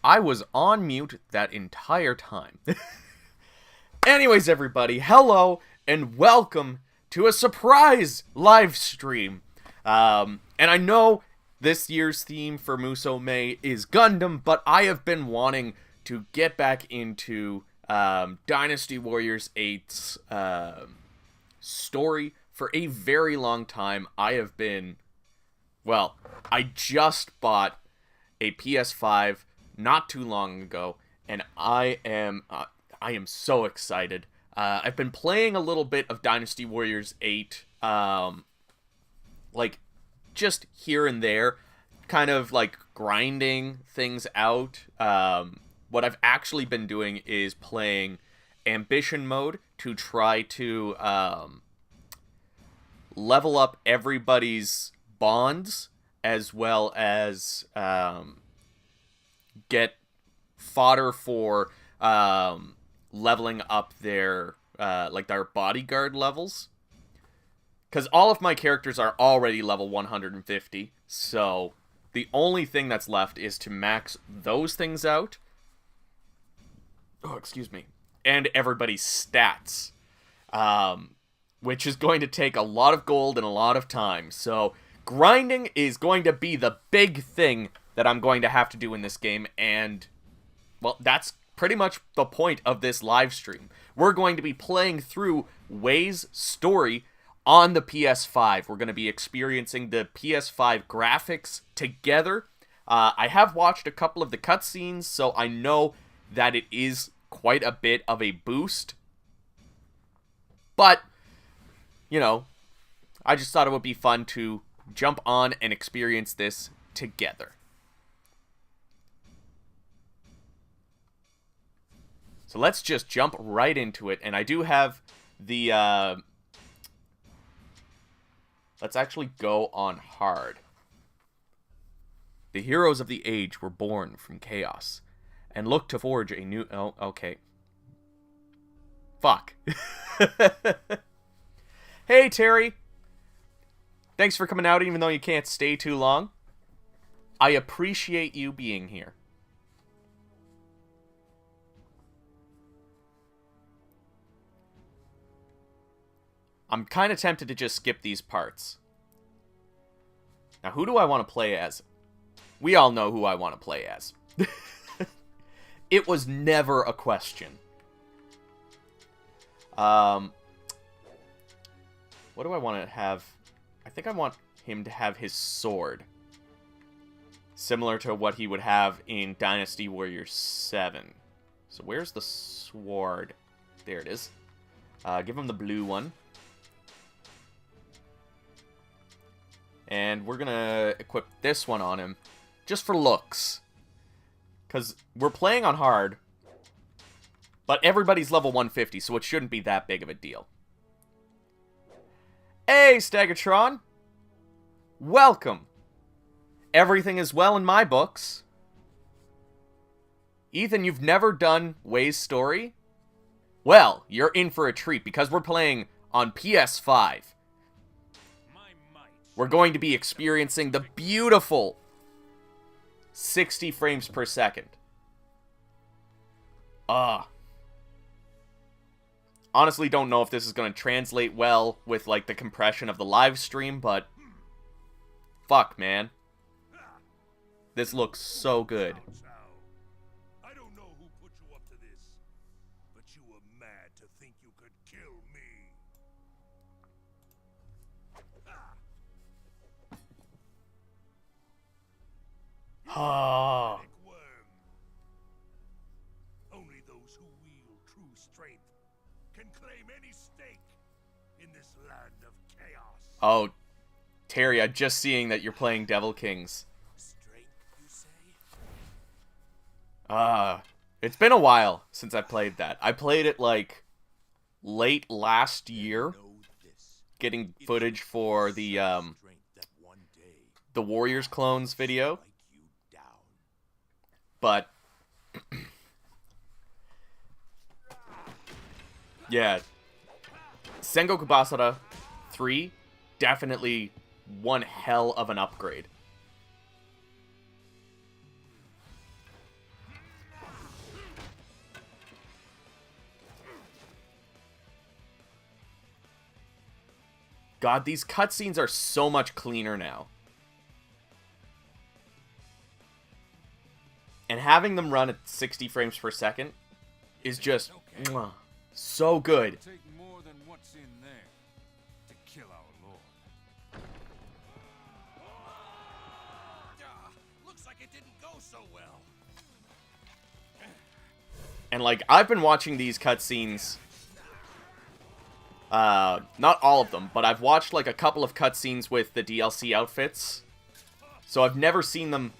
I was on mute that entire time. Anyways, everybody, hello and welcome to a surprise live stream. And I know this year's theme for Muso May is Gundam, but I have been wanting to get back into Dynasty Warriors 8's story for a very long time. I just bought a PS5 not too long ago, and I am so excited. I've been playing a little bit of Dynasty Warriors 8, like, just here and there, kind of, like, grinding things out. What I've actually been doing is playing Ambition Mode to try to, level up everybody's bonds, as well as, get fodder for leveling up their their bodyguard levels, because all of my characters are already level 150, so the only thing that's left is to max those things out. Oh, excuse me. And everybody's stats, which is going to take a lot of gold and a lot of time. So grinding is going to be the big thing that I'm going to have to do in this game, and, well, that's pretty much the point of this live stream. We're going to be playing through Wei's story on the PS5. We're going to be experiencing the PS5 graphics together. I have watched a couple of the cutscenes, so I know that it is quite a bit of a boost. But, you know, I just thought it would be fun to jump on and experience this together. So let's just jump right into it, and I do have the, let's actually go on hard. The heroes of the age were born from chaos, and look to forge a new... Oh, okay. Fuck. Hey, Terry. Thanks for coming out, even though you can't stay too long. I appreciate you being here. I'm kind of tempted to just skip these parts. Now, who do I want to play as? We all know who I want to play as. It was never a question. What do I want to have? I think I want him to have his sword, similar to what he would have in Dynasty Warriors 7. So where's the sword? There it is. Give him the blue one. And we're going to equip this one on him, just for looks. Because we're playing on hard, but everybody's level 150, so it shouldn't be that big of a deal. Hey, Staggertron! Welcome! Everything is well in my books. Ethan, you've never done Wei's story? Well, you're in for a treat, because we're playing on PS5. We're going to be experiencing the beautiful 60 frames per second. Honestly, don't know if this is going to translate well with, like, the compression of the live stream, but fuck, man. This looks so good. I don't know who put you up to this, but you were mad to think you could kill me. Oh. Only those who wield true strength can claim any stake in this land of chaos. Oh, Terry, I'm just seeing that you're playing Devil Kings. Strength, you say? It's been a while since I played that. I played it, like, late last year, getting footage for the Warriors Clones video. But, yeah, Sengoku Basara 3, definitely one hell of an upgrade. God, these cutscenes are so much cleaner now. And having them run at 60 frames per second is just so good. Take more than what's in there to kill our lord. Looks like it didn't go so well. And, like, I've been watching these cutscenes, not all of them, but I've watched, like, a couple of cutscenes with the DLC outfits, so I've never seen them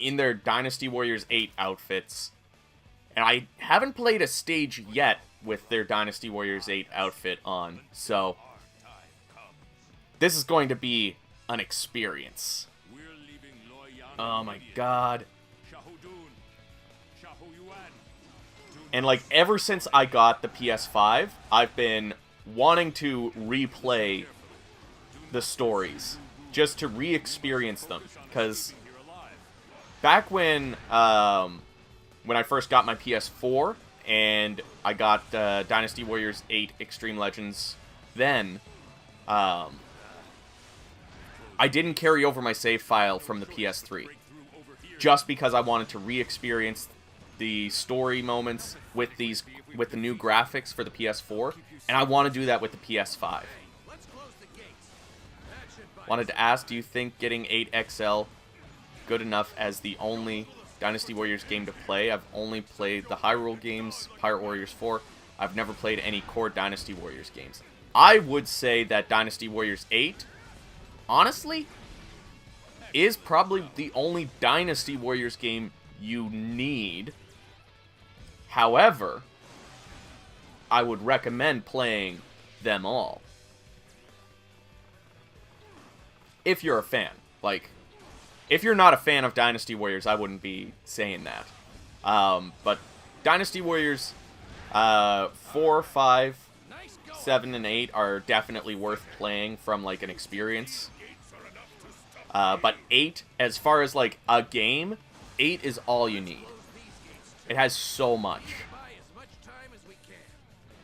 in their Dynasty Warriors 8 outfits, and I haven't played a stage yet with their Dynasty Warriors 8 outfit on, so this is going to be an experience. Oh my god. And, like, ever since I got the PS5, I've been wanting to replay the stories, just to re-experience them, because back when I first got my PS4, and I got Dynasty Warriors 8 Extreme Legends, then, I didn't carry over my save file from the PS3, just because I wanted to re-experience the story moments with the new graphics for the PS4, and I want to do that with the PS5. Wanted to ask, do you think getting 8XL good enough as the only Dynasty Warriors game to play? I've only played the Hyrule games, Pirate Warriors 4. I've never played any core Dynasty Warriors games. I would say that Dynasty Warriors 8, honestly, is probably the only Dynasty Warriors game you need. However, I would recommend playing them all. If you're a fan. Like, if you're not a fan of Dynasty Warriors, I wouldn't be saying that. But Dynasty Warriors 4, 5, 7, and 8 are definitely worth playing from, like, an experience. But 8, as far as, like, a game, 8 is all you need. It has so much.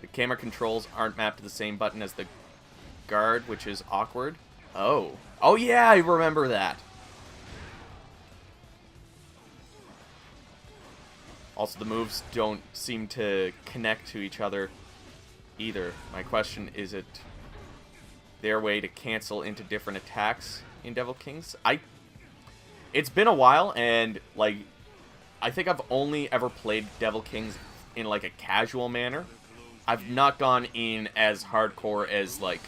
The camera controls aren't mapped to the same button as the guard, which is awkward. Oh. Oh yeah, I remember that. Also, the moves don't seem to connect to each other either. My question, is it their way to cancel into different attacks in Devil Kings? It's been a while, and, like, I think I've only ever played Devil Kings in, like, a casual manner. I've not gone in as hardcore as, like,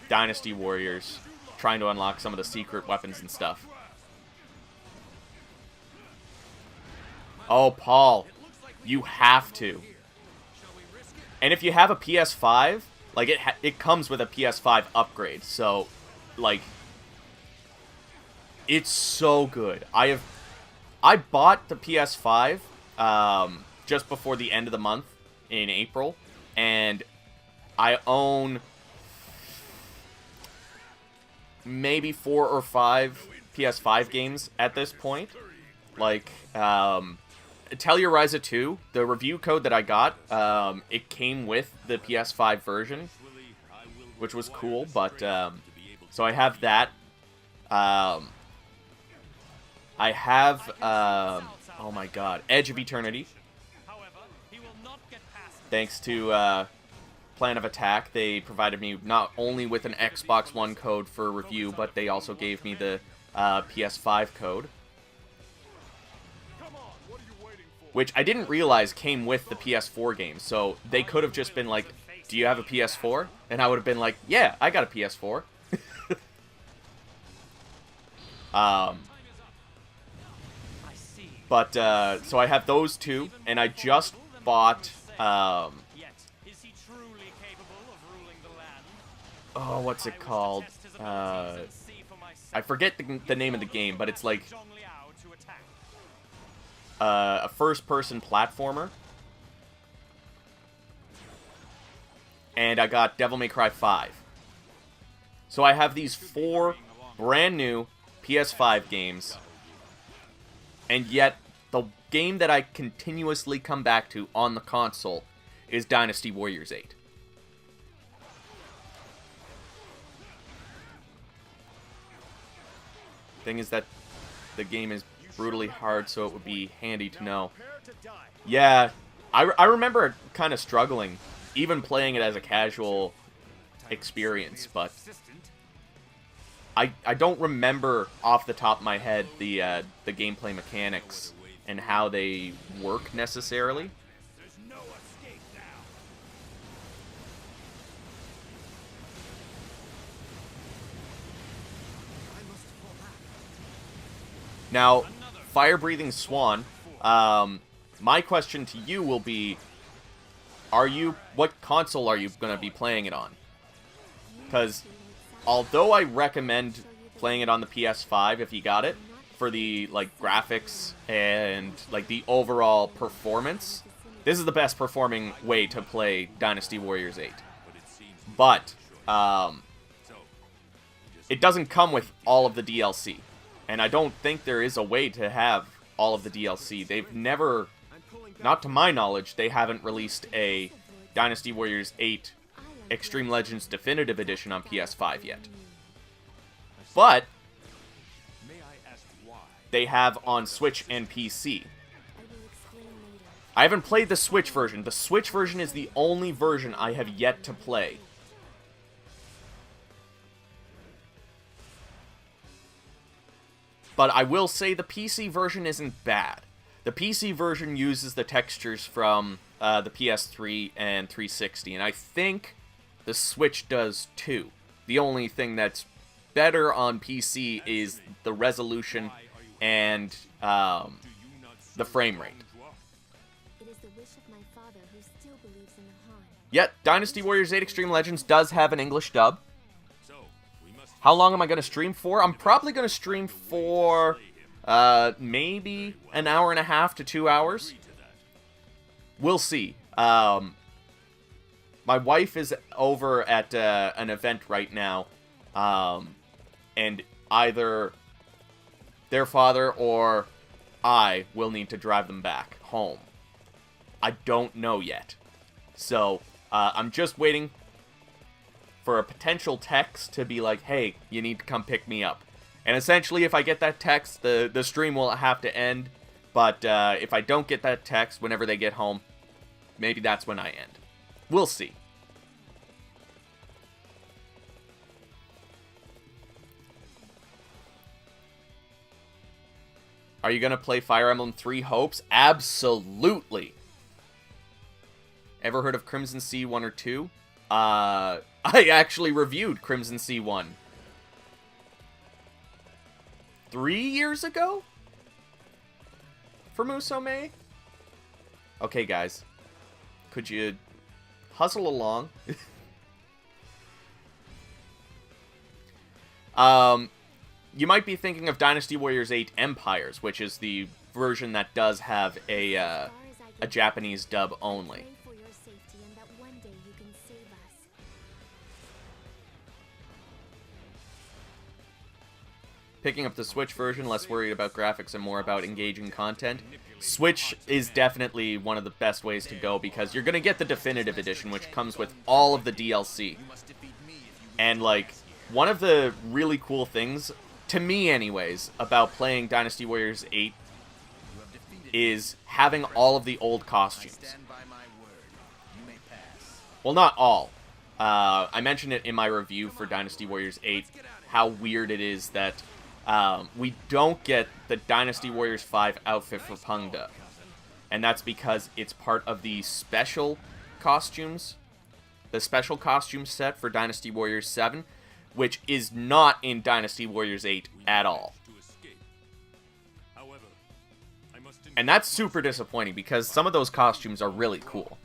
Dynasty Warriors, trying to unlock some of the secret weapons and stuff. Oh, Paul, you have to. And if you have a PS5, like, it comes with a PS5 upgrade, so, like, it's so good. I bought the PS5 just before the end of the month in April, and I own maybe 4 or 5 PS5 games at this point. Like, Telluride 2, the review code that I got, it came with the PS5 version, which was cool, but, so I have that. I have, oh my god, Edge of Eternity. Thanks to Plan of Attack, they provided me not only with an Xbox One code for review, but they also gave me the PS5 code. Which I didn't realize came with the PS4 game, so they could have just been like, do you have a PS4? And I would have been like, yeah, I got a PS4. But, so I have those two, and I just bought, oh, what's it called? I forget the name of the game, but it's like a first-person platformer. And I got Devil May Cry 5. So I have these 4 brand new PS5 games, and yet the game that I continuously come back to on the console is Dynasty Warriors 8. Thing is that the game is brutally hard, so it would be handy to know. Yeah, I remember kind of struggling, even playing it as a casual experience, but I don't remember off the top of my head the gameplay mechanics and how they work necessarily. Now, fire-breathing swan, my question to you will be, what console are you going to be playing it on? Because, although I recommend playing it on the PS5 if you got it, for the, like, graphics and, like, the overall performance, this is the best performing way to play Dynasty Warriors 8. But, it doesn't come with all of the DLC. And I don't think there is a way to have all of the DLC. They've never, not to my knowledge, they haven't released a Dynasty Warriors 8 Extreme Legends Definitive Edition on PS5 yet. But they have on Switch and PC. I haven't played the Switch version. The Switch version is the only version I have yet to play. But I will say the PC version isn't bad. The PC version uses the textures from the PS3 and 360, and I think the Switch does too. The only thing that's better on PC is the resolution and the frame rate. Yet, Dynasty Warriors 8 Extreme Legends does have an English dub. How long am I going to stream for? I'm probably going to stream for maybe an hour and a half to 2 hours. We'll see. My wife is over at an event right now, and either their father or I will need to drive them back home. I don't know yet. So, I'm just waiting for a potential text to be like, hey, you need to come pick me up. And essentially, if I get that text, the stream will have to end. But if I don't get that text whenever they get home, maybe that's when I end. We'll see. Are you going to play Fire Emblem Three Hopes? Absolutely. Ever heard of Crimson Sea 1 or 2? I actually reviewed Crimson Sea 1 3 years ago? For Musou. Okay, guys. Could you hustle along? You might be thinking of Dynasty Warriors 8 Empires, which is the version that does have a Japanese dub only. Picking up the Switch version, less worried about graphics and more about engaging content. Switch is definitely one of the best ways to go because you're going to get the Definitive Edition, which comes with all of the DLC. And, like, one of the really cool things, to me anyways, about playing Dynasty Warriors 8 is having all of the old costumes. Well, not all. I mentioned it in my review for Dynasty Warriors 8, how weird it is that we don't get the Dynasty Warriors 5 outfit for Pungda. And that's because it's part of the special costumes. The special costume set for Dynasty Warriors 7, which is not in Dynasty Warriors 8 at all. And that's super disappointing because some of those costumes are really cool.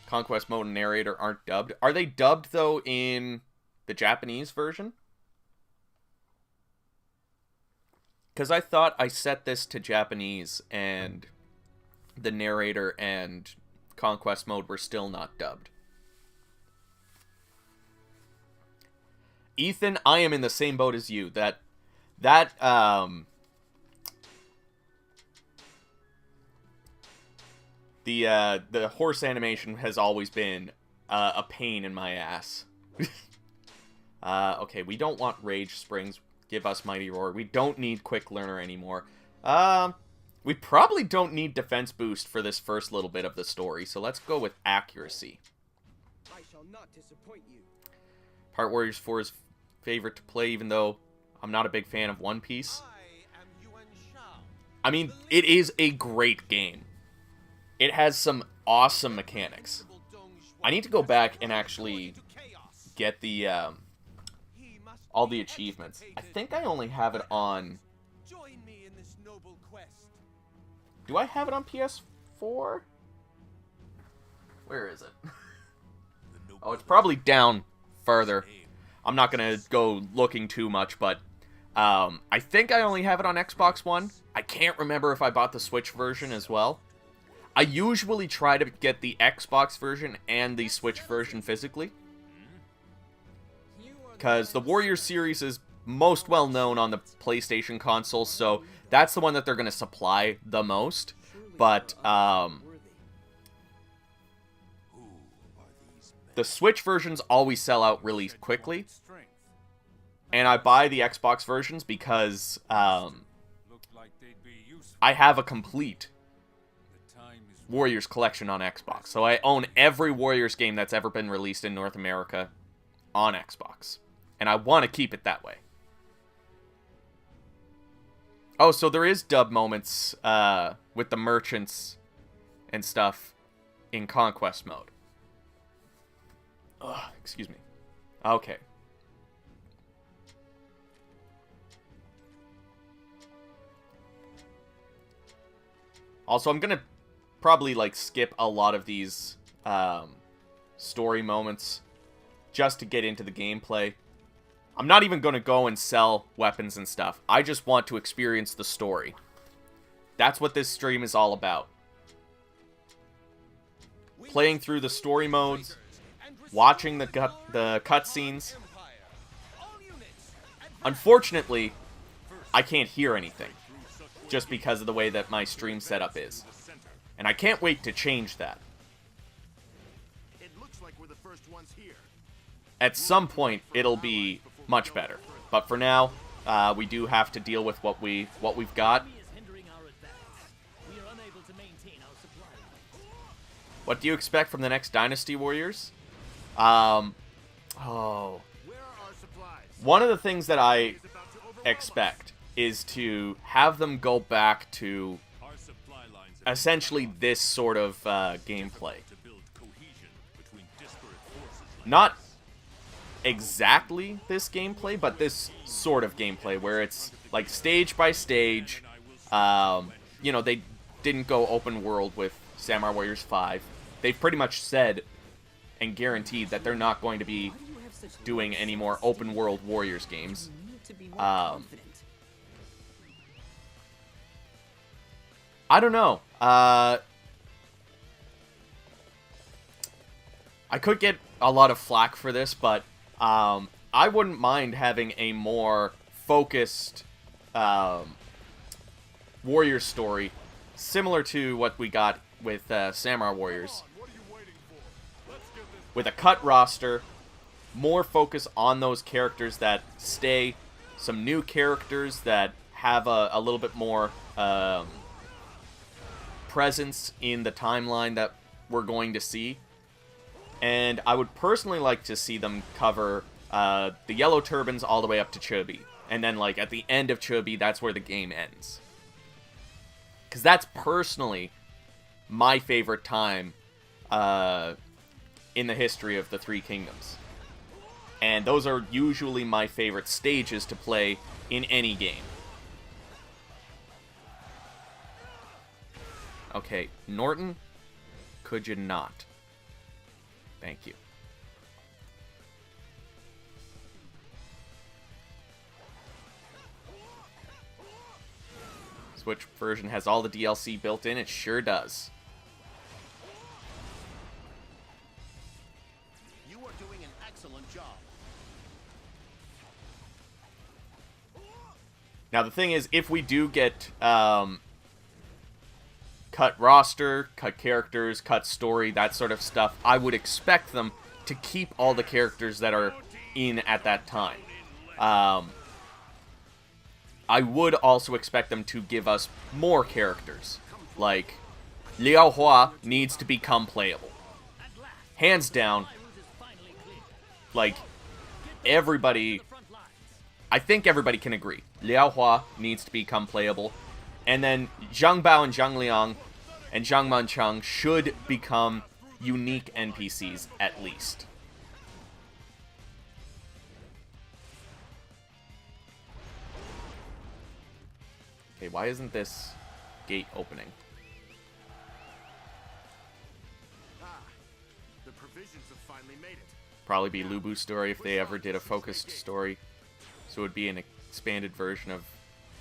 Conquest Mode and Narrator aren't dubbed. Are they dubbed, though, in the Japanese version? Because I thought I set this to Japanese, and the Narrator and Conquest Mode were still not dubbed. Ethan, I am in the same boat as you. The horse animation has always been a pain in my ass. Okay, we don't want Rage Springs. Give us Mighty Roar. We don't need Quick Learner anymore. We probably don't need Defense Boost for this first little bit of the story, so let's go with Accuracy. I shall not disappoint you. Part Warriors 4 is favorite to play, even though I'm not a big fan of One Piece. I mean, it is a great game. It has some awesome mechanics. I need to go back and actually get the all the achievements. I think I only have it on... Do I have it on PS4? Where is it? Oh, it's probably down further. I'm not going to go looking too much, but I think I only have it on Xbox One. I can't remember if I bought the Switch version as well. I usually try to get the Xbox version and the Switch version physically, because the Warriors series is most well known on the PlayStation console, so that's the one that they're going to supply the most. But the Switch versions always sell out really quickly, and I buy the Xbox versions because I have a complete Warriors collection on Xbox. So I own every Warriors game that's ever been released in North America on Xbox. And I want to keep it that way. Oh, so there is dub moments with the merchants and stuff in Conquest mode. Ugh, excuse me. Okay. Also, I'm going to probably like skip a lot of these story moments just to get into the gameplay. I'm not even going to go and sell weapons and stuff. I just want to experience the story. That's what this stream is all about. Playing through the story modes, watching the cutscenes. Unfortunately, I can't hear anything, just because of the way that my stream setup is. And I can't wait to change that. It looks like we're the first ones here. At some point, it'll be much better. But for now, we do have to deal with what we've got. What do you expect from the next Dynasty Warriors? One of the things that I expect is to have them go back to essentially this sort of gameplay. Not exactly this gameplay, but this sort of gameplay where it's like stage by stage. You know, they didn't go open world with Samurai Warriors 5. They've pretty much said and guaranteed that they're not going to be doing any more open world Warriors games. I don't know. I could get a lot of flack for this, but I wouldn't mind having a more focused Warrior story, similar to what we got with Samurai Warriors. With a cut roster, more focus on those characters that stay, some new characters that have a little bit more presence in the timeline that we're going to see. And I would personally like to see them cover the Yellow Turbans all the way up to Chobi. And then, like, at the end of Chobi, that's where the game ends. Because that's personally my favorite time in the history of the Three Kingdoms. And those are usually my favorite stages to play in any game. Okay, Norton, could you not? Thank you. Switch version has all the DLC built in. It sure does. You are doing an excellent job. Now the thing is, if we do get cut roster, cut characters, cut story, that sort of stuff, I would expect them to keep all the characters that are in at that time. I would also expect them to give us more characters. Like, Liao Hua needs to become playable. Hands down, like, everybody, I think everybody can agree. Liao Hua needs to become playable. And then Zhang Bao and Zhang Liang and Zhang Mancheng should become unique NPCs at least. Okay, why isn't this gate opening? The provisions have finally made it. Probably be Lubu's story if they ever did a focused story. So it would be an expanded version of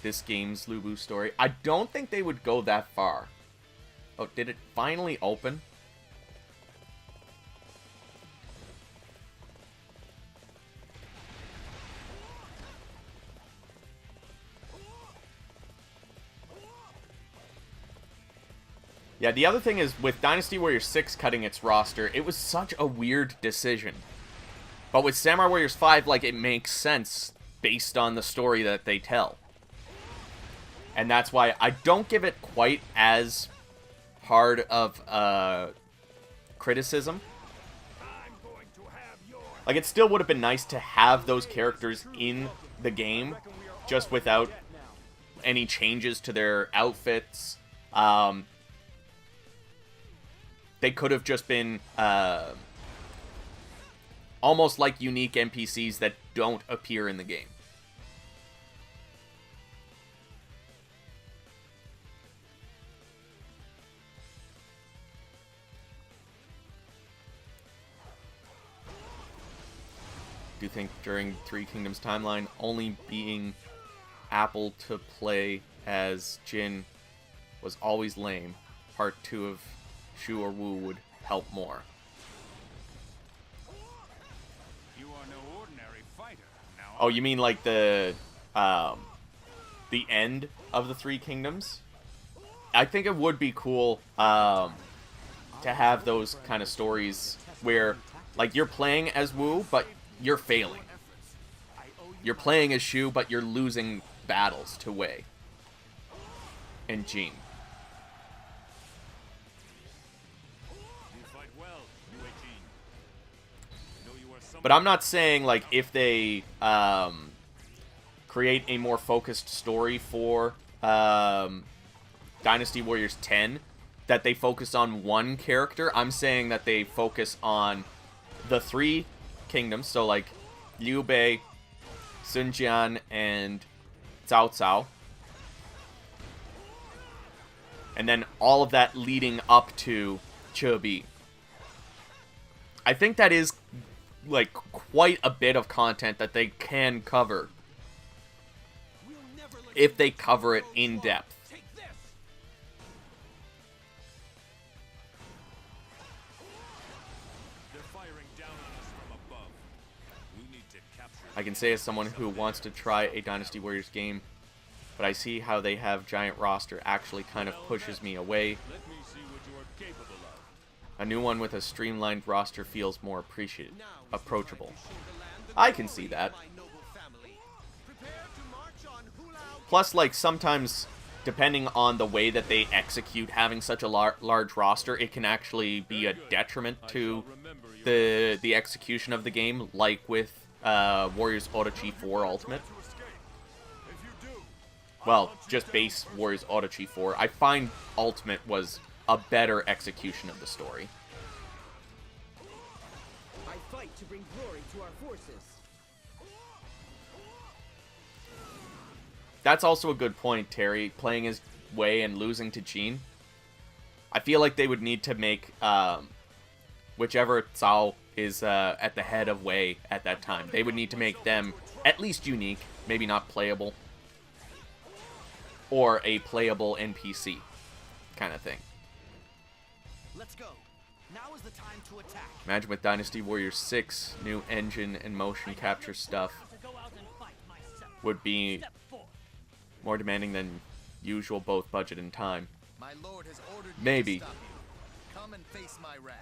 this game's Lubu story. I don't think they would go that far. Oh, did it finally open? Yeah, the other thing is, with Dynasty Warriors 6 cutting its roster, it was such a weird decision. But with Samurai Warriors 5, like, it makes sense based on the story that they tell. And that's why I don't give it quite as hard of criticism. Like, it still would have been nice to have those characters in the game, just without any changes to their outfits. They could have just been almost like unique NPCs that don't appear in the game. Do you think during Three Kingdoms timeline, only being Apple to play as Jin was always lame? Part 2 of Shu or Wu would help more. You are no ordinary fighter. Now Oh, you mean like the end of the Three Kingdoms? I think it would be cool to have those kind of stories where, like, you're playing as Wu, but you're failing. You're playing as Shu, but you're losing battles to Wei and Jin. But I'm not saying, like, if they create a more focused story for Dynasty Warriors 10, that they focus on one character. I'm saying that they focus on the Three Kingdoms, so, like, Liu Bei, Sun Jian, and Cao Cao. And then all of that leading up to Che Bi. I think that is, like, quite a bit of content that they can cover if they cover it in depth. I can say as someone who wants to try a Dynasty Warriors game, but I see how they have giant roster actually kind of pushes me away. A new one with a streamlined roster feels more approachable. I can see that. Plus, like, sometimes, depending on the way that they execute having such a large roster, it can actually be a detriment to the execution of the game, like with Warriors Orochi 4 Ultimate. Well, just base Warriors Orochi 4. I find Ultimate was a better execution of the story. I fight to bring glory to our forces. That's also a good point, Terry. Playing as Wei and losing to Jin. I feel like they would need to make whichever Cao is at the head of Wei at that time. They would need to make them at least unique, maybe not playable, or a playable NPC kind of thing. Let's go. Now is the time to attack. Imagine with Dynasty Warriors 6, new engine and motion capture stuff would be more demanding than usual, both budget and time. My lord has ordered me Maybe. to stop you. Come and face my wrath.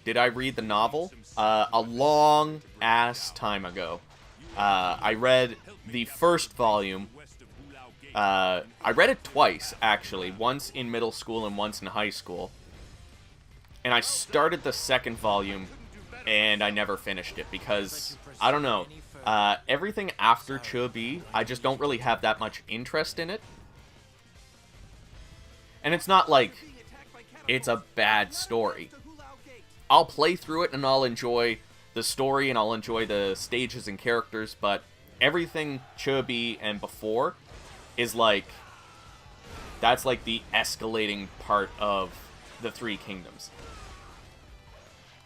Did I read the novel? A long ass time ago. I read the first volume. I read it twice, actually. Once in middle school and once in high school. And I started the second volume, and I never finished it because, I don't know, everything after Chubby, I just don't really have that much interest in it. And it's not like it's a bad story. I'll play through it and I'll enjoy the story and I'll enjoy the stages and characters, but everything Chubby and before is like, that's like the escalating part of the Three Kingdoms.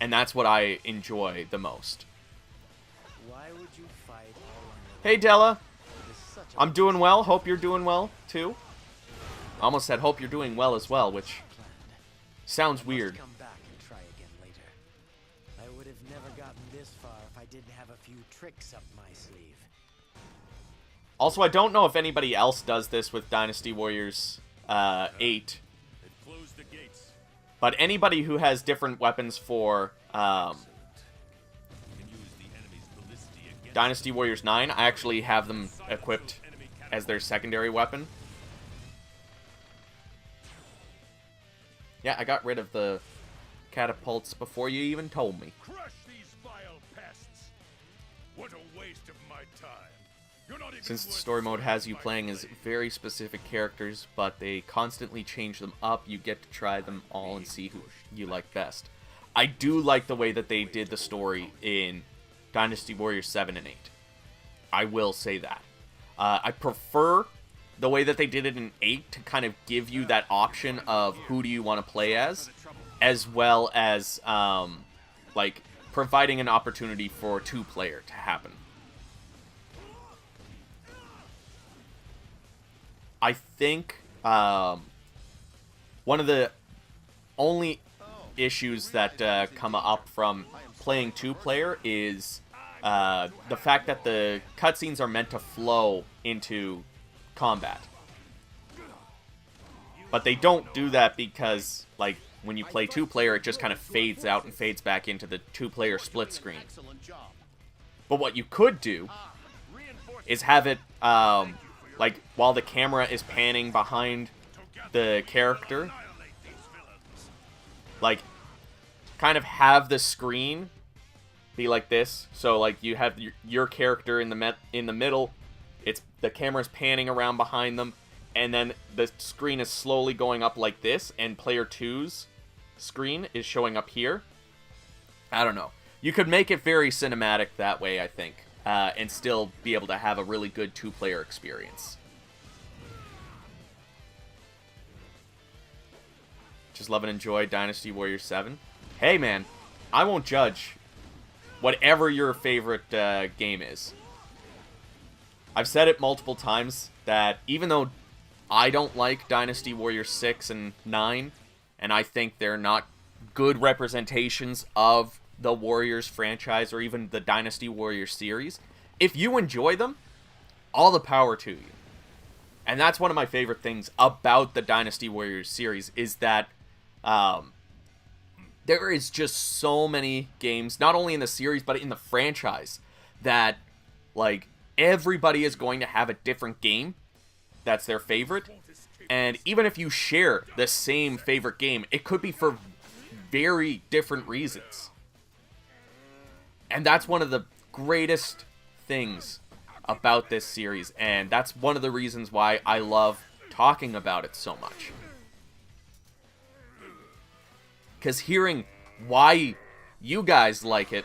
And that's what I enjoy the most. Why would you fight all Hey Della, such a I'm doing well. Hope you're doing well too. I almost said hope you're doing well as well, which planned? sounds weird. Come back and try again later. I would have never gotten this far if I didn't have a few tricks up my sleeve. Also, I don't know if anybody else does this with Dynasty Warriors 8. But anybody who has different weapons for Dynasty Warriors 9, I actually have them equipped as their secondary weapon. Yeah, I got rid of the catapults before you even told me. Crush these vile pests. What a waste of my time. You're not even Since the worth story mode has you my playing as blade. very specific characters, but they constantly change them up, you get to try them all and see who you like best. I do like the way that they did the story in Dynasty Warriors 7 and 8. I will say that. I prefer the way that they did it in 8 to kind of give you that option of who do you want to play as well as, like, providing an opportunity for two-player to happen. I think one of the only issues that come up from playing two-player is the fact that the cutscenes are meant to flow into combat. But they don't do that because, like, when you play two-player, it just kind of fades out and fades back into the two-player split screen. Excellent job. But what you could do is have it, like, while the camera is panning behind the character, like, kind of have the screen be like this. So, like, you have your character in the middle, the camera's panning around behind them, and then the screen is slowly going up like this, and player 2's screen is showing up here. I don't know. You could make it very cinematic that way, I think, and still be able to have a really good two-player experience. Just love and enjoy Dynasty Warriors 7. Hey, man, I won't judge whatever your favorite game is. I've said it multiple times that even though I don't like Dynasty Warriors 6 and 9, and I think they're not good representations of the Warriors franchise or even the Dynasty Warriors series, if you enjoy them, all the power to you. And that's one of my favorite things about the Dynasty Warriors series is that there is just so many games, not only in the series, but in the franchise, that, like, everybody is going to have a different game that's their favorite. And even if you share the same favorite game, it could be for very different reasons. And that's one of the greatest things about this series, and that's one of the reasons why I love talking about it so much. Because hearing why you guys like it,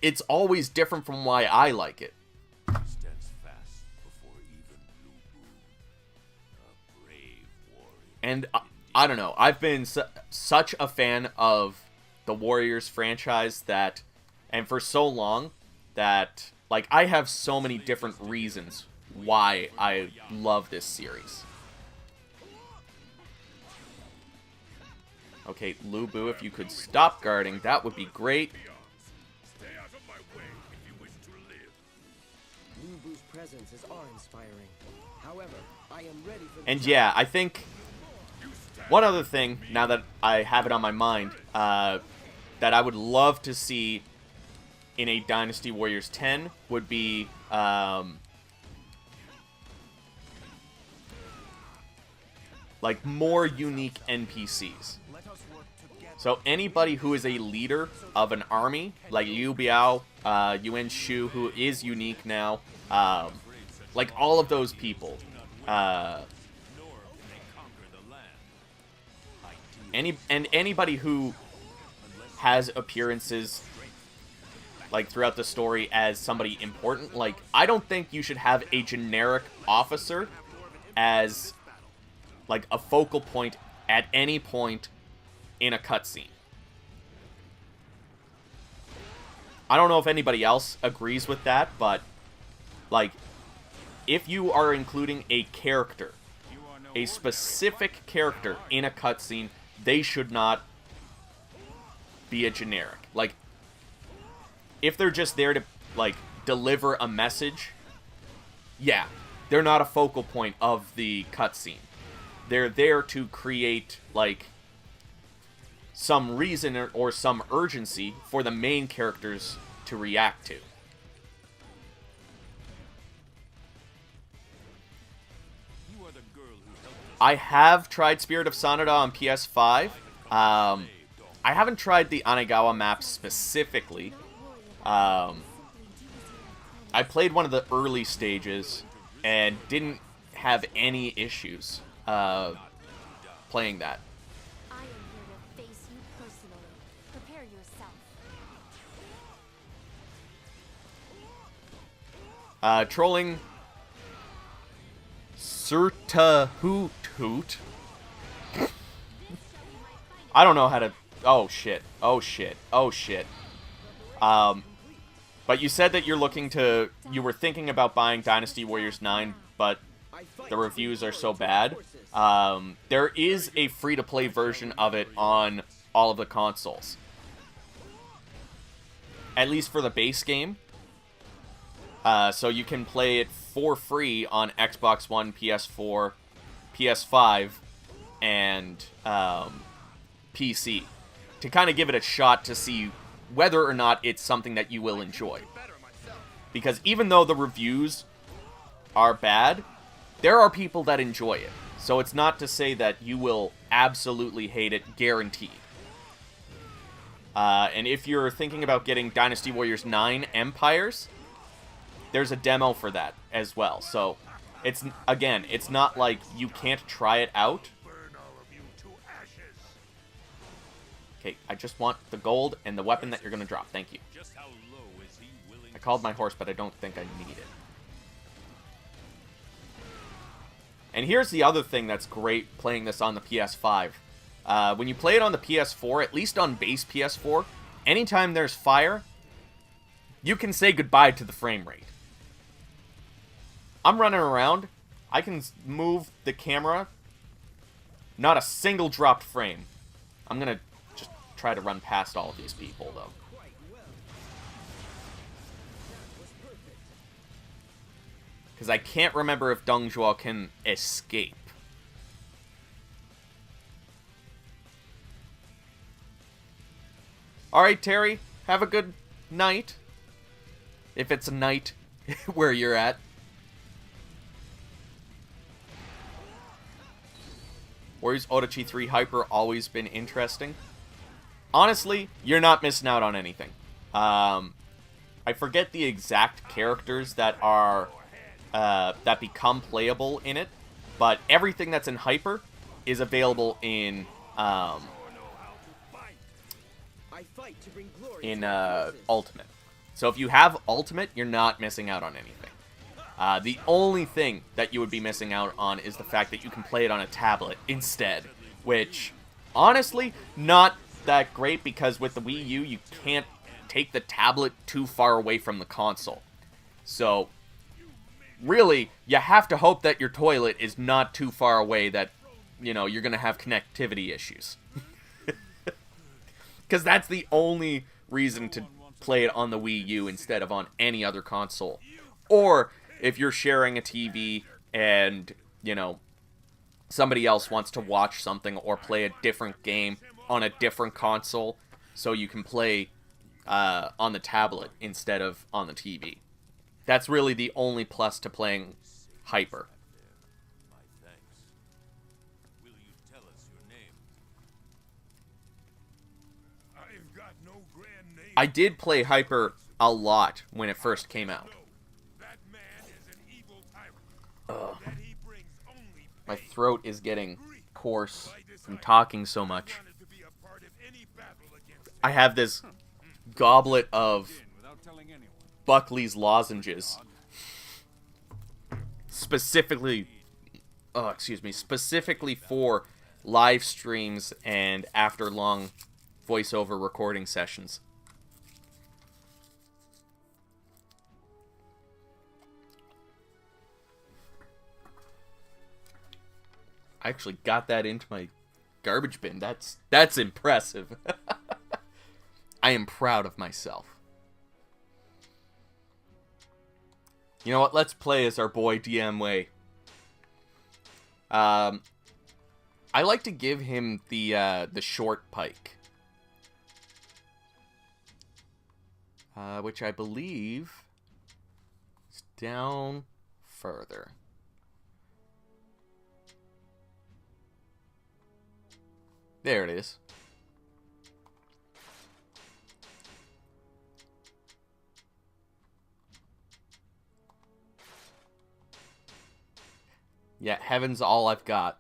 it's always different from why I like it. Stands fast before even Blue Moon, a brave warrior. And I don't know, I've been such a fan of the Warriors franchise that, and for so long, that, like, I have so many different reasons why I love this series. Okay, Lubu, if you could stop guarding, that would be great. Stay out of my way if you wish to live. Lubu's presence is awe-inspiring. However, I am ready for And yeah, I think one other thing, now that I have it on my mind, that I would love to see in a Dynasty Warriors 10 would be like more unique NPCs. So anybody who is a leader of an army, like Yu Biao, Yuan Shu, who is unique now, like all of those people, anybody who has appearances like throughout the story as somebody important, like I don't think you should have a generic officer as like a focal point at any point in a cutscene. I don't know if anybody else agrees with that, but like if you are including a character, a specific character in a cutscene, they should not be a generic. Like if they're just there to like deliver a message, yeah, they're not a focal point of the cutscene. They're there to create like some reason or some urgency for the main characters to react to. I have tried Spirit of Sanada on PS5. I haven't tried the Anegawa map specifically. I played one of the early stages and didn't have any issues playing that. I am here to face you personally. Prepare yourself. Trolling Surta Hoot. I don't know how to... Oh, shit. Oh, shit. Oh, shit. But you said that you're looking to... You were thinking about buying Dynasty Warriors 9, but the reviews are so bad. There is a free-to-play version of it on all of the consoles. At least for the base game. So you can play it for free on Xbox One, PS4, PS5, and PC. To kind of give it a shot to see whether or not it's something that you will enjoy. Because even though the reviews are bad, there are people that enjoy it. So it's not to say that you will absolutely hate it, guaranteed. And if you're thinking about getting Dynasty Warriors 9 Empires, there's a demo for that as well. So it's, again, it's not like you can't try it out. Okay, I just want the gold and the weapon that you're going to drop. Thank you. I called my horse, but I don't think I need it. And here's the other thing that's great playing this on the PS5. When you play it on the PS4, at least on base PS4, anytime there's fire, you can say goodbye to the frame rate. I'm running around. I can move the camera. Not a single dropped frame. I'm going to just try to run past all of these people, though. Because I can't remember if Deng Zhuo can escape. Alright, Terry. Have a good night. If it's a night where you're at. Warriors Orochi 3 Hyper always been interesting. Honestly, you're not missing out on anything. I forget the exact characters that are... that become playable in it, but everything that's in Hyper is available in Ultimate. So if you have Ultimate, you're not missing out on anything. The only thing that you would be missing out on is the fact that you can play it on a tablet instead, which, honestly, not that great, because with the Wii U, you can't take the tablet too far away from the console. So really, you have to hope that your toilet is not too far away that, you know, you're going to have connectivity issues. Because that's the only reason to play it on the Wii U instead of on any other console. Or if you're sharing a TV and, you know, somebody else wants to watch something or play a different game on a different console, so you can play on the tablet instead of on the TV. That's really the only plus to playing Hyper. My thanks. Will you tell us your name? I've got no grand name. I did play Hyper a lot when it first came out. That man is an evil tyrant. That he brings only My pain. throat is getting coarse from talking so much. Wanted to be a part of any battle against I have this goblet of Buckley's lozenges. Specifically for live streams and after long voiceover recording sessions. I actually got that into my garbage bin. That's impressive. I am proud of myself. You know what? Let's play as our boy DM Way. I like to give him the short pike, which I believe is down further. There it is. Yeah, heaven's all I've got.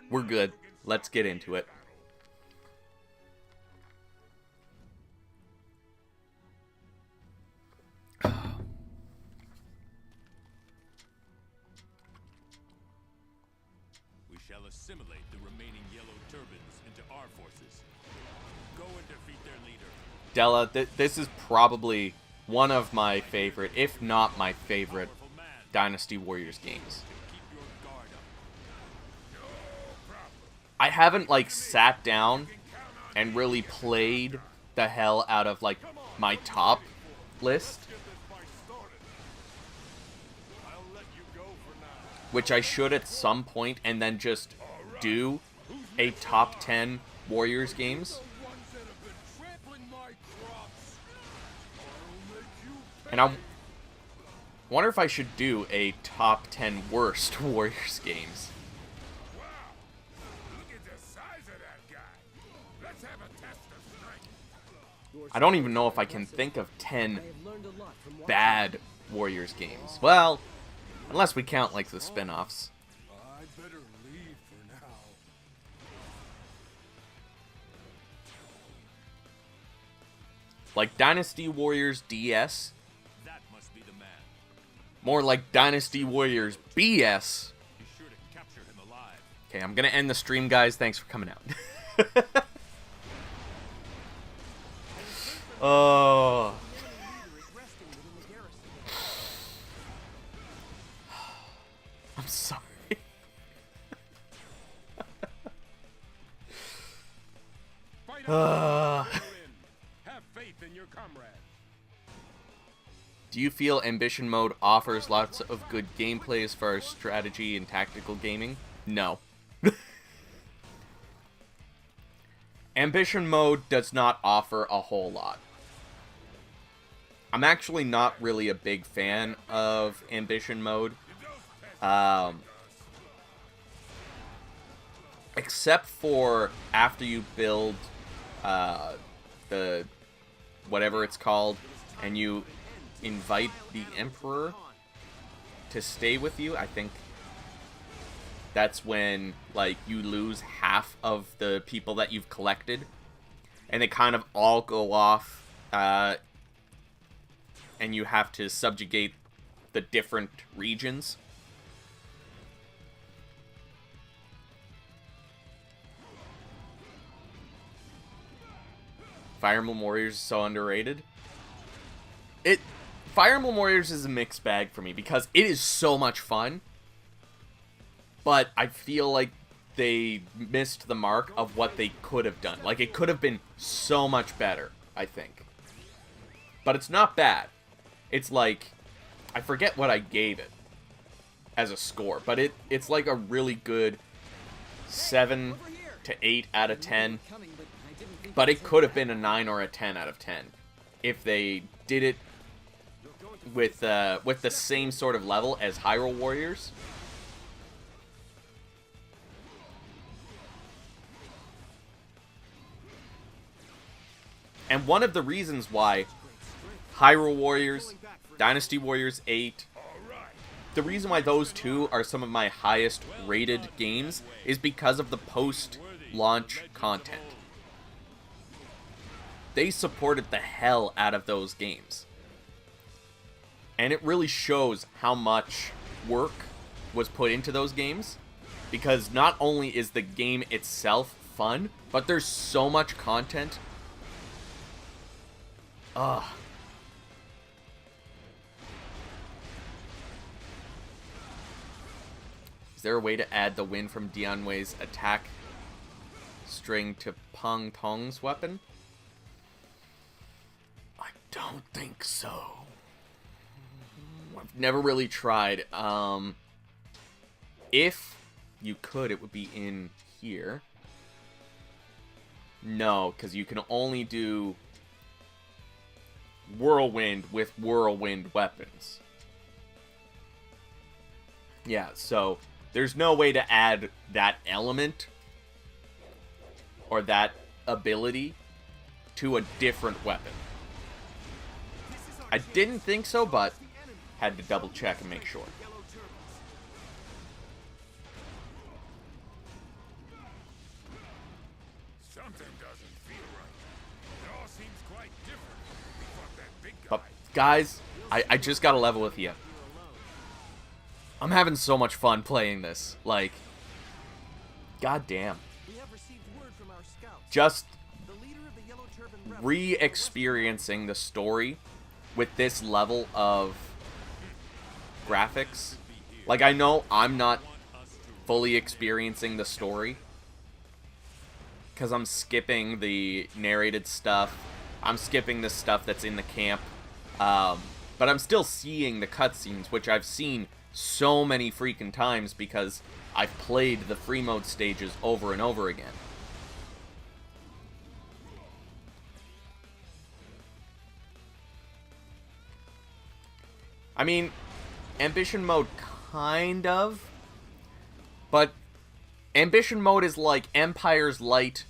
We're good. Let's get into it. We shall assimilate the remaining yellow turbans into our forces. Go and defeat their leader. Della, this is probably one of my favorite, if not my favorite, Dynasty Warriors games. Keep your guard up. I haven't, like, sat down and really played the hell out of, like, my top list, I'll let you go for now. which I should at some point, and then just do a top 10 Warriors games. Ones that have been trampling my crops. I'll make you And I wonder if I should do a top 10 worst Warriors games. Wow. Look at the size of that guy. Let's have a test of strength. I don't even know if I can think of 10 I have learned a lot from watching. bad Warriors games. Well, unless we count, like, the spin-offs. I better leave for now. Like Dynasty Warriors DS. That must be the man. More like Dynasty Warriors BS. Be sure to capture him alive. Okay, I'm gonna end the stream, guys. Thanks for coming out. Oh. I'm sorry. Fight on. Have faith in your comrades. Do you feel Ambition Mode offers lots of good gameplay as far as strategy and tactical gaming? No. Ambition Mode does not offer a whole lot. I'm actually not really a big fan of Ambition Mode. Except for after you build the whatever it's called, and you invite the Emperor to stay with you. I think that's when, like, you lose half of the people that you've collected, and they kind of all go off, and you have to subjugate the different regions. Fire Emblem Warriors is so underrated. Fire Emblem Warriors is a mixed bag for me because it is so much fun, but I feel like they missed the mark of what they could have done. Like, it could have been so much better, I think. But it's not bad. It's like, I forget what I gave it as a score, but it's like a really good 7 to 8 out of 10. But it could have been a 9 or a 10 out of 10 if they did it with the same sort of level as Hyrule Warriors. And one of the reasons why Hyrule Warriors, Dynasty Warriors 8, the reason why those two are some of my highest rated games is because of the post-launch content. They supported the hell out of those games. And it really shows how much work was put into those games. Because not only is the game itself fun, but there's so much content. Ugh. Is there a way to add the wind from Dianwei's attack string to Pang Tong's weapon? I don't think so. I've never really tried. If you could, it would be in here. No, because you can only do Whirlwind with Whirlwind weapons. Yeah, so there's no way to add that element or that ability to a different weapon. I didn't think so, but had to double check and make sure. Something doesn't feel right. It all seems quite different. We fought that big guy. But guys, I just gotta level with you. I'm having so much fun playing this. Like, goddamn. We have received word from our scouts. Just The leader of the Yellow Turban Rebels- re-experiencing the story with this level of graphics. Like, I know I'm not fully experiencing the story because I'm skipping the narrated stuff. I'm skipping the stuff that's in the camp. But I'm still seeing the cutscenes, which I've seen so many freaking times because I've played the free mode stages over and over again. I mean, ambition mode kind of, but ambition mode is like Empire's light.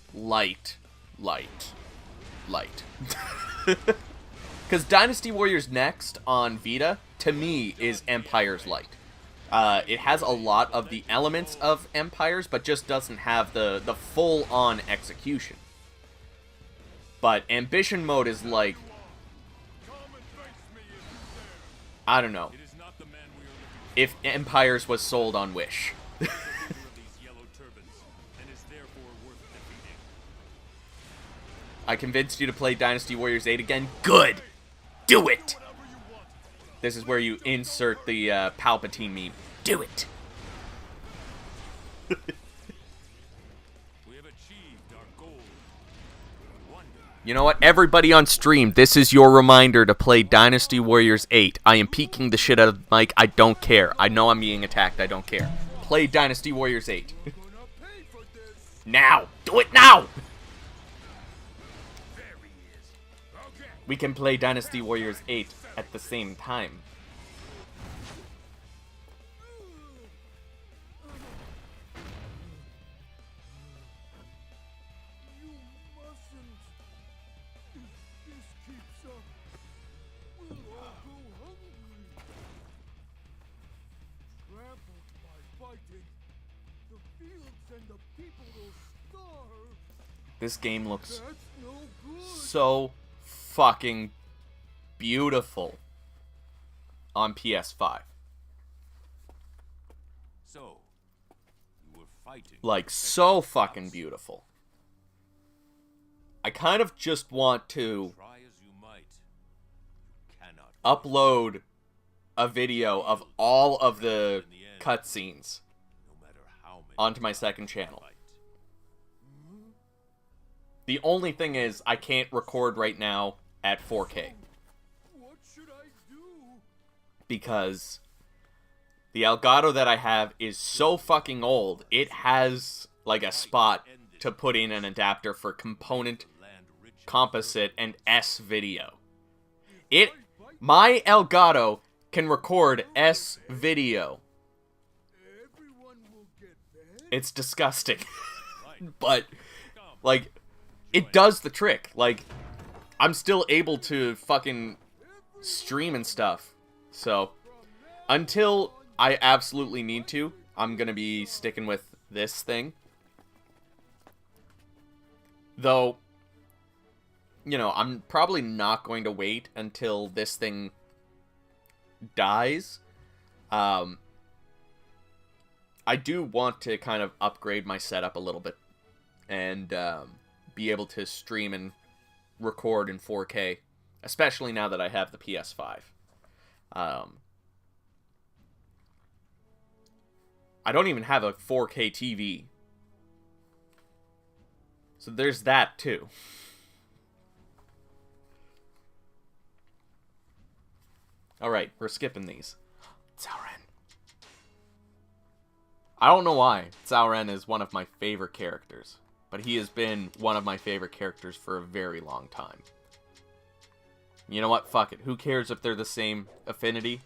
Because Dynasty Warriors Next on Vita, to me, is Empire's Light. It has a lot of the elements of Empires, but just doesn't have the full-on execution. But Ambition Mode is like, I don't know, if Empires was sold on Wish. I convinced you to play Dynasty Warriors 8 again? Good! Do it! This is where you insert the Palpatine meme. Do it! You know what? Everybody on stream, this is your reminder to play Dynasty Warriors 8. I am peeking the shit out of the mic. I don't care. I know I'm being attacked. I don't care. Play Dynasty Warriors 8. Now! Do it now! We can play Dynasty Warriors 8 at the same time. You mustn't. If this keeps up, we'll all go hungry. Trampled by fighting, the fields and the people will starve. This game looks That's no good. so fucking beautiful on PS5. So, you were fighting. Like, so fucking beautiful. I kind of just want to Try as you might, you cannot. upload a video of all of the cutscenes No matter how many onto my second channel. The only thing is, I can't record right now at 4K. What should I do? Because the Elgato that I have is so fucking old, it has, like, a spot to put in an adapter for component, composite, and S-video. My Elgato can record S-video. Everyone will get fed? It's disgusting. But, like, it does the trick. Like, I'm still able to fucking stream and stuff. So, until I absolutely need to, I'm gonna be sticking with this thing. Though, you know, I'm probably not going to wait until this thing dies. I do want to kind of upgrade my setup a little bit and be able to stream and record in 4K, especially now that I have the PS5. I don't even have a 4K TV. So there's that too. Alright, we're skipping these. Cao Ren. I don't know why. Cao Ren is one of my favorite characters. But he has been one of my favorite characters for a very long time. You know what? Fuck it. Who cares if they're the same affinity?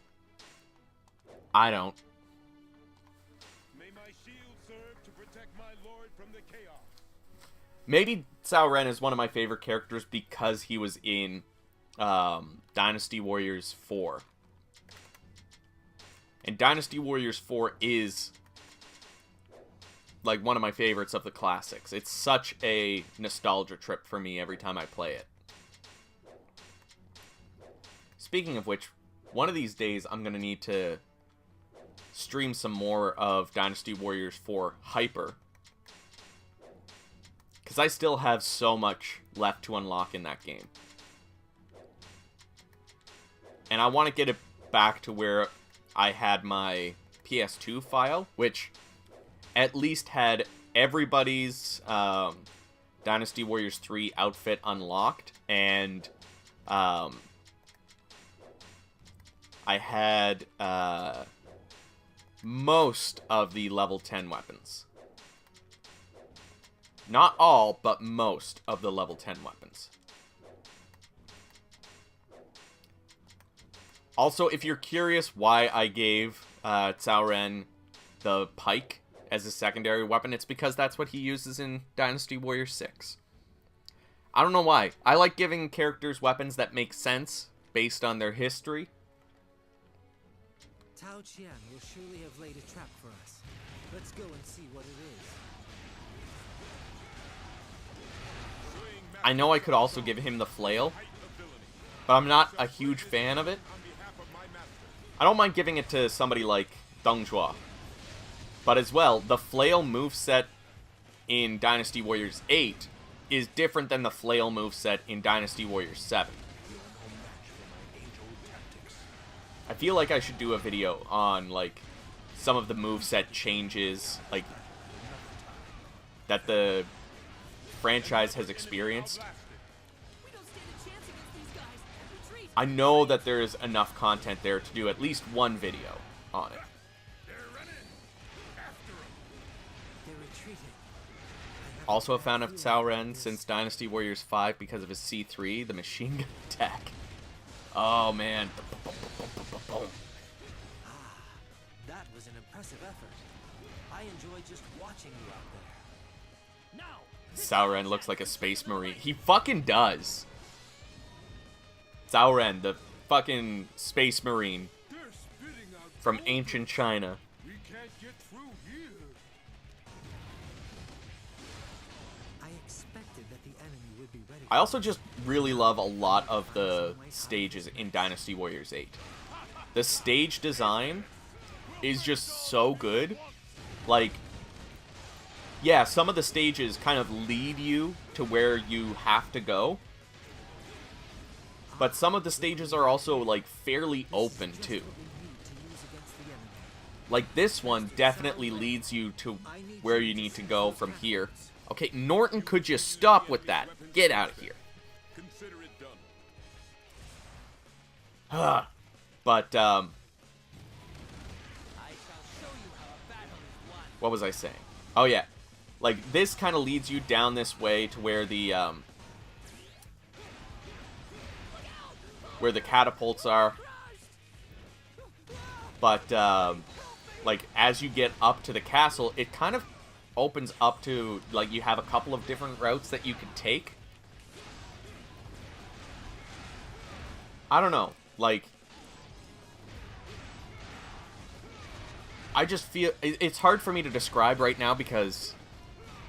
I don't. May my shield serve to protect my lord from the chaos. Maybe Cao Ren is one of my favorite characters because he was in Dynasty Warriors 4. And Dynasty Warriors 4 is like one of my favorites of the classics. It's such a nostalgia trip for me every time I play it. Speaking of which, one of these days I'm going to need to stream some more of Dynasty Warriors 4 Hyper. Because I still have so much left to unlock in that game. And I want to get it back to where I had my PS2 file, which at least had everybody's Dynasty Warriors 3 outfit unlocked, and I had most of the level 10 weapons. Not all, but most of the level 10 weapons. Also, if you're curious why I gave Cao Ren the pike as a secondary weapon, it's because that's what he uses in Dynasty Warriors 6. I don't know why. I like giving characters weapons that make sense based on their history. Tao Qian will surely have laid a trap for us. Let's go and see what it is. I know I could also give him the flail, but I'm not a huge fan of it. I don't mind giving it to somebody like Deng Zhuo. But as well, the flail moveset in Dynasty Warriors 8 is different than the flail moveset in Dynasty Warriors 7. I feel like I should do a video on, like, some of the moveset changes, like, that the franchise has experienced. I know that there's enough content there to do at least one video on it. Also a fan of Cao Ren since Dynasty Warriors 5 because of his C3, the machine gun attack. Oh man. That was an impressive effort. I enjoyed just watching you out there. Now, Cao Ren looks like a space marine. He fucking does. Cao Ren, the fucking space marine from ancient China. We can't get through here. I expected that the enemy would be ready. I also just really love a lot of the stages in Dynasty Warriors 8. The stage design is just so good. Like, yeah, some of the stages kind of lead you to where you have to go. But some of the stages are also, like, fairly open, too. like, this one definitely leads you to where you need to go from here. Okay, Norton, could you stop with that? Get out of here. Consider it done. But, I shall show you how a battle is won. what was I saying? Oh, yeah. Like, this kind of leads you down this way to where the catapults are. But, like, as you get up to the castle, it kind of opens up to, like, you have a couple of different routes that you could take. I don't know. Like, I just feel... It's hard for me to describe right now because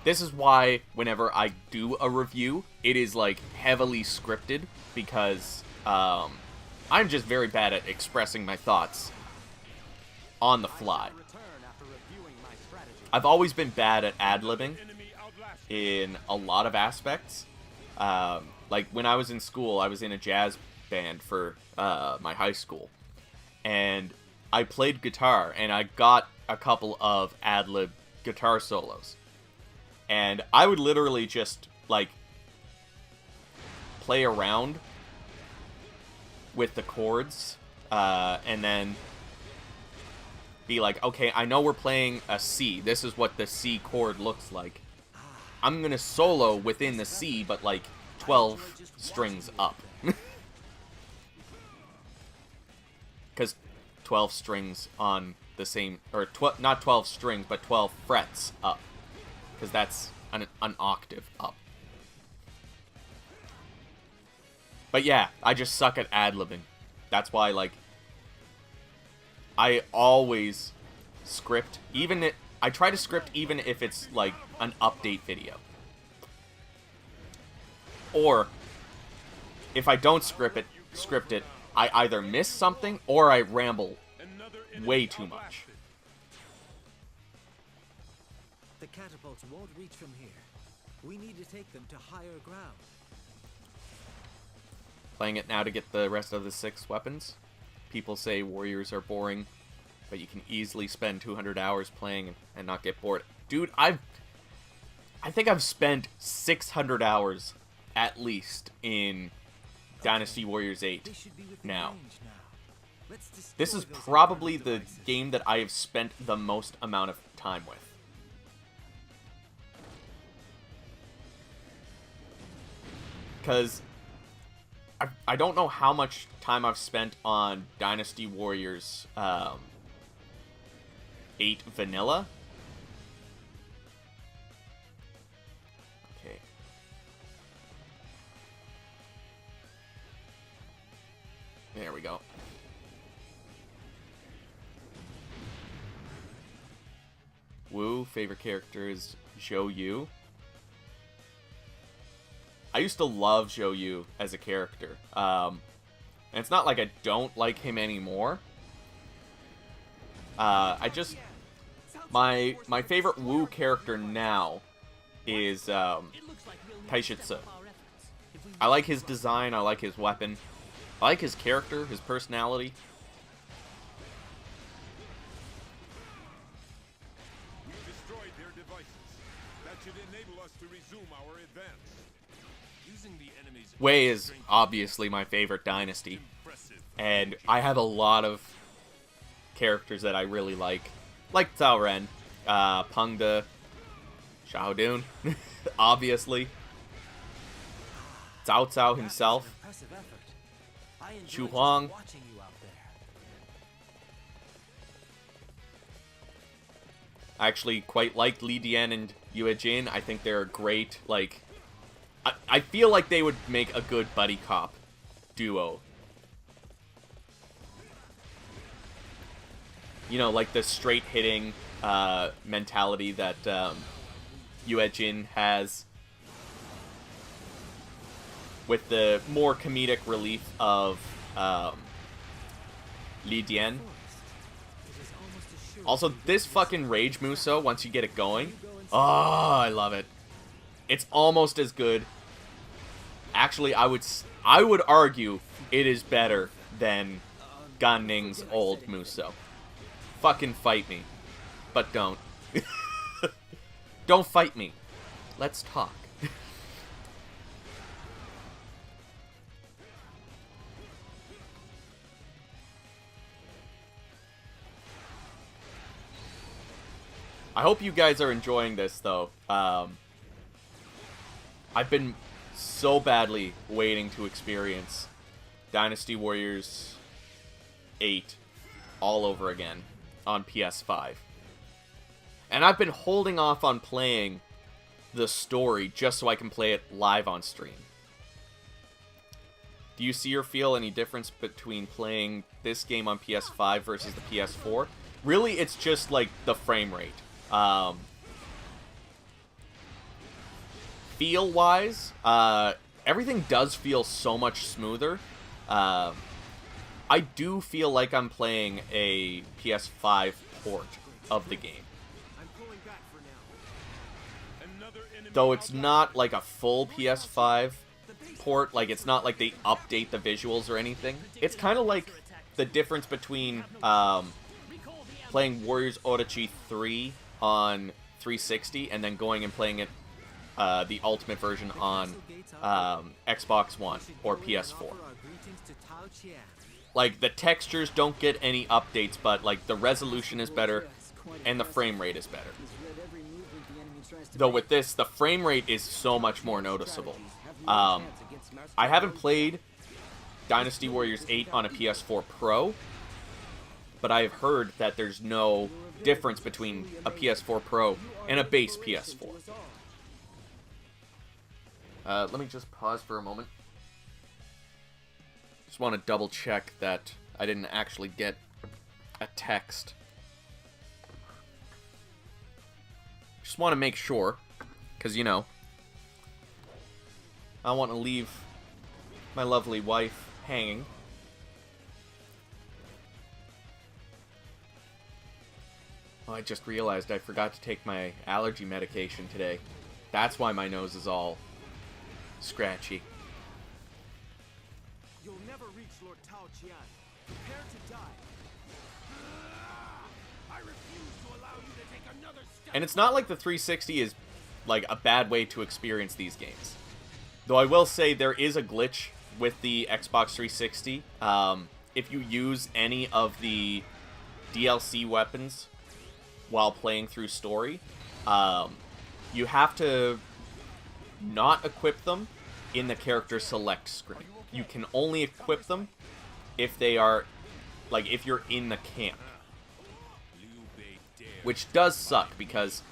this is why whenever I do a review, it is, like, heavily scripted because I'm just very bad at expressing my thoughts on the fly. I've always been bad at ad-libbing in a lot of aspects. Like, when I was in school, I was in a jazz band for my high school. And I played guitar, and I got a couple of ad-lib guitar solos. And I would literally just, like, play around with the chords, and then be like, okay, I know we're playing a C. This is what the C chord looks like. I'm gonna solo within the C, but like 12 strings up. Because 12 strings on the same, or not 12 strings, but 12 frets up. Because that's an octave up. But yeah, I just suck at ad-libbing. That's why, like, I always script, I try to script even if it's, like, an update video. Or, if I don't script it, I either miss something, or I ramble way too much. The catapults won't reach from here. We need to take them to higher ground. Playing it now to get the rest of the 6 weapons. People say warriors are boring, but you can easily spend 200 hours playing and not get bored. Dude, I think I've spent 600 hours at least in Dynasty Warriors 8 now. This is probably the game that I have spent the most amount of time with. Because I don't know how much time I've spent on Dynasty Warriors 8 Vanilla. Okay. There we go. Woo, favorite character is Zhou Yu. I used to love Zhou Yu as a character. And it's not like I don't like him anymore. I just... My favorite Wu character now is Taishitsu. I like his design, I like his weapon. I like his character, his personality. We've destroyed their devices. That should enable us to resume our advance. Wei is obviously my favorite dynasty, and I have a lot of characters that I really like Cao Ren, Peng De, Xiahou Dun, obviously, Cao Cao himself, Chu Huang. I actually quite like Li Dian and Yue Jin. I think they're a great, like... I feel like they would make a good buddy cop duo. You know, like the straight-hitting mentality that Yue Jin has, with the more comedic relief of Li Dian. Also, this fucking Rage Muso, once you get it going, oh, I love it. It's almost as good. Actually, I would argue it is better than Gan Ning's old Muso. fucking fight me. But don't. Don't fight me. Let's talk. I hope you guys are enjoying this, though. I've been so badly waiting to experience Dynasty Warriors 8 all over again on PS5. And I've been holding off on playing the story just so I can play it live on stream. Do you see or feel any difference between playing this game on PS5 versus the PS4? Really, it's just like the frame rate. Feel-wise, everything does feel so much smoother. I do feel like I'm playing a PS5 port of the game. Though it's not like a full PS5 port, like it's not like they update the visuals or anything. It's kind of like the difference between playing Warriors Orochi 3 on 360 and then going and playing it the ultimate version on Xbox One or PS4. Like, the textures don't get any updates, but like the resolution is better and the frame rate is better. Though with this, the frame rate is so much more noticeable. I haven't played Dynasty Warriors 8 on a PS4 Pro, but I've heard that there's no difference between a PS4 Pro and a base PS4. Let me just pause for a moment. Just want to double check that I didn't actually get a text. Just want to make sure, because, you know, I want to leave my lovely wife hanging. Oh, I just realized I forgot to take my allergy medication today. That's why my nose is all scratchy. You'll never reach Lord Tao Qian. Prepare to die. I refuse to allow you to take another step. And it's not like the 360 is like a bad way to experience these games. Though I will say there is a glitch with the Xbox 360. If you use any of the DLC weapons while playing through story, you have to not equip them in the character select screen. You can only equip them if they are, like, if you're in the camp. Which does suck, because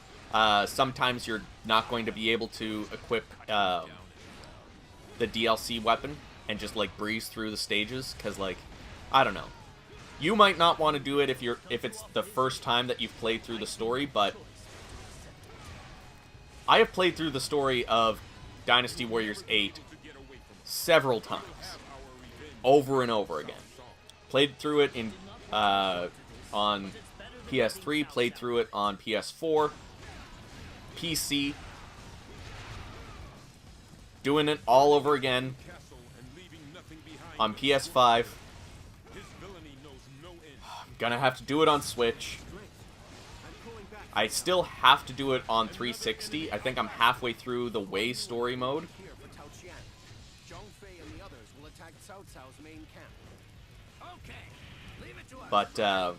sometimes you're not going to be able to equip the DLC weapon and just, like, breeze through the stages, because, like, I don't know. You might not want to do it if it's the first time that you've played through the story, but I have played through the story of Dynasty Warriors 8 several times, over and over again. Played through it in on PS3, played through it on PS4, PC, doing it all over again on PS5. Gonna have to do it on Switch. I still have to do it on 360. I think I'm halfway through the Wei story mode. But,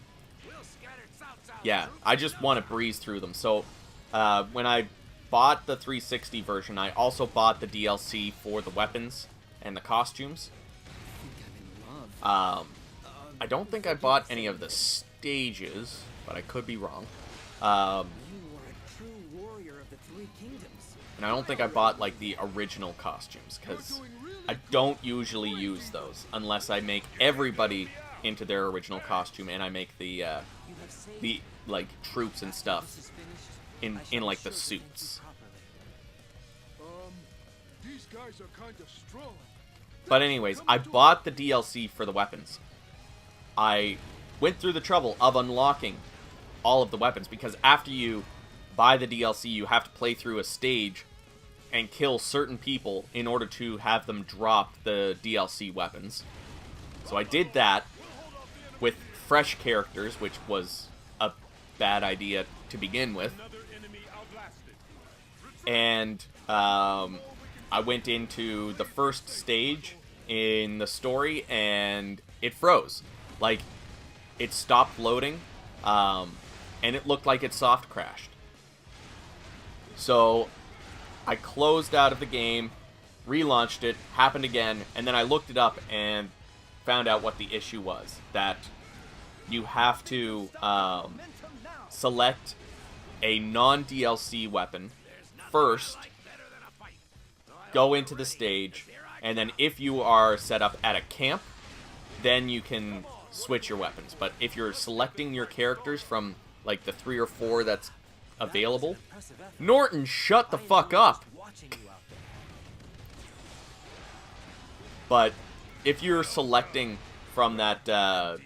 yeah, I just want to breeze through them. So, when I bought the 360 version, I also bought the DLC for the weapons and the costumes. I don't think I bought any of the stages, but I could be wrong. And I don't think I bought, like, the original costumes, because I don't usually use those unless I make everybody into their original costume and I make the like, troops and stuff in like, the suits. These guys are kind of strong. But anyways, I bought the DLC for the weapons. I went through the trouble of unlocking all of the weapons, because after you buy the DLC, you have to play through a stage and kill certain people in order to have them drop the DLC weapons. So I did that with fresh characters, which was bad idea to begin with. And I went into the first stage in the story, and it froze. Like, it stopped loading, and it looked like it soft crashed. So I closed out of the game, relaunched it, happened again, and then I looked it up and found out what the issue was. That you have to select a non-DLC weapon first, go into the stage, and then if you are set up at a camp, then you can switch your weapons. But if you're selecting your characters from like the 3 or 4 that's available, Norton, shut the fuck up. But if you're selecting from that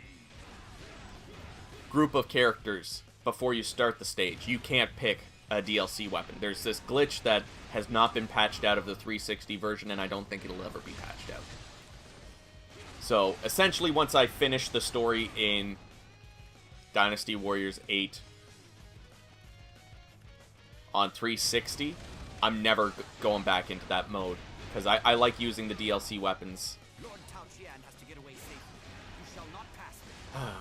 group of characters before you start the stage, you can't pick a DLC weapon. There's this glitch that has not been patched out of the 360 version, and I don't think it'll ever be patched out. So, essentially, once I finish the story in Dynasty Warriors 8 on 360, I'm never going back into that mode, because I like using the DLC weapons. Lord Tao Qian has to get away safely. You shall not pass me.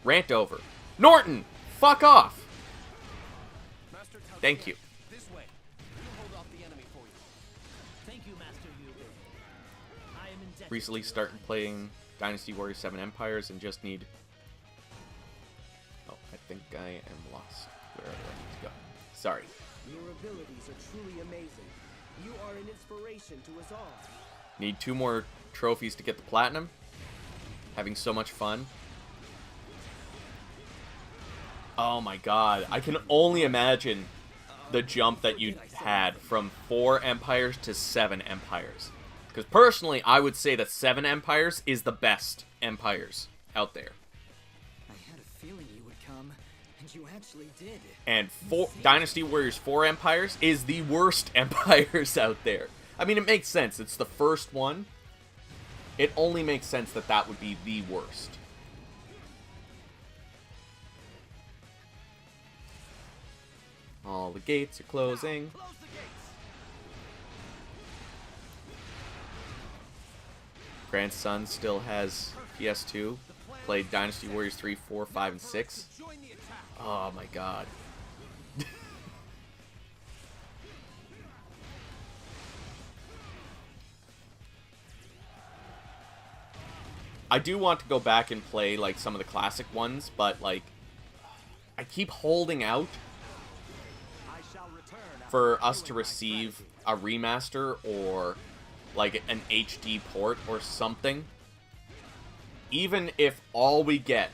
Rant over. Norton! Fuck off! Master Tao Thank Qian, you. This way. We'll hold off the enemy for you. Thank you, Master Yu. I am indebted. Recently started playing Dynasty Warriors 7 Empires and just need... Oh, I think I am lost. Where do I need to go? Sorry. Your abilities are truly amazing. You are an inspiration to us all. Need 2 more trophies to get the platinum. Having so much fun. Oh my god. I can only imagine the jump that you had from 4 empires to 7 empires. Because personally, I would say that 7 empires is the best empires out there. I had a feeling you would come, and you actually did. And Dynasty Warriors 4 empires is the worst empires out there. I mean, it makes sense. It's the first one. It only makes sense that that would be the worst. All the gates are closing. Close the gates. Grandson still has PS2. Played Dynasty Warriors 3, 4, 5, and 6. Join the attack. Oh my god. I do want to go back and play like some of the classic ones, but like I keep holding out I shall return for us to receive a remaster or like an HD port or something. Even if all we get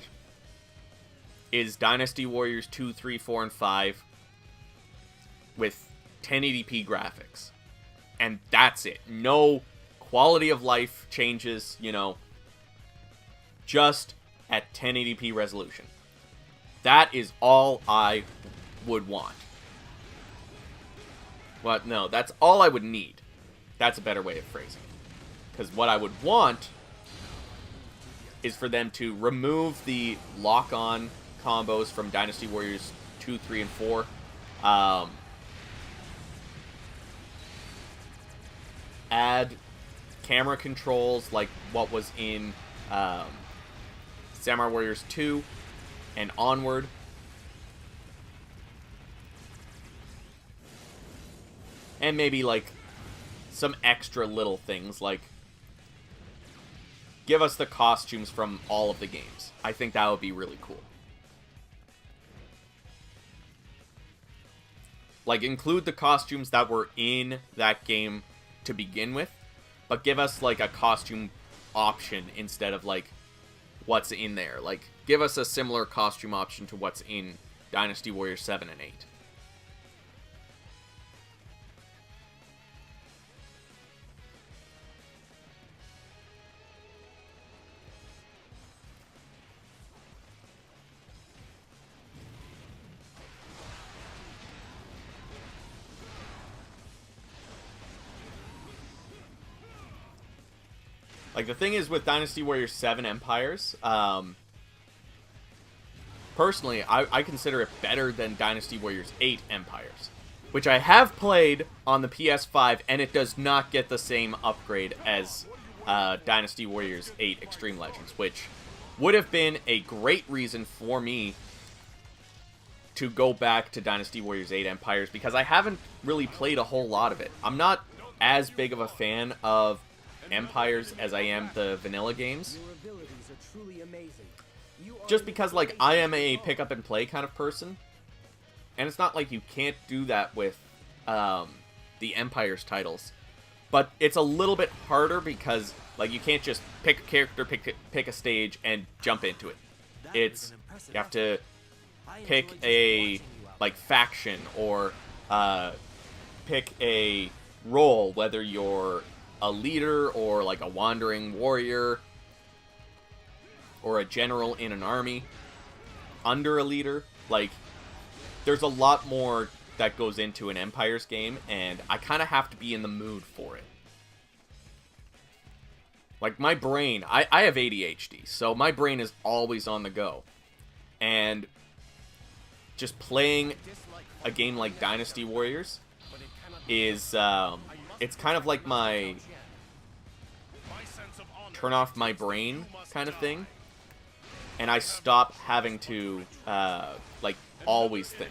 is Dynasty Warriors 2, 3, 4, and 5 with 1080p graphics. And that's it. No quality of life changes, you know, just at 1080p resolution. That is all I would want. Well, no, that's all I would need. That's a better way of phrasing it. Because what I would want is for them to remove the lock-on combos from Dynasty Warriors 2, 3, and 4. Add camera controls like what was in Samurai Warriors 2 and onward. And maybe like some extra little things like give us the costumes from all of the games. I think that would be really cool. Like, include the costumes that were in that game to begin with, but give us, like, a costume option instead of, like, what's in there. Like, give us a similar costume option to what's in Dynasty Warriors 7 and 8. Like, the thing is with Dynasty Warriors 7 Empires, personally, I consider it better than Dynasty Warriors 8 Empires, which I have played on the PS5, and it does not get the same upgrade as Dynasty Warriors 8 Extreme Legends, which would have been a great reason for me to go back to Dynasty Warriors 8 Empires, because I haven't really played a whole lot of it. I'm not as big of a fan of Empires as I am the vanilla games. Your abilities are truly amazing. You are Just an because, like, I am a inspiration. pick up and play kind of person. And it's not like you can't do that with the Empires titles. But it's a little bit harder because, like, you can't just pick a character, pick a stage, and jump into it. It's, you have to pick a, like, faction, or pick a role, whether you're a leader, or, like, a wandering warrior, or a general in an army, under a leader. Like, there's a lot more that goes into an Empires game, and I kind of have to be in the mood for it. Like, my brain, I have ADHD, so my brain is always on the go. And just playing a game like Dynasty Warriors is, it's kind of like my turn off my brain kind of thing. And I stop having to, like, always think.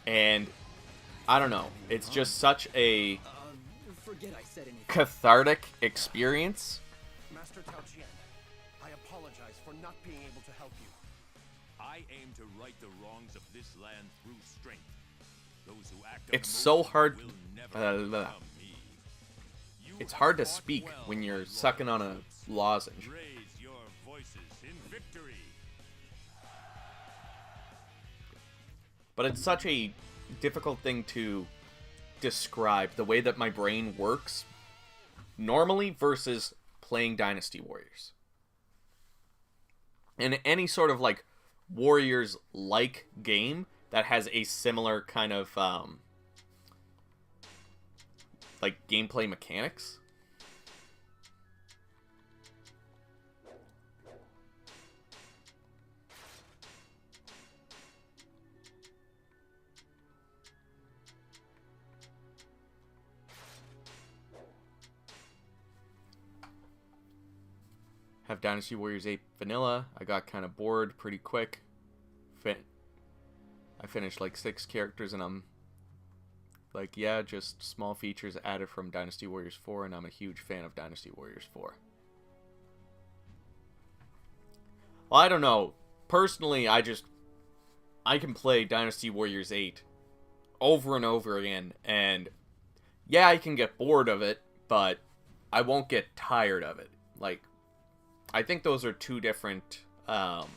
And, I don't know, it's just such a Forget I said anything. cathartic experience. Master Tao Jian, I apologize for not being able to help you. I aim to right the wrongs of this land through strength. Those who act It's so hard. will never become me. You It's hard to have fought speak well, when you're my sucking on a lords. lozenge. Raise your voices in victory. But it's such a difficult thing to describe, the way that my brain works normally versus playing Dynasty Warriors. And any sort of, like, Warriors-like game that has a similar kind of, like, gameplay mechanics. Have Dynasty Warriors 8 Vanilla. I got kind of bored pretty quick. I finished like 6 characters, and I'm like, yeah, just small features added from Dynasty Warriors 4, and I'm a huge fan of Dynasty Warriors 4. Well, I don't know. Personally, I can play Dynasty Warriors 8 over and over again, and yeah, I can get bored of it, but I won't get tired of it. Like, I think those are two different kind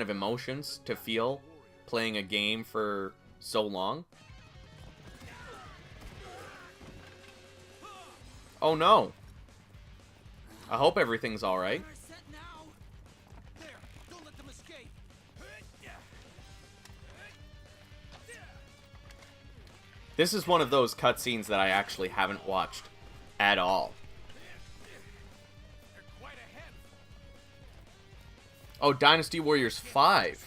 of emotions to feel playing a game for so long. Oh no. I hope everything's alright. They're set now. There, don't let them escape. This is one of those cutscenes that I actually haven't watched at all. They're quite ahead. Oh, Dynasty Warriors 5.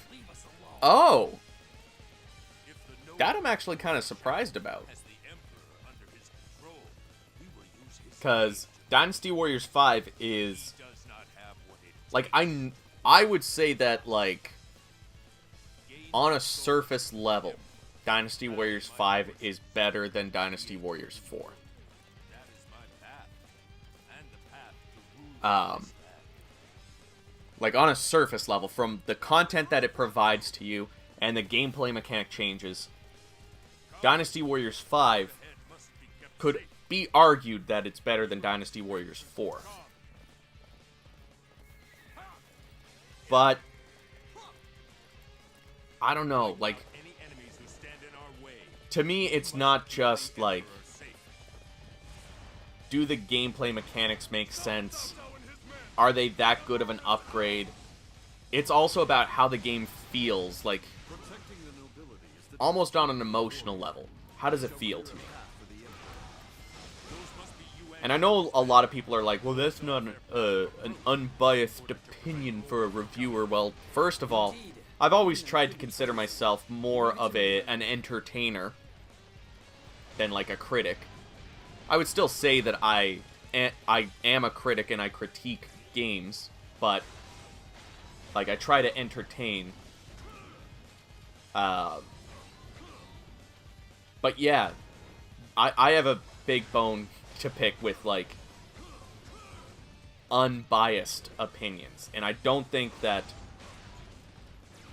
Oh! If the noble That I'm actually kind of surprised about. has the Emperor under his control, we will use his Because Dynasty Warriors 5 is, does not have what it like, I would say that, like, on a surface level, Dynasty Warriors 5 is better than Dynasty Warriors 4. that is my path, and the path to rule. Like, on a surface level, from the content that it provides to you and the gameplay mechanic changes, Dynasty Warriors 5 must be kept could be argued that it's better than Dynasty Warriors 4. But I don't know, like, any enemies who stand in our way. to me, it's not just, like, Safe. do the gameplay mechanics make sense? Are they that good of an upgrade? It's also about how the game feels, like, almost on an emotional level. How does it feel to me? And I know a lot of people are like, well, that's not an unbiased opinion for a reviewer. Well, first of all, I've always tried to consider myself more of an entertainer than like a critic. I would still say that I am a critic and I critique games, but like I try to entertain. But yeah, I have a big bone to pick with like unbiased opinions, and I don't think that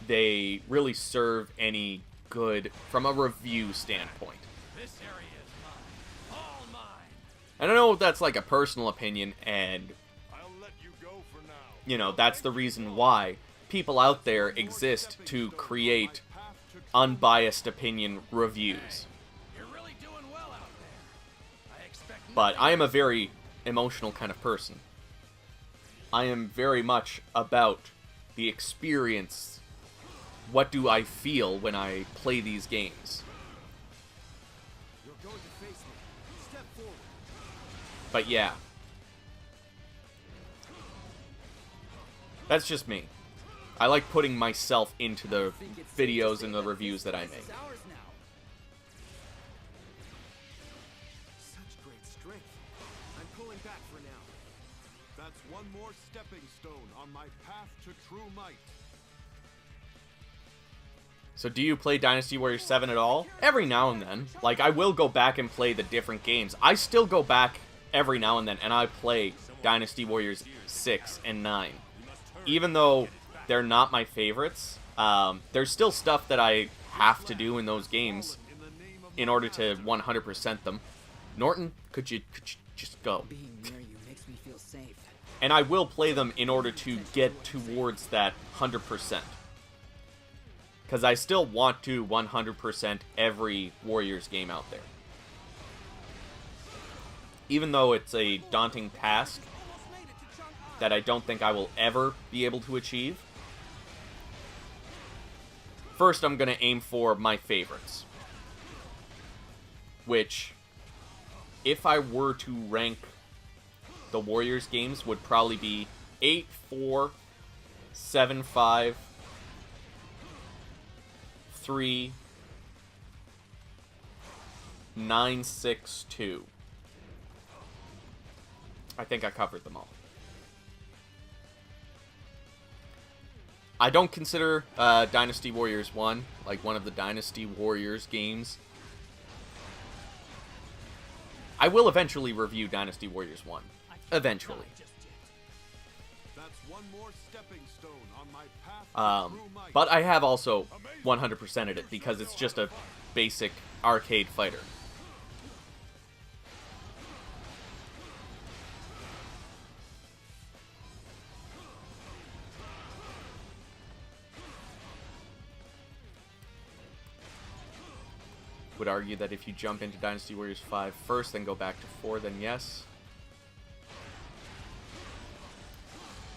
they really serve any good from a review standpoint. This area is mine. All mine. And I know that's like a personal opinion, and I'll let you go for now. you know, that's the reason why people out there exist to create unbiased opinion reviews. You're really doing well out there. I expect But I am a very emotional kind of person. I am very much about the experience. What do I feel when I play these games? You're going to face me. Step forward. But yeah. That's just me. I like putting myself into the videos and the reviews that I make. It's ours now. Such great strength. I'm pulling back for now. That's one more stepping stone on my path to true might. So do you play Dynasty Warriors 7 at all? Every now and then. Like, I will go back and play the different games. I still go back every now and then, and I play Dynasty Warriors 6 and 9. Even though they're not my favorites, there's still stuff that I have to do in those games in order to 100% them. Norton, could you just go? Being near you makes me feel safe. And I will play them in order to get towards that 100%. Because I still want to 100% every Warriors game out there. Even though it's a daunting task that I don't think I will ever be able to achieve. First, I'm going to aim for my favorites. Which, if I were to rank the Warriors games, would probably be 8-4, 7-5, 3, 9-6-2. I think I covered them all. I don't consider Dynasty Warriors 1 like one of the Dynasty Warriors games. I will eventually review Dynasty Warriors 1. Eventually. That's one more stepping stone on my path to true might. But I have also 100%ed it because it's just a basic arcade fighter. Would argue that if you jump into Dynasty Warriors 5 first, then go back to 4, then yes.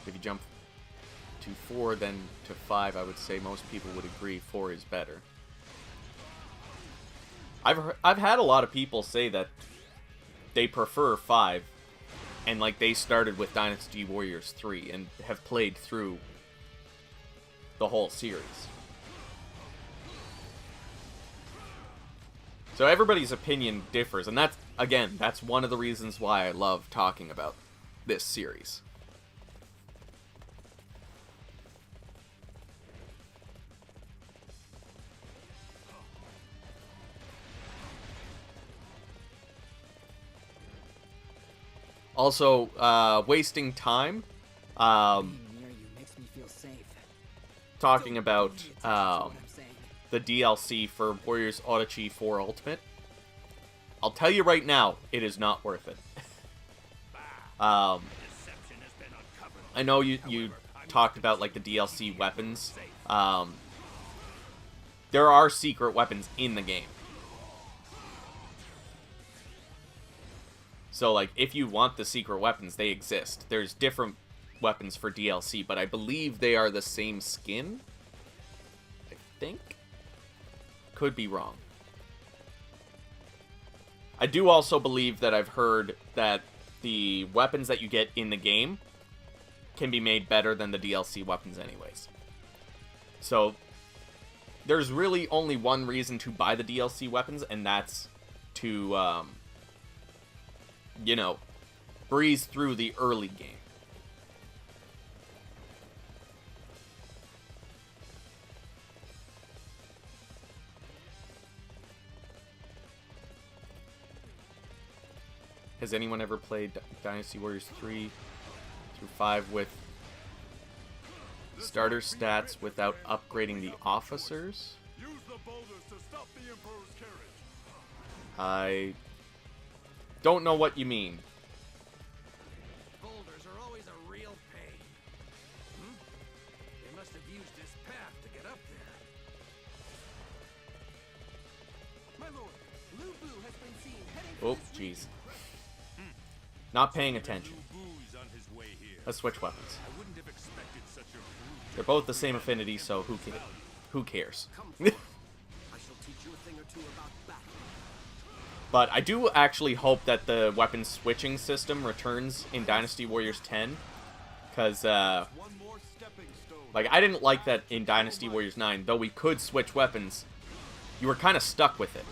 If you jump to 4, then to 5, I would say most people would agree 4 is better. I've had a lot of people say that they prefer 5, and like they started with Dynasty Warriors 3 and have played through the whole series. So everybody's opinion differs, and that's, again, that's one of the reasons why I love talking about this series. Also, wasting time, Being near you makes me feel safe. talking about What I'm saying. the DLC for Warriors Odyssey 4 Ultimate. I'll tell you right now, it is not worth it. I know you talked about like the DLC weapons. There are secret weapons in the game. So like if you want the secret weapons, they exist. There's different weapons for DLC, but I believe they are the same skin. I think. Could be wrong. I do also believe that I've heard that the weapons that you get in the game can be made better than the DLC weapons anyways. So there's really only one reason to buy the DLC weapons, and that's to, you know, breeze through the early game. Has anyone ever played Dynasty Warriors 3 through 5 with starter stats without upgrading the officers? Use the boulders to stop the Emperor's carriage. I don't know what you mean. Boulders are always a real pain. They must have used this path to get up there. My lord, Lubu has been seen heading for Oh, this jeez. Not paying attention. Boo's on his way here. Let's switch weapons. I wouldn't have expected such a brute. They're both the same affinity, so who cares? Come forth. I shall teach you a thing or two about battle. But I do actually hope that the weapon switching system returns in Dynasty Warriors 10. Because, One more stepping stone. like, I didn't like that in Dynasty Warriors 9. Though we could switch weapons, you were kind of stuck with it.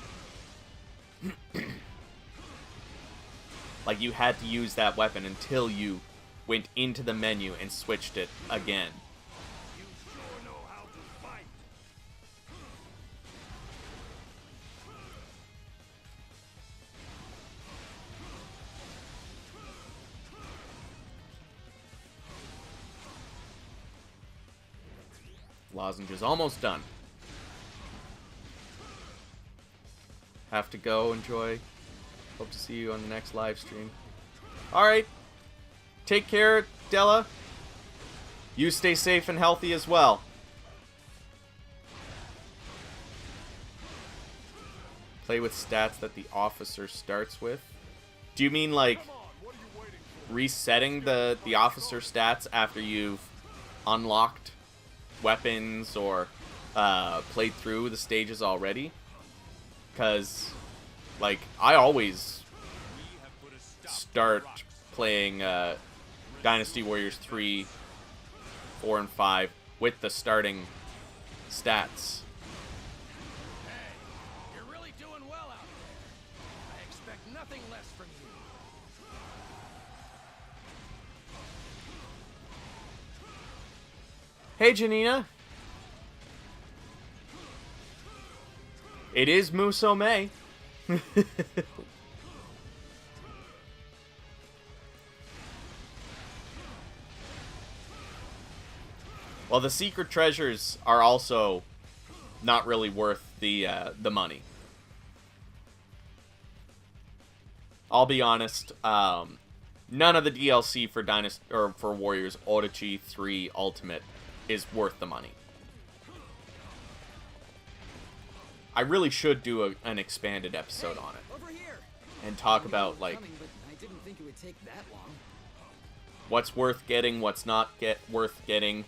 Like, you had to use that weapon until you went into the menu and switched it again. You sure know how to fight. Lozenge is almost done. Have to go. Enjoy. Hope to see you on the next live stream. Alright. Take care, Della. You stay safe and healthy as well. Play with stats that the officer starts with. Do you mean like resetting the officer stats after you've unlocked weapons or played through the stages already? Because, like, I always start playing Dynasty Warriors 3, 4, and 5 with the starting stats. Hey, you're really doing well out there. I expect nothing less from you. Hey, Janina. It is Muso May. Well, the secret treasures are also not really worth the money. I'll be honest. None of the DLC for Dynasty or for Warriors Odachi 3 Ultimate is worth the money. I really should do an expanded episode on it Over here. and talk about like Coming, but I didn't think it would take that long. what's worth getting, what's not worth getting.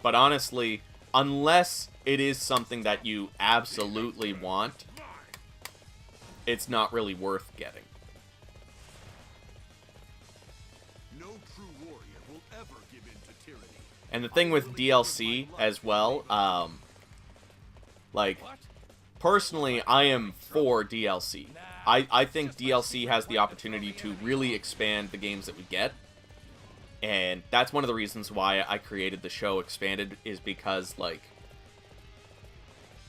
But honestly, unless it is something that you absolutely want, it's not really worth getting. No true warrior will ever give in to tyranny. And the thing with DLC as well, like, personally, I am for DLC. I think DLC has the opportunity to really expand the games that we get. And that's one of the reasons why I created the show Expanded, is because, like,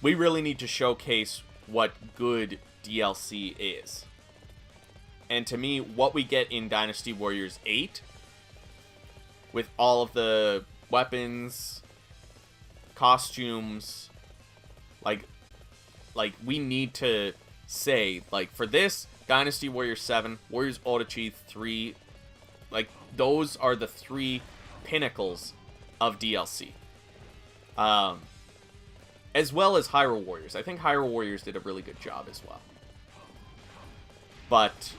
we really need to showcase what good DLC is. And to me, what we get in Dynasty Warriors 8, with all of the weapons, costumes, like we need to say, like, for this, Dynasty Warriors 7, Warriors Odachi 3, like, those are the three pinnacles of DLC. As well as Hyrule Warriors. I think Hyrule Warriors did a really good job as well. But,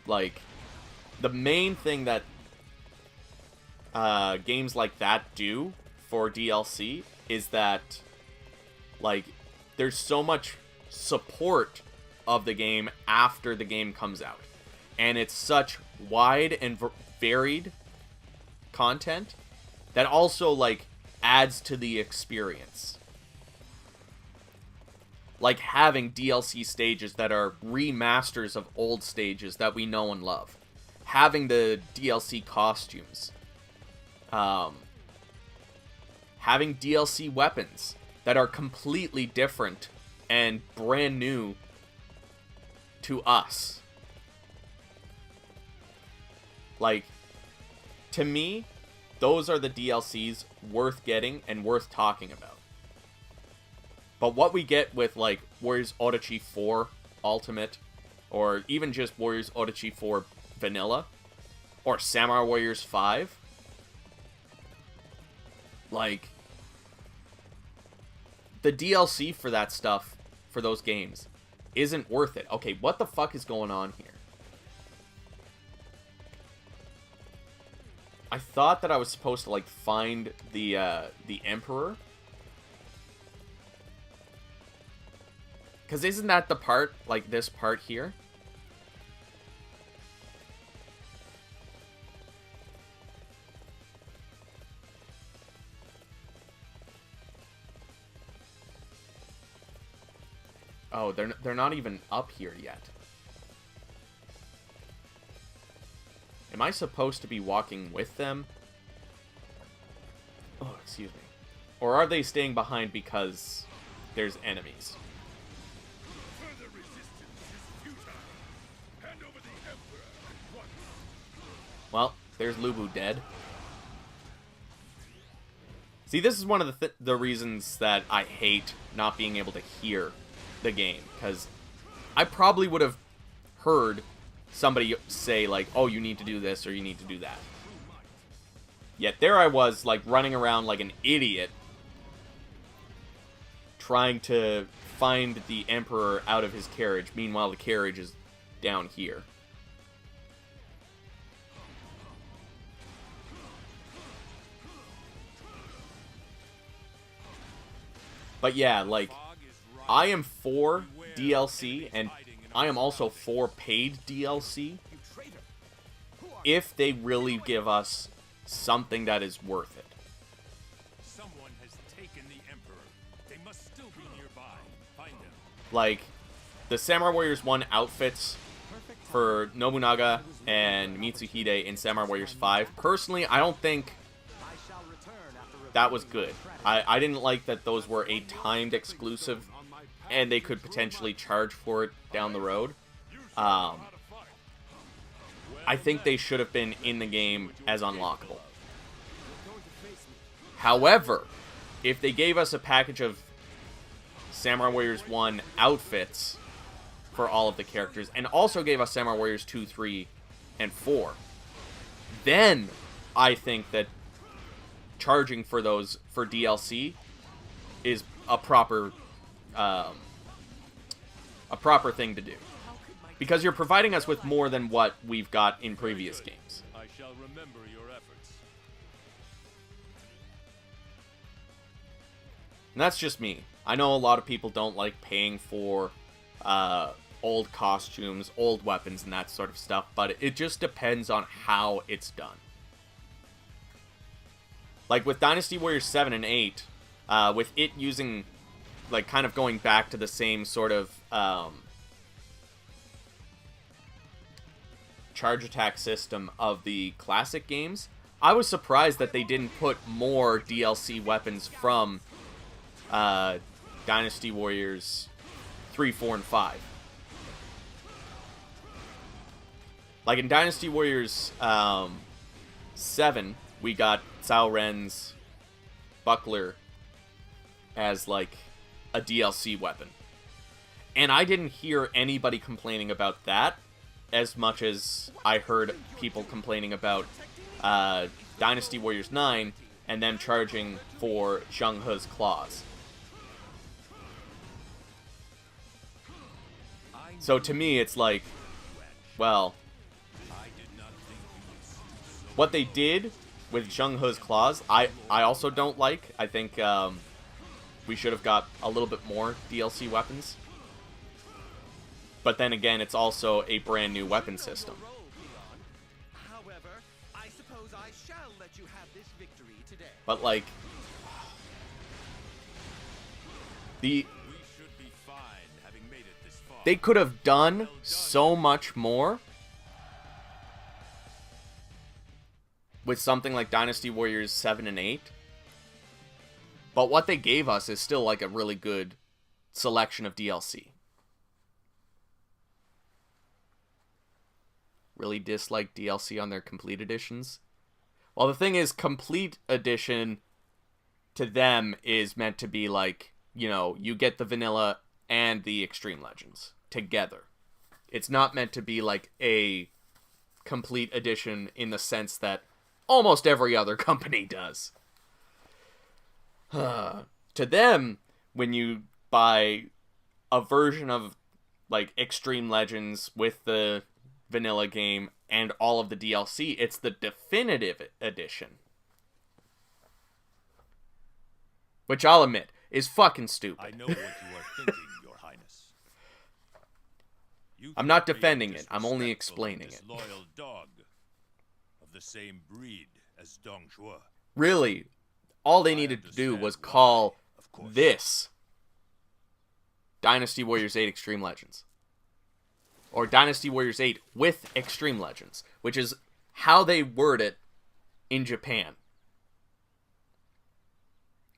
like, the main thing that games like that do for DLC is that, like, there's so much support of the game after the game comes out. And it's such wide and varied content that also, like, adds to the experience. Like having DLC stages that are remasters of old stages that we know and love. Having the DLC costumes. Having DLC weapons that are completely different and brand new to us. Like, to me, those are the DLCs worth getting and worth talking about. But what we get with, like, Warriors Orochi 4 Ultimate, or even just Warriors Orochi 4 Vanilla, or Samurai Warriors 5, like, the DLC for that stuff, for those games, isn't worth it. Okay, what the fuck is going on here? I thought that I was supposed to, like, find the Emperor. Because isn't that the part, like, this part here? Oh, they're not even up here yet. Am I supposed to be walking with them? Oh, excuse me. Or are they staying behind because there's enemies? Further resistance is futile. Hand over the Emperor at once. Well, there's Lubu dead. See, this is one of the reasons that I hate not being able to hear the game, because I probably would have heard somebody say, like, oh, you need to do this or you need to do that. Yet there I was, like, running around like an idiot trying to find the Emperor out of his carriage. Meanwhile, the carriage is down here. But yeah, like, I am for DLC, and I am also for paid DLC, if they really give us something that is worth it. Someone has taken the Emperor. They must still be nearby. Find them. Like, the Samurai Warriors 1 outfits for Nobunaga and Mitsuhide in Samurai Warriors 5, personally, I don't think that was good. I didn't like that those were a timed exclusive, and they could potentially charge for it down the road. I think they should have been in the game as unlockable. However, if they gave us a package of Samurai Warriors 1 outfits for all of the characters, and also gave us Samurai Warriors 2, 3, and 4, then I think that charging for those for DLC is a proper thing to do, because you're providing us with more than what we've got in previous games. I shall remember your efforts. And that's just me. I know a lot of people don't like paying for old costumes, old weapons, and that sort of stuff, but it just depends on how it's done. Like with Dynasty Warriors 7 and 8, with it using, like, kind of going back to the same sort of charge attack system of the classic games, I was surprised that they didn't put more DLC weapons from Dynasty Warriors 3, 4, and 5. Like in Dynasty Warriors 7, we got Cao Ren's buckler as, like, a DLC weapon. And I didn't hear anybody complaining about that as much as I heard people complaining about Dynasty Warriors 9 and them charging for Zheng He's claws. So to me, it's like, well, what they did with Zheng He's claws, I also don't like. I think we should have got a little bit more DLC weapons. But then again, it's also a brand new weapon system. However, I suppose I shall let you have this victory today. But like, We should be fine having made it this far. they could have done so much more with something like Dynasty Warriors 7 and 8. But what they gave us is still like a really good selection of DLC. Really dislike DLC on their complete editions. Well, the thing is, complete edition to them is meant to be like, you know, you get the vanilla and the Extreme Legends together. It's not meant to be like a complete edition in the sense that almost every other company does. To them, when you buy a version of like Extreme Legends with the vanilla game and all of the DLC, it's the definitive edition. Which I'll admit is fucking stupid. I know what you are thinking, Your Highness. I'm not defending it, I'm only explaining it. Loyal dog of the same breed as Dong Zhuo. Really, all they needed to do was call this Dynasty Warriors 8 Extreme Legends. Or Dynasty Warriors 8 with Extreme Legends, which is how they word it in Japan.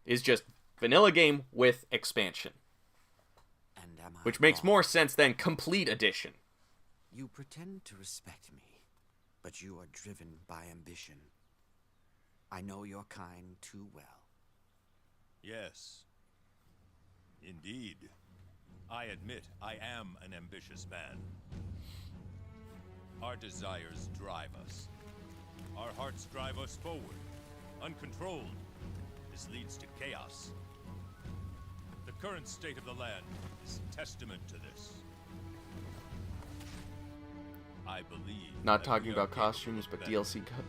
Is just vanilla game with expansion. And am I Which makes wrong? more sense than complete edition. You pretend to respect me, but you are driven by ambition. I know your kind too well. Yes. Indeed. I admit I am an ambitious man. Our desires drive us. Our hearts drive us forward, uncontrolled. This leads to chaos. The current state of the land is testament to this. I believe Not that talking we are about costumes, but capable of DLC cut. better.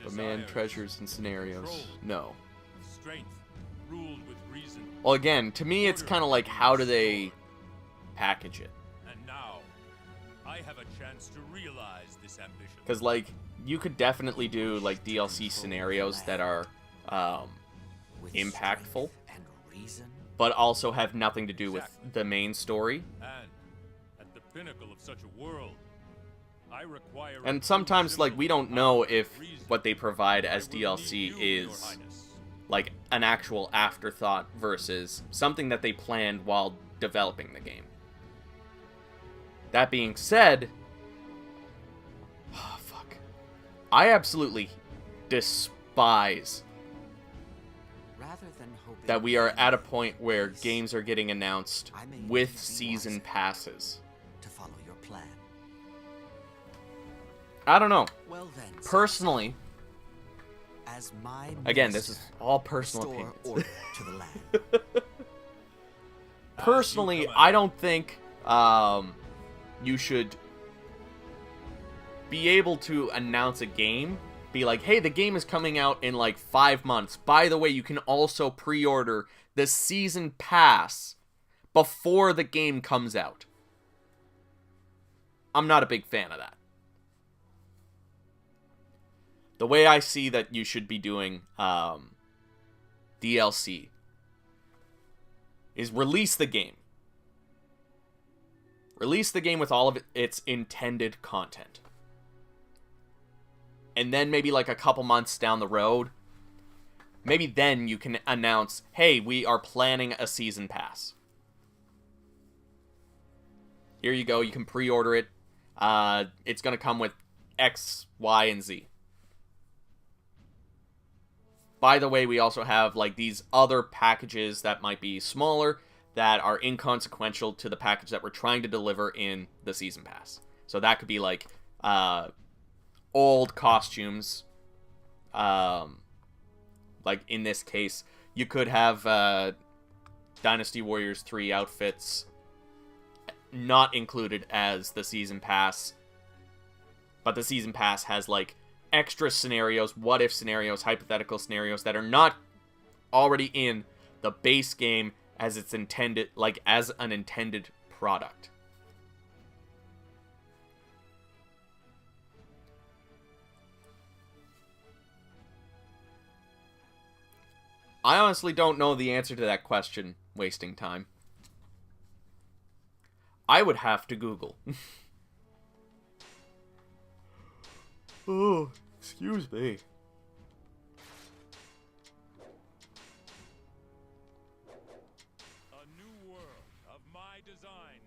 But man, Desires, treasures and scenarios. control, No. strength, ruled with reason. Well, again, to me, it's kind of like, how do they package it? And now, I have a chance to realize this ambition. Because, like, you could definitely do, like, DLC scenarios that are With impactful, strength and reason, but also have nothing to do with the main story. And at the pinnacle of such a world, I require. And sometimes, like, we don't know if what they provide as DLC is, like, an actual afterthought versus something that they planned while developing the game. That being said, oh, fuck. I absolutely despise rather than hoping that we are at a point where games are getting announced with season passes. to follow your plan. I don't know. Well then, Personally, as my again, this is minister, all personal restore opinions. order to the land. Personally, I don't think you should be able to announce a game, be like, hey, the game is coming out in like 5 months. By the way, you can also pre-order the season pass before the game comes out. I'm not a big fan of that. The way I see that you should be doing DLC is release the game. Release the game with all of its intended content. And then maybe like a couple months down the road, maybe then you can announce, hey, we are planning a season pass. Here you go, you can pre-order it. It's going to come with X, Y, and Z. By the way, we also have like these other packages that might be smaller that are inconsequential to the package that we're trying to deliver in the season pass. So that could be like old costumes. Like in this case, you could have Dynasty Warriors 3 outfits not included as the season pass, but the season pass has like extra scenarios, what if scenarios, hypothetical scenarios that are not already in the base game as it's intended, like as an intended product. I honestly don't know the answer to that question, wasting time. I would have to Google. Oh, excuse me. A new world of my design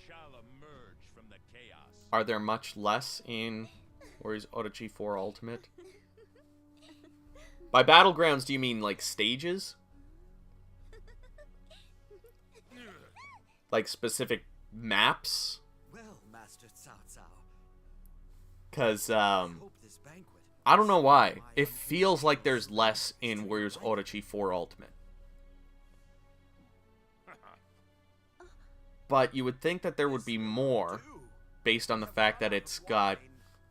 shall emerge from the chaos. Are there much less in Warriors Orochi 4 Ultimate? By battlegrounds, do you mean like stages? Like specific maps? Well, Master Cao Cao, Because, hope this banquet I don't know why. It feels like there's less in Warriors Orochi 4 Ultimate. But you would think that there would be more, based on the fact that it's got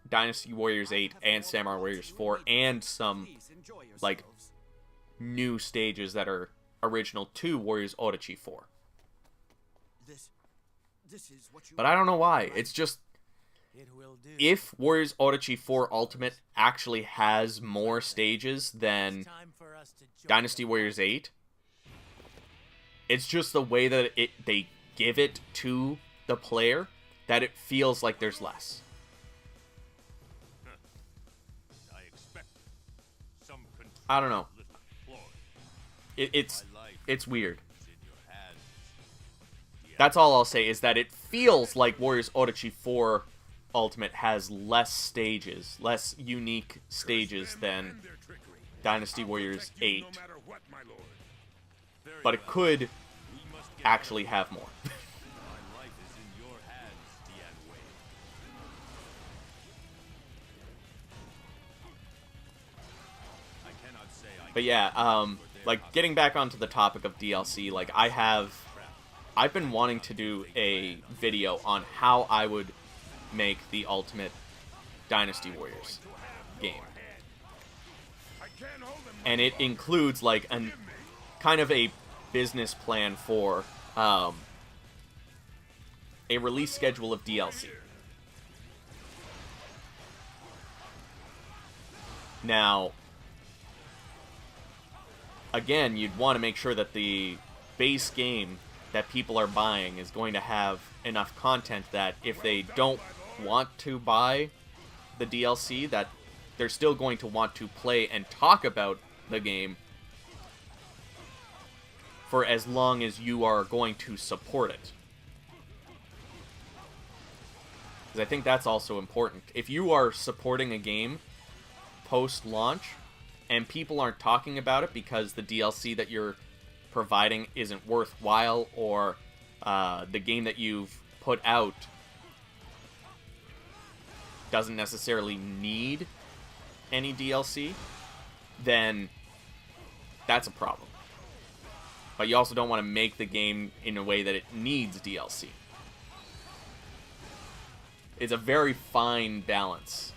Dynasty Warriors 8 and Samurai Warriors 4 and some, like, new stages that are original to Warriors Orochi 4. This is what you But I don't know why. It's just, It will do. if Warriors Orochi 4 Ultimate actually has more stages than Time for us to join Dynasty Warriors 8, it's just the way that they give it to the player that it feels like there's less. I expected some control. I don't know. Little ploy. It's weird. Is in your hands. That's all I'll say, is that it feels like Warriors Orochi 4 Ultimate has less stages, less unique stages than Dynasty Warriors 8, No matter what, my lord. but it could We must get actually have more. My life is in your hands, Tian Wei. I cannot say I But yeah, like, getting back onto the topic of DLC, like, I've been wanting to do a video on how I would make the ultimate Dynasty Warriors game. And it includes, like, kind of a business plan for a release schedule of DLC. Now, again, you'd want to make sure that the base game that people are buying is going to have enough content that if they don't want to buy the DLC, that they're still going to want to play and talk about the game for as long as you are going to support it. Because I think that's also important. If you are supporting a game post-launch and people aren't talking about it because the DLC that you're providing isn't worthwhile, or the game that you've put out doesn't necessarily need any DLC, then that's a problem. But you also don't want to make the game in a way that it needs DLC. It's a very fine balance.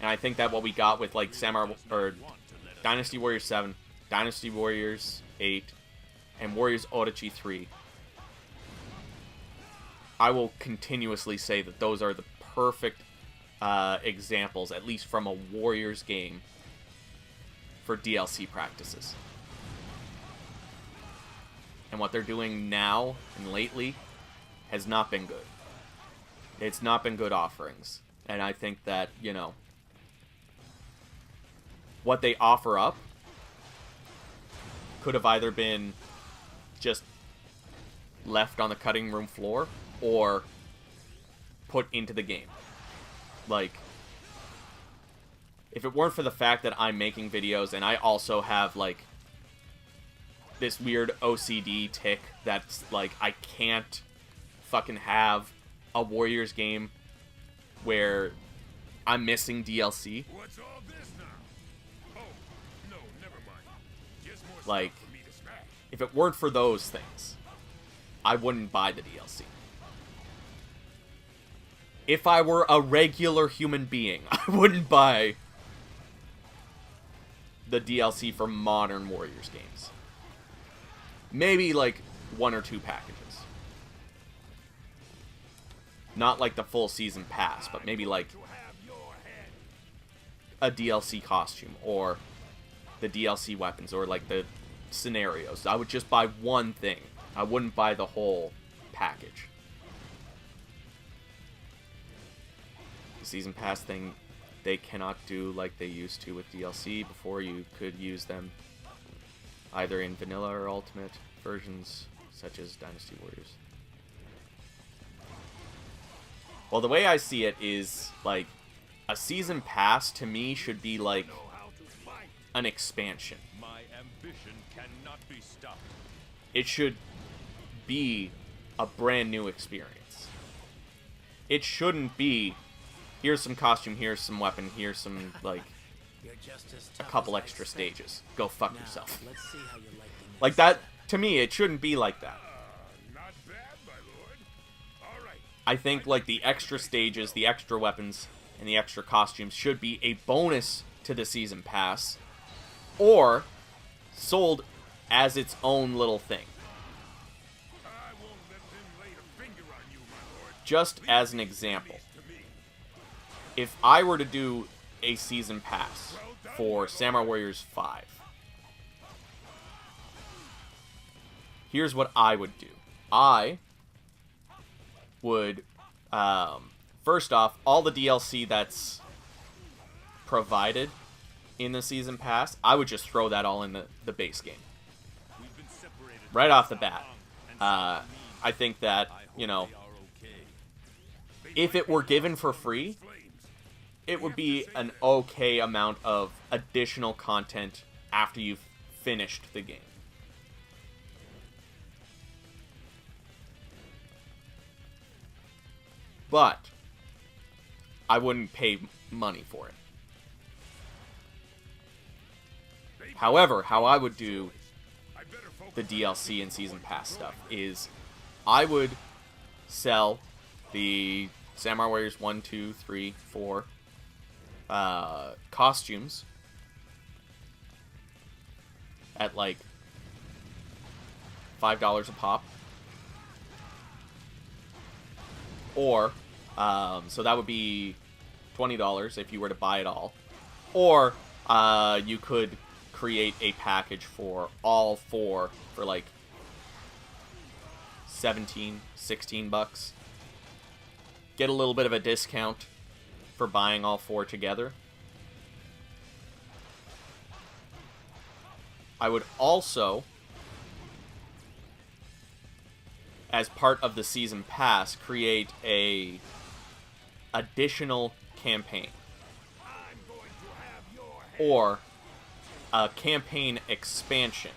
And I think that what we got with, like, Dynasty Warriors 7, Dynasty Warriors 8, and Warriors Orochi 3, I will continuously say that those are the perfect examples, at least from a Warriors game, for DLC practices. And what they're doing now and lately has not been good. It's not been good offerings. And I think that, you know, what they offer up could have either been just left on the cutting room floor or put into the game. Like, if it weren't for the fact that I'm making videos and I also have, like, this weird OCD tick that's, like, I can't fucking have a Warriors game where I'm missing DLC. What's all this now? Oh, no, never mind. Just more Like, stuff for me to smash. if it weren't for those things, I wouldn't buy the DLC. If I were a regular human being, I wouldn't buy the DLC for modern Warriors games. Maybe, like, 1 or 2 packages. Not like the full season pass, but maybe like a DLC costume or the DLC weapons or like the scenarios. I would just buy one thing. I wouldn't buy the whole package. The season pass thing, they cannot do like they used to with DLC. Before, you could use them either in vanilla or ultimate versions, such as Dynasty Warriors. Well, the way I see it is, like, a season pass to me should be like an expansion. My ambition cannot be stopped. It should be a brand new experience. It shouldn't be, here's some costume, here's some weapon, here's some, like, You're just as a tough couple as I extra expected. stages. Go fuck Now, yourself. let's see how you like the next Like that, to me, it shouldn't be like that. Not bad, my lord. All right. I think, like, the extra stages, the extra weapons, and the extra costumes should be a bonus to the season pass, or sold as its own little thing. I won't let them lay a finger on you, my lord. Just as an example, To me. if I were to do a season pass for Samurai Warriors 5, here's what I would do. I would, first off, all the DLC that's provided in the season pass, I would just throw that all in the base game. We've been separated Right off the bat. and I think that, I hope you know, they are okay. if it were given for free, it would be an okay amount of additional content after you've finished the game. But I wouldn't pay money for it. However, how I would do the DLC and Season Pass stuff is I would sell the Samurai Warriors 1, 2, 3, 4 costumes at like $5 a pop. Or, so that would be $20 if you were to buy it all. Or, you could create a package for all 4 for like 17, 16 bucks. Get a little bit of a discount for buying all 4 together. I would also, as part of the season pass, create a additional campaign or a campaign expansion.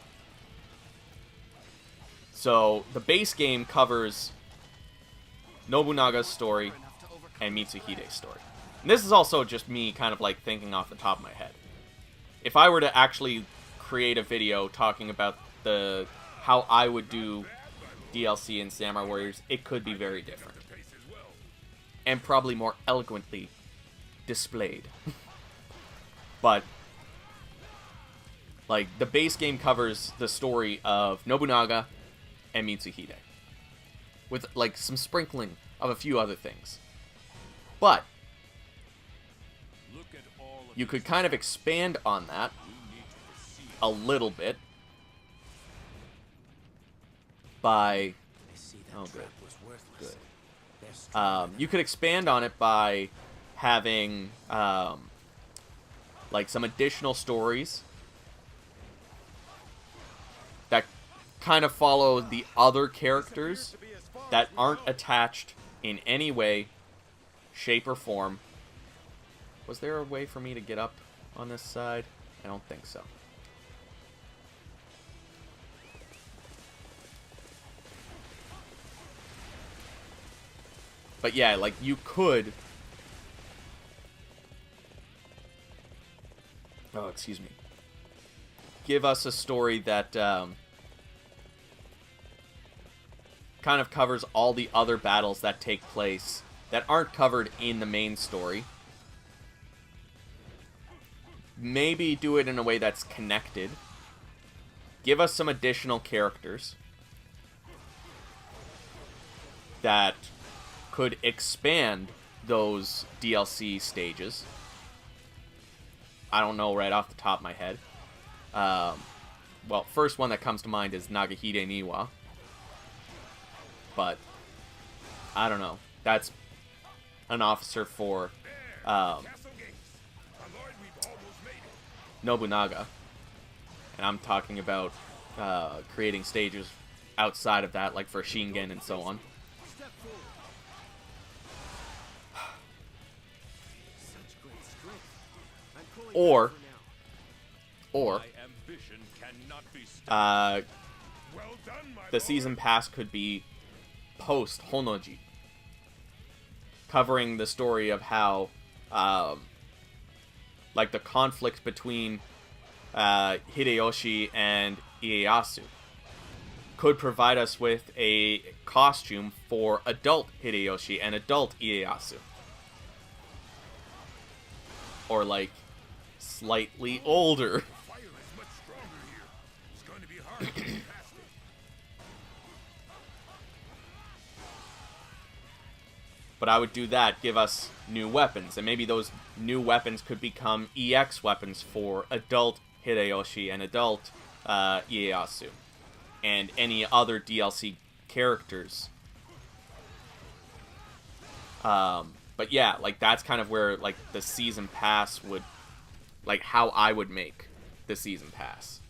So the base game covers Nobunaga's story and Mitsuhide's story. And this is also just me kind of like thinking off the top of my head. If I were to actually create a video talking about how I would do DLC in Samurai Warriors, it could be very different. And probably more eloquently displayed. But, like, the base game covers the story of Nobunaga and Mitsuhide. With, like, some sprinkling of a few other things. But Look at all of you could kind of expand on that a little bit by... I see that Oh, trap good. was worthless. Good. They're strong You could expand on it by having, like, some additional stories that kind of follow the other characters that aren't attached in any way, shape, or form. Was there a way for me to get up on this side? I don't think so. But yeah, like, you could... Oh, excuse me. Give us a story that kind of covers all the other battles that take place that aren't covered in the main story. Maybe do it in a way that's connected. Give us some additional characters. that could expand those DLC stages. I don't know right off the top of my head. Well, first one that comes to mind is Nagahide Niwa. But, I don't know. That's an officer for Nobunaga. And I'm talking about creating stages outside of that, like for Shingen and so on. Or the season pass could be post Honoji, covering the story of how like the conflict between Hideyoshi and Ieyasu could provide us with a costume for adult Hideyoshi and adult Ieyasu, or like slightly older. Fire is much stronger here. It's going to be hard to get past it. But I would do that, give us new weapons, and maybe those new weapons could become EX weapons for adult Hideyoshi and adult Ieyasu, and any other DLC characters. But yeah, like that's kind of where like the season pass would, like how I would make the season pass.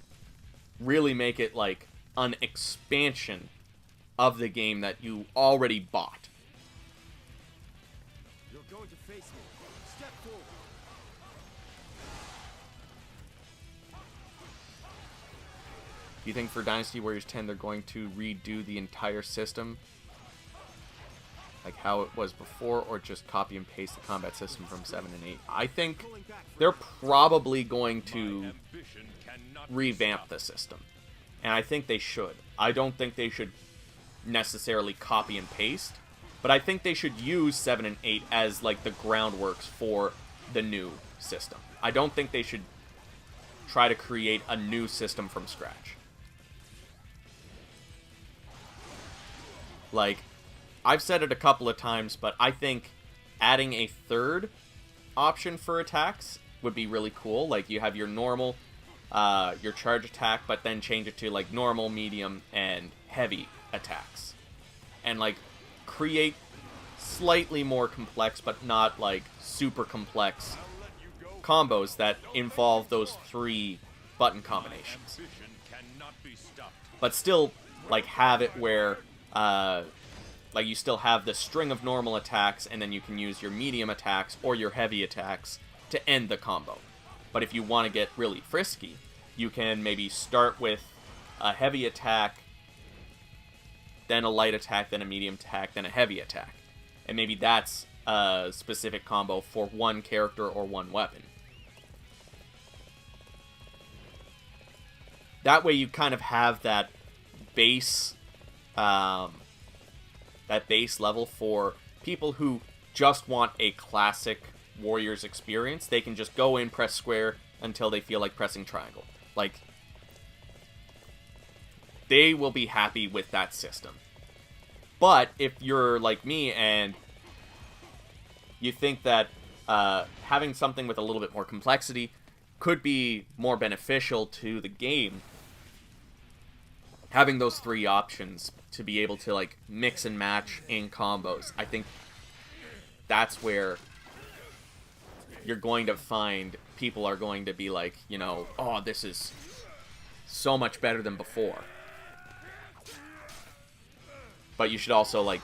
Really make it like an expansion of the game that you already bought. You're going to face me. Step forward. Do you think for Dynasty Warriors 10 they're going to redo the entire system? Like how it was before, or just copy and paste the combat system from 7 and 8? I think they're probably going to revamp the system. And I think they should. I don't think they should necessarily copy and paste, but I think they should use 7 and 8 as like the groundworks for the new system. I don't think they should try to create a new system from scratch. Like, I've said it a couple of times, but I think adding a third option for attacks would be really cool. Like, you have your normal, your charge attack, but then change it to, like, normal, medium, and heavy attacks. And, like, create slightly more complex, but not, like, super complex combos that involve those 3 button combinations. But still, like, have it where, like, you still have the string of normal attacks, and then you can use your medium attacks or your heavy attacks to end the combo. But if you want to get really frisky, you can maybe start with a heavy attack, then a light attack, then a medium attack, then a heavy attack. And maybe that's a specific combo for one character or one weapon. That way you kind of have that base level for people who just want a classic Warriors experience. They can just go in, press square until they feel like pressing triangle. Like, they will be happy with that system. But if you're like me and you think that having something with a little bit more complexity could be more beneficial to the game, having those 3 options to be able to, like, mix and match in combos, I think that's where you're going to find people are going to be like, you know, oh, this is so much better than before. But you should also, like,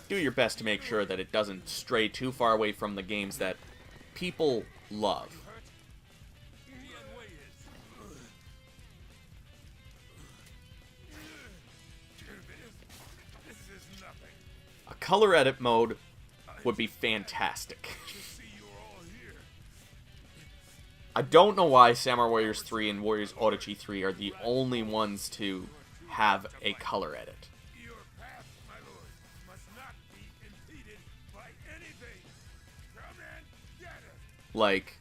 do your best to make sure that it doesn't stray too far away from the games that people love. A color edit mode would be fantastic. I don't know why Samurai Warriors 3 and Warriors Orochi 3 are the only ones to have a color edit. Your path, my lord, must not be impeded by anything. Come and get it. Like,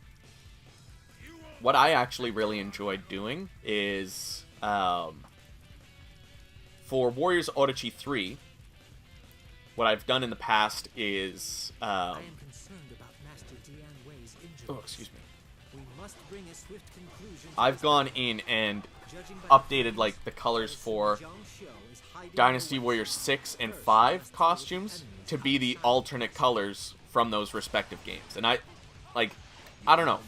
what I actually really enjoyed doing is, for Warriors Orochi 3, what I've done in the past is I am concerned about Master Dian Wei's injuries. oh, excuse me. We must bring a swift conclusion to I've this gone battle. in and Judging by updated like the colors for Zhang Xiu is hiding Dynasty away. Warriors 6 and First, 5 we must costumes deal with to enemies be the outside alternate colors from those respective games. And I don't know.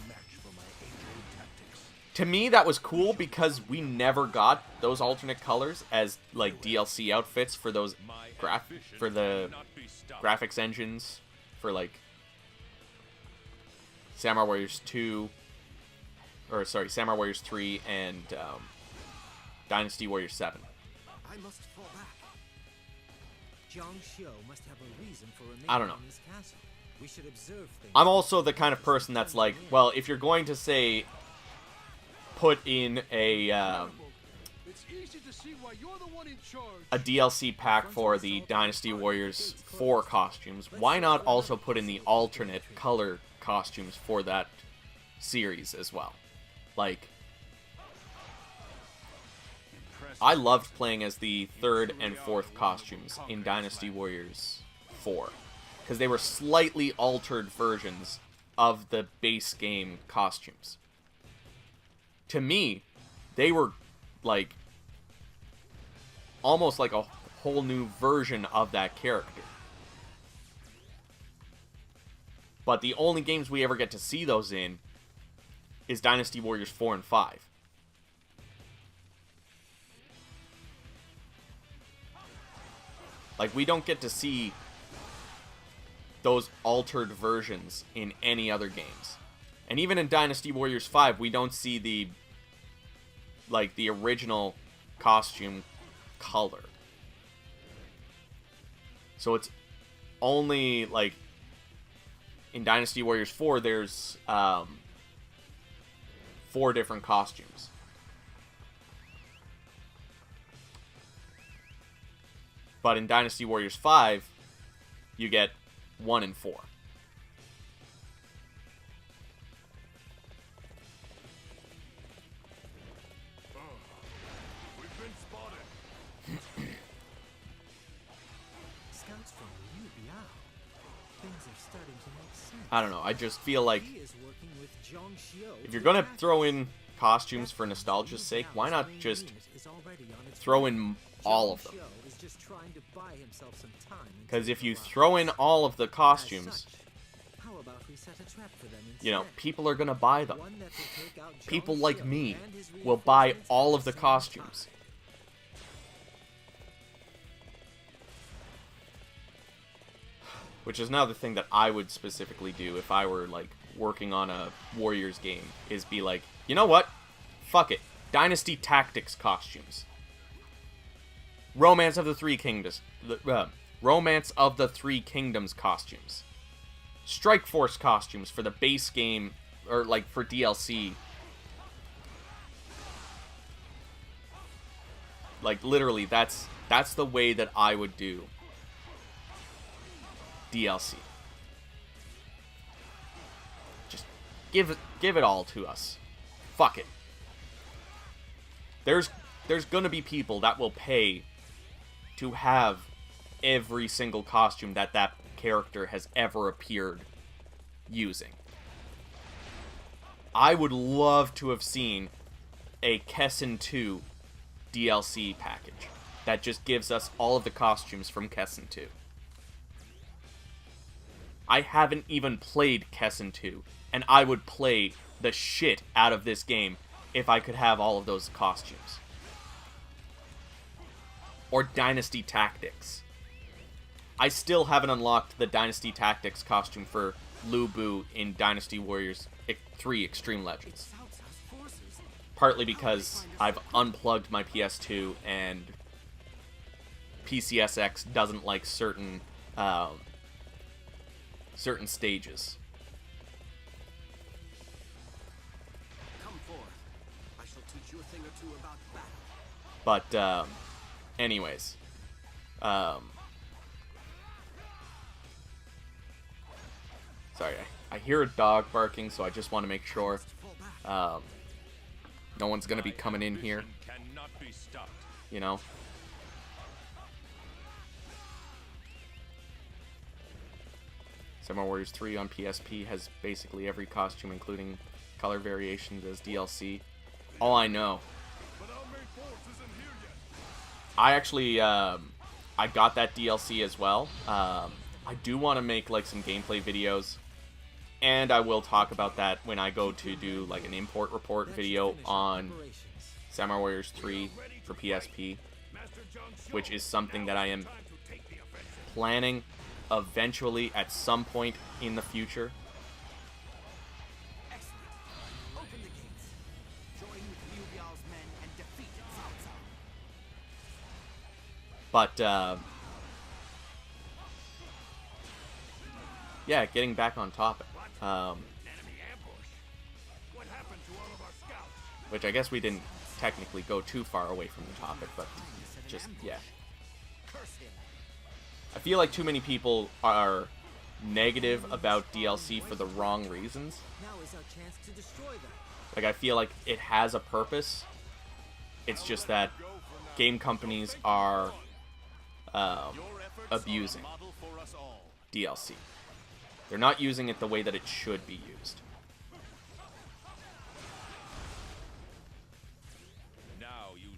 To me, that was cool because we never got those alternate colors as like DLC outfits for those for the graphics engines for like Samurai Warriors 2, or sorry, Samurai Warriors 3 and Dynasty Warriors 7. I must fall back. Zhang Xiu must have a reason for remaining I don't know. in this castle. We should observe things. I'm also the kind of person that's like, well, if you're going to say put in a It's easy to see why you're the one in charge. a DLC pack for the Dynasty Warriors 4 costumes, why not also put in the alternate color costumes for that series as well? Like, I loved playing as the 3rd and 4th costumes in Dynasty Warriors 4, because they were slightly altered versions of the base game costumes. To me, they were like almost like a whole new version of that character. But the only games we ever get to see those in is Dynasty Warriors 4 and 5. Like, we don't get to see those altered versions in any other games. And even in Dynasty Warriors 5, we don't see the original costume color. So it's only, like, in Dynasty Warriors 4, there's 4 different costumes. But in Dynasty Warriors 5, you get 1 and 4. We've been spotted. Scouts from Liu Biao. Things are starting to make sense. I don't know, I just feel like He is working with Zhang Xiu if to you're gonna attack throw us. in costumes for That nostalgia's means sake, Liu why Biao's not main just unit is already on its throw way. in all of Zhang them? Xiu is just trying to buy himself some time Because until if you the throw in rise. all of the As costumes, such, how about we set a trap for them you know, instead? people are gonna buy them. One that will take out Zhang People like Xiu me and his will buy reinforcements all at of the same costumes. time. Which is another thing that I would specifically do if I were, like, working on a Warriors game, is be like, you know what? Fuck it. Dynasty Tactics costumes. Romance of the Three Kingdoms. Romance of the Three Kingdoms costumes. Strike Force costumes for the base game, or, like, for DLC. Like, literally, that's the way that I would do DLC. Just give it all to us. Fuck it. There's gonna be people that will pay to have every single costume that character has ever appeared using. I would love to have seen a Kessen 2 DLC package that just gives us all of the costumes from Kessen 2. I haven't even played Kessen 2, and I would play the shit out of this game if I could have all of those costumes. Or Dynasty Tactics. I still haven't unlocked the Dynasty Tactics costume for Lu Bu in Dynasty Warriors 3 Extreme Legends. Partly because I've unplugged my PS2 and PCSX doesn't like certain stages. Come forth. I shall teach you a thing or two about battle. But, anyways. Sorry, I hear a dog barking, so I just want to make sure no one's going to be coming in here, Cannot be stopped. you know? Samurai Warriors 3 on PSP has basically every costume, including color variations as DLC. All I know. I actually, I got that DLC as well. I do want to make like some gameplay videos, and I will talk about that when I go to do like an import report video on Samurai Warriors 3 for PSP, which is something that I am planning eventually at some point in the future. Open the gates. Join with Liu Biao's men and defeat Cao Cao. But, yeah, getting back on topic. Which I guess we didn't technically go too far away from the topic, but just, yeah. I feel like too many people are negative about DLC for the wrong reasons. Now is our chance to destroy them. Like, I feel like it has a purpose. It's just that game companies are abusing DLC. They're not using it the way that it should be used.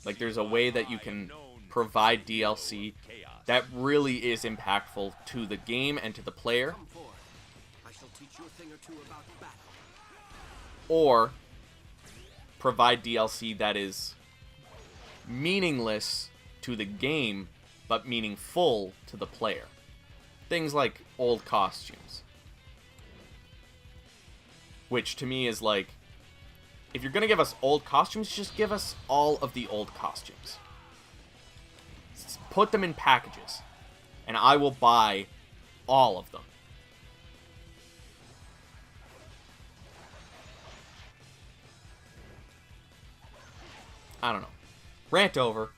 Like, there's a way that you can provide DLC that really is impactful to the game and to the player. I shall teach you a thing or two about battle. Or provide DLC that is meaningless to the game, but meaningful to the player. Things like old costumes. Which to me is like, if you're going to give us old costumes, just give us all of the old costumes. Put them in packages, and I will buy all of them. I don't know. Rant over.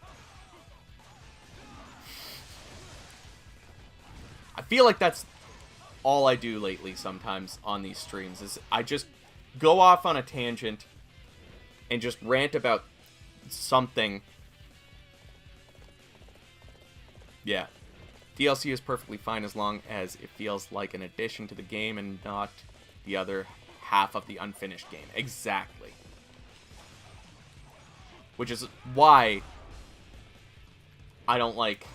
I feel like that's all I do lately sometimes on these streams, is I just go off on a tangent and just rant about something. Yeah. DLC is perfectly fine as long as it feels like an addition to the game and not the other half of the unfinished game. Exactly. Which is why I don't like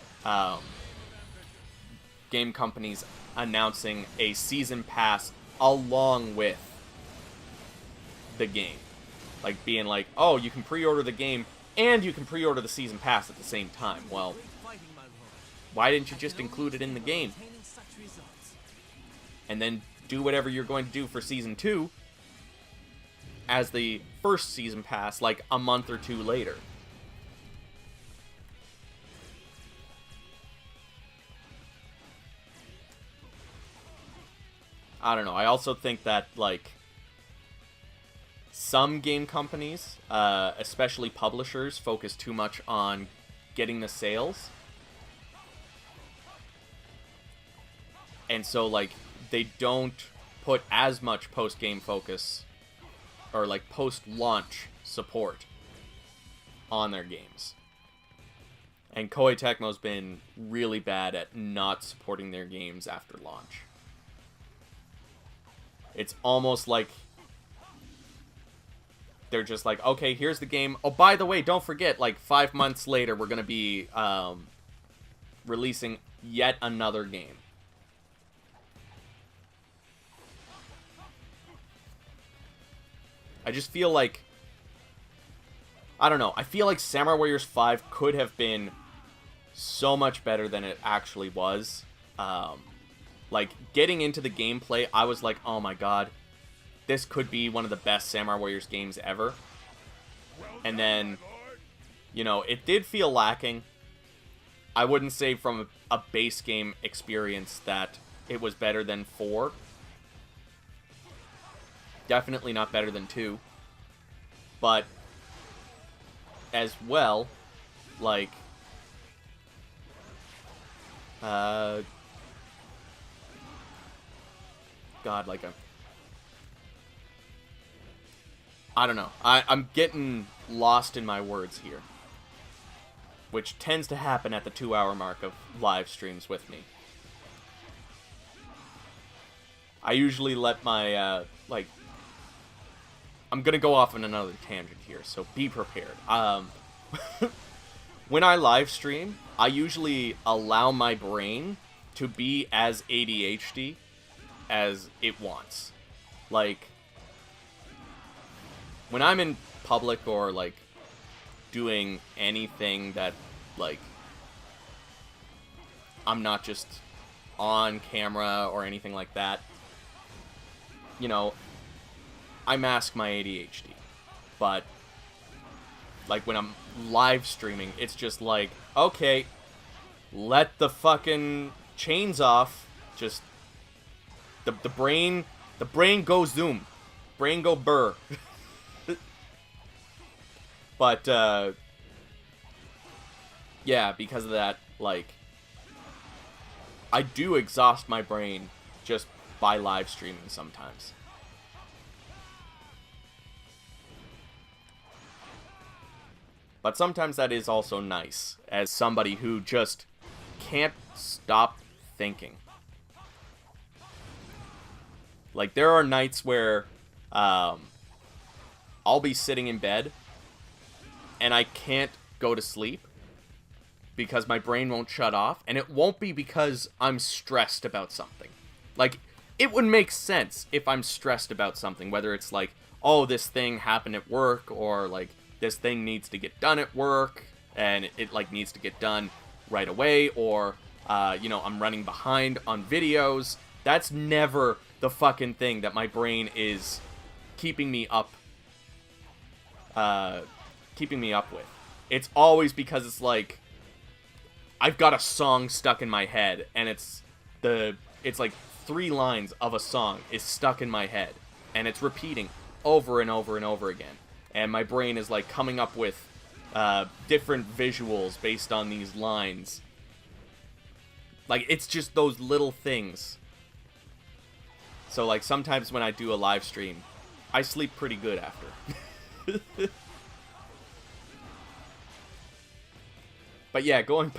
game companies announcing a season pass along with the game. Like being like, oh, you can pre-order the game and you can pre-order the season pass at the same time. Well, why didn't you just include it in the game? And then do whatever you're going to do for Season 2 as the first Season Pass, like a month or two later. I don't know. I also think that, like, some game companies, especially publishers, focus too much on getting the sales. And so, like, they don't put as much post-game focus or, like, post-launch support on their games. And Koei Tecmo's been really bad at not supporting their games after launch. It's almost like they're just like, okay, here's the game. Oh, by the way, don't forget, like, 5 months later, we're going to be releasing yet another game. I just feel like, I don't know, I feel like Samurai Warriors 5 could have been so much better than it actually was. Like, getting into the gameplay, I was like, oh my god, this could be one of the best Samurai Warriors games ever. And then, you know, it did feel lacking. I wouldn't say from a base game experience that it was better than 4. Definitely not better than 2. But, as well, like, God, like, I don't know. I'm getting lost in my words here. Which tends to happen at the 2-hour mark of live streams with me. I usually let my, like... I'm gonna go off on another tangent here, so be prepared. When I live stream, I usually allow my brain to be as ADHD as it wants. Like, when I'm in public or, like, doing anything that, like, I'm not just on camera or anything like that, you know, I mask my ADHD. But, like, when I'm live streaming, it's just like, okay, let the fucking chains off. Just, the brain go zoom. Brain go burr. But, yeah, because of that, like, I do exhaust my brain just by live streaming sometimes. But sometimes that is also nice, as somebody who just can't stop thinking. Like, there are nights where I'll be sitting in bed, and I can't go to sleep because my brain won't shut off, and it won't be because I'm stressed about something. Like, it would make sense if I'm stressed about something, whether it's like, oh, this thing happened at work, or like, this thing needs to get done at work, and it like needs to get done right away, or, you know, I'm running behind on videos. That's never the fucking thing that my brain is keeping me up with. It's always because it's like, I've got a song stuck in my head, and it's like 3 lines of a song is stuck in my head, and it's repeating over and over and over again. And my brain is, like, coming up with different visuals based on these lines. Like, it's just those little things. So, like, sometimes when I do a live stream, I sleep pretty good after. But yeah, going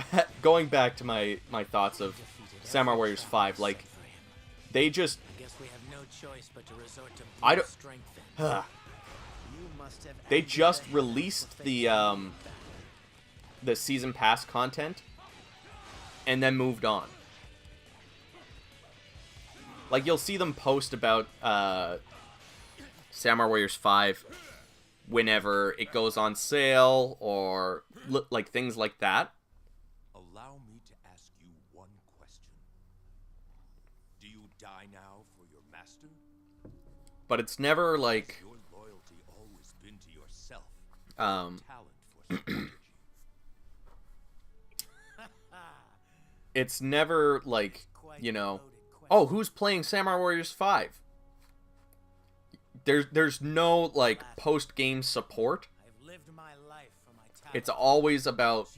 back to my thoughts of Samurai Warriors 5, like, they just... I guess we have no choice but to resort to I don't... strength. They just released the season pass content and then moved on. Like, you'll see them post about Samurai Warriors 5 whenever it goes on sale, or like things like that. Allow me to ask you one question. Do you die now for your master? But it's never like... Your loyalty always been to yourself. Um, Talent for strategy. It's never like, you know, oh, who's playing Samurai Warriors 5? There's no, like, post-game support. I've lived my life for my talent. It's always about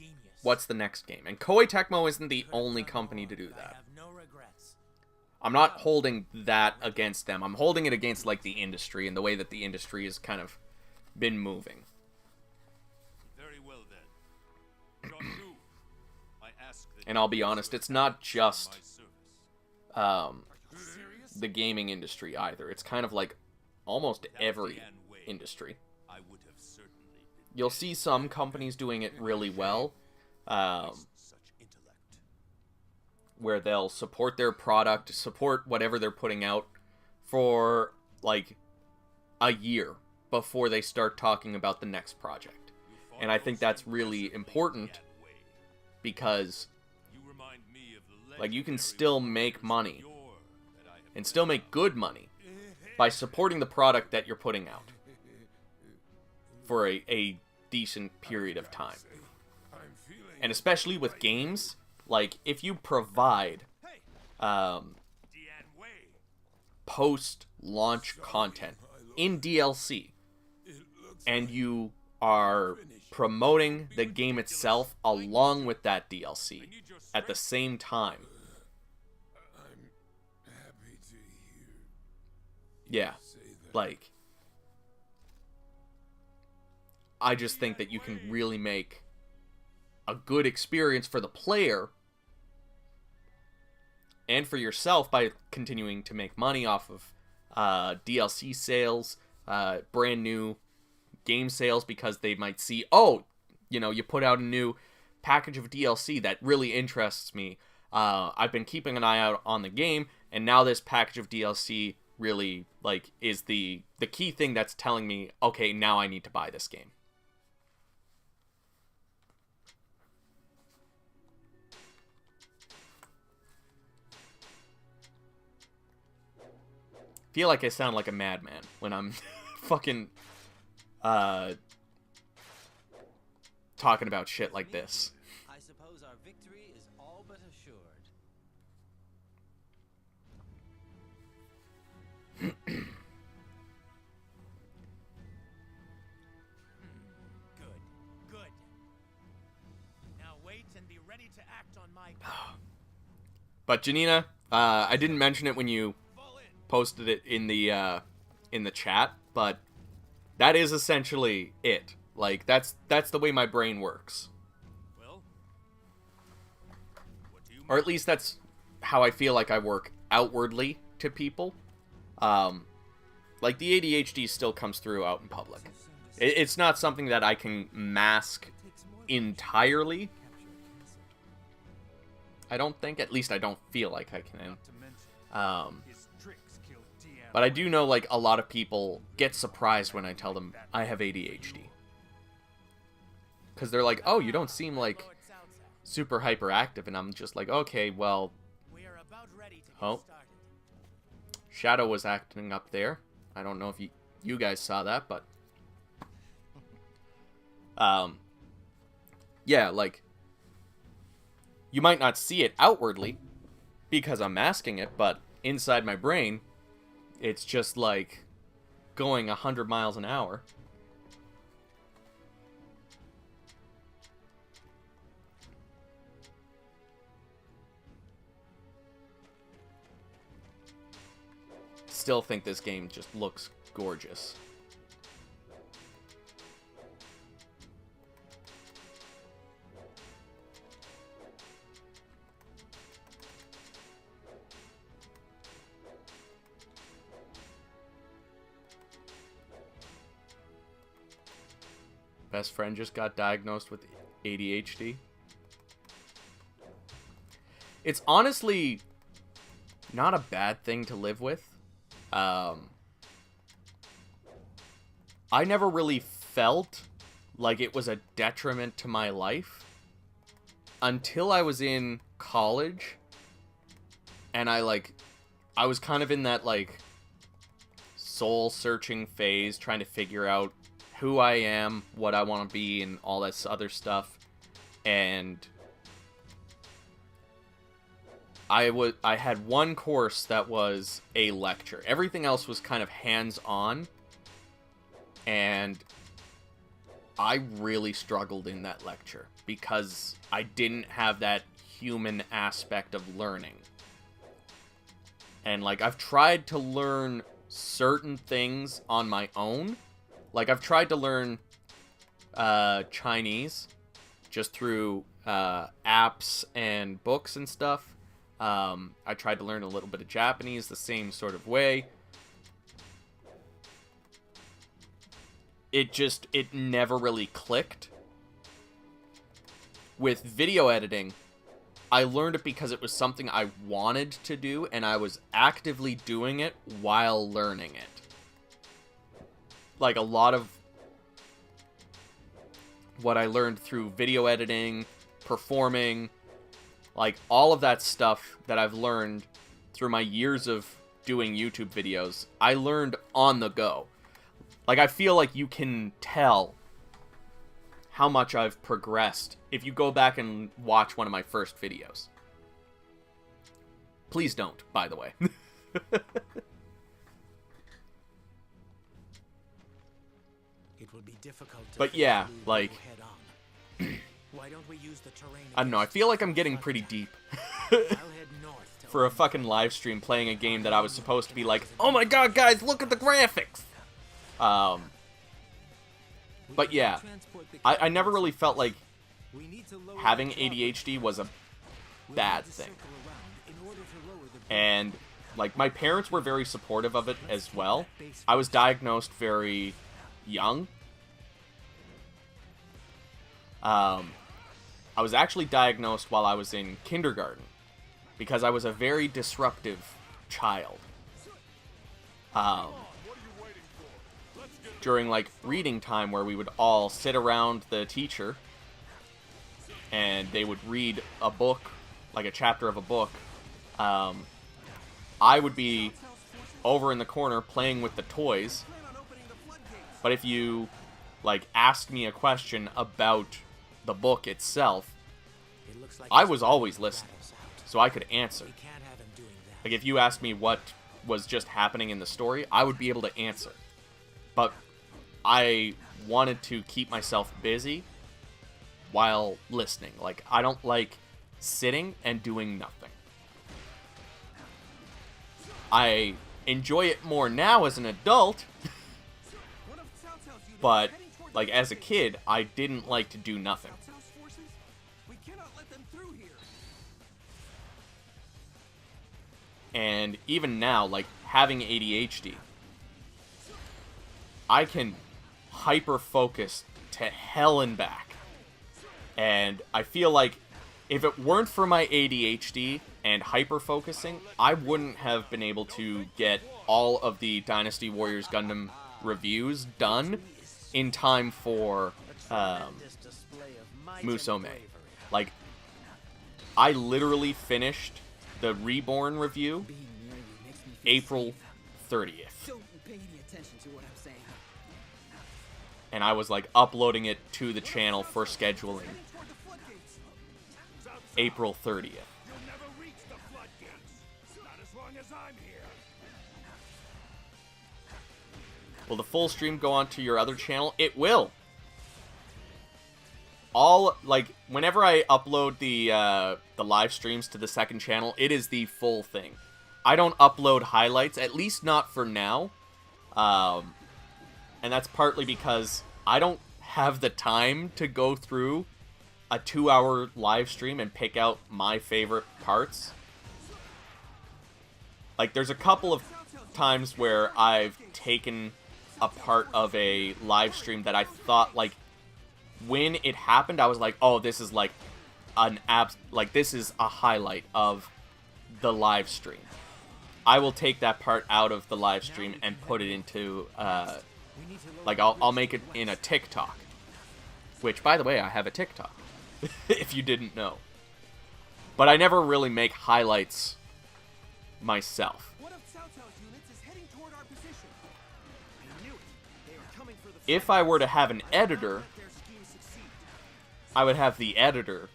what's the next game. And Koei Tecmo isn't the only company to do I that. have no regrets. I'm not holding that against them. I'm holding it against, like, the industry and the way that the industry has kind of been moving. Very well then. John, I ask that And I'll be you honest, it's serve not my just service. the gaming industry either. It's kind of like almost every industry. I would have certainly been You'll see some companies doing it really well, such intellect. where they'll support their product, support whatever they're putting out for, like, a year before they start talking about the next project. And I think that's really important because, You remind me of the like, you can legendary still make money, yore that I have and still make good money, by supporting the product that you're putting out for a decent period of time. And especially with games, like, if you provide Deanne Way. post-launch content in DLC, and you are promoting the game itself along with that DLC at the same time, yeah, like, I just think that you can really make a good experience for the player and for yourself by continuing to make money off of DLC sales, brand new game sales, because they might see, oh, you know, you put out a new package of DLC that really interests me. I've been keeping an eye out on the game, and now this package of DLC really, like, is the key thing that's telling me, okay, now I need to buy this game. Feel like I sound like a madman when I'm fucking talking about shit like this. I suppose our victory is all but assured. Good. Now wait and be ready to act on my But Janina, I didn't mention it when you posted it in the chat, but that is essentially it. Like, that's the way my brain works. Well, what do you Or at least that's how I feel like I work outwardly to people. Like, the ADHD still comes through out in public. It's not something that I can mask entirely. I don't think. At least I don't feel like I can. But I do know, like, a lot of people get surprised when I tell them I have ADHD. Because they're like, oh, you don't seem, like, super hyperactive. And I'm just like, okay, well... Oh. Shadow was acting up there. I don't know if you guys saw that, but... Yeah, like... You might not see it outwardly, because I'm masking it, but inside my brain... It's just like going 100 miles an hour. Still think this game just looks gorgeous. Best friend just got diagnosed with ADHD. It's honestly not a bad thing to live with. I never really felt like it was a detriment to my life until I was in college, and I was kind of in that, like, soul-searching phase, trying to figure out who I am, what I want to be, and all this other stuff. And I had one course that was a lecture. Everything else was kind of hands-on. And I really struggled in that lecture because I didn't have that human aspect of learning. And, like, I've tried to learn certain things on my own. Like, I've tried to learn Chinese just through apps and books and stuff. I tried to learn a little bit of Japanese the same sort of way. It never really clicked. With video editing, I learned it because it was something I wanted to do, and I was actively doing it while learning it. Like, a lot of what I learned through video editing, performing, like, all of that stuff that I've learned through my years of doing YouTube videos, I learned on the go. Like, I feel like you can tell how much I've progressed if you go back and watch one of my first videos. Please don't, by the way. It will be difficult to But yeah, like, head on. Why don't we use the terrain? I don't know, I feel like I'm getting pretty deep. I'll head north to For a fucking live stream playing a game that I was supposed to be like, oh my god, guys, look at the graphics! But yeah, I never really felt like having ADHD was a bad thing. And, like, my parents were very supportive of it as well. I was diagnosed very young. I was actually diagnosed while I was in kindergarten because I was a very disruptive child. During, like, reading time where we would all sit around the teacher and they would read a book, like a chapter of a book, I would be over in the corner playing with the toys. But if you, like, asked me a question about the book itself, I was always listening, so I could answer. Like, if you asked me what was just happening in the story, I would be able to answer. But I wanted to keep myself busy while listening. Like, I don't like sitting and doing nothing. I enjoy it more now as an adult, but, like, as a kid, I didn't like to do nothing. And even now, like, having ADHD, I can hyper-focus to hell and back. And I feel like if it weren't for my ADHD and hyper-focusing, I wouldn't have been able to get all of the Dynasty Warriors Gundam reviews done in time for Musou. Like, I literally finished the Reborn review April 30th. And I was, like, uploading it to the channel for scheduling April 30th. Will the full stream go onto your other channel? It will. All, like, whenever I upload the live streams to the second channel, it is the full thing. I don't upload highlights, at least not for now. And that's partly because I don't have the time to go through a 2-hour live stream and pick out my favorite parts. Like, there's a couple of times where I've taken a part of a live stream that I thought, like, when it happened, I was like, oh, this is, like, this is a highlight of the live stream. I will take that part out of the live stream and put it into, like, I'll make it in a TikTok. Which, by the way, I have a TikTok. If you didn't know. But I never really make highlights myself. If I were to have an editor, I would have the editor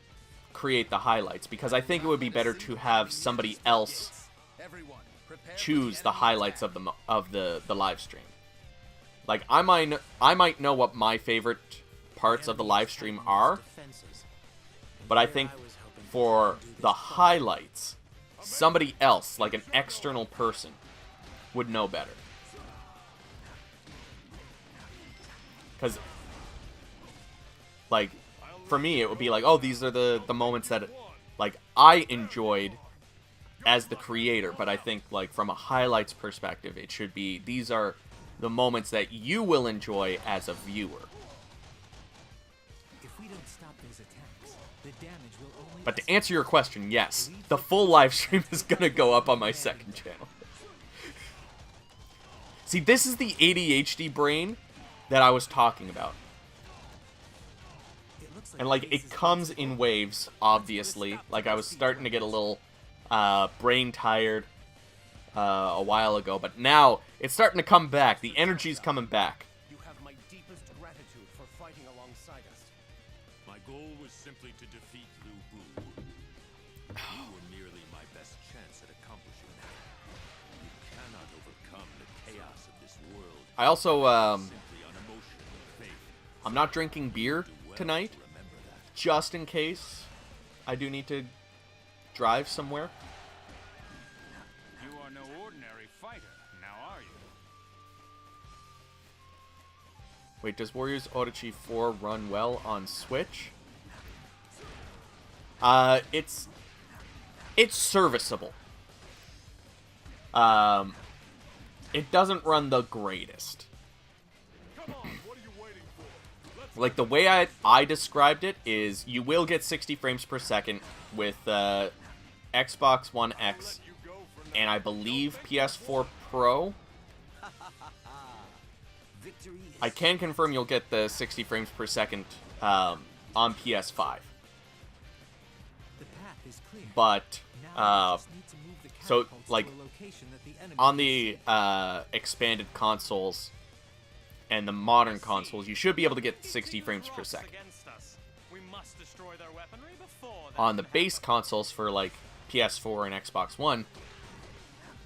create the highlights, because I think it would be better to have somebody else choose the highlights of the live stream. Like, I might know what my favorite parts of the live stream are, but I think for the highlights, somebody else, like an external person, would know better. Because, like, for me, it would be like, oh, these are the moments that, like, I enjoyed as the creator, but I think, like, from a highlights perspective, it should be, these are the moments that you will enjoy as a viewer. If we don't stop those attacks, the damage will only... But to answer your question, yes, the full live stream is gonna go up on my second channel. See, this is the ADHD brain that I was talking about. And, like, it comes in waves, obviously. Like, I was starting to get a little brain tired a while ago, but now it's starting to come back. The energy's coming back. You have my deepest gratitude for fighting alongside us. My goal was simply to defeat Lu Bu. You were merely my best chance at accomplishing that. You cannot overcome the chaos of this world. I also, Simply on emotion and faith. I'm not drinking beer Do well tonight, to remember that. just in case I do need to drive somewhere. You are no ordinary fighter, now are you? Wait, does Warriors Orochi 4 run well on Switch? It's it's serviceable. It doesn't run the greatest. Like, the way I described it is you will get 60 frames per second with Xbox One X and I believe PS4 Pro. I can confirm you'll get the 60 frames per second on PS5. But, so, like, on the expanded consoles and the modern consoles, you should be able to get 60 frames per second. On the base consoles for, like, PS4 and Xbox One,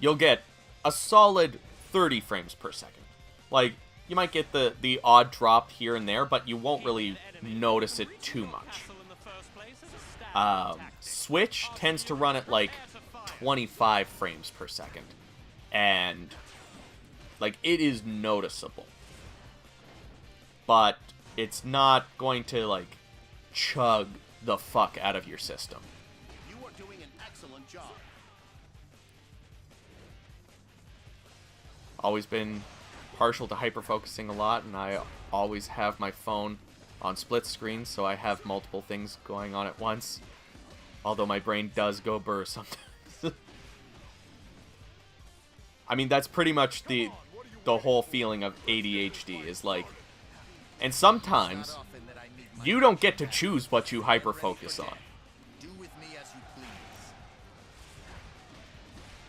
you'll get a solid 30 frames per second. Like, you might get the odd drop here and there, but you won't really notice it too much. Switch tends to run at, like, 25 frames per second. And, like, it is noticeable. But it's not going to, like, chug the fuck out of your system. You are doing an excellent job. Always been partial to hyper-focusing a lot, and I always have my phone on split screen, so I have multiple things going on at once. Although my brain does go burr sometimes. I mean, that's pretty much the whole feeling of ADHD, is like... And sometimes, you don't get to choose what you hyper-focus on. Do with me as you please.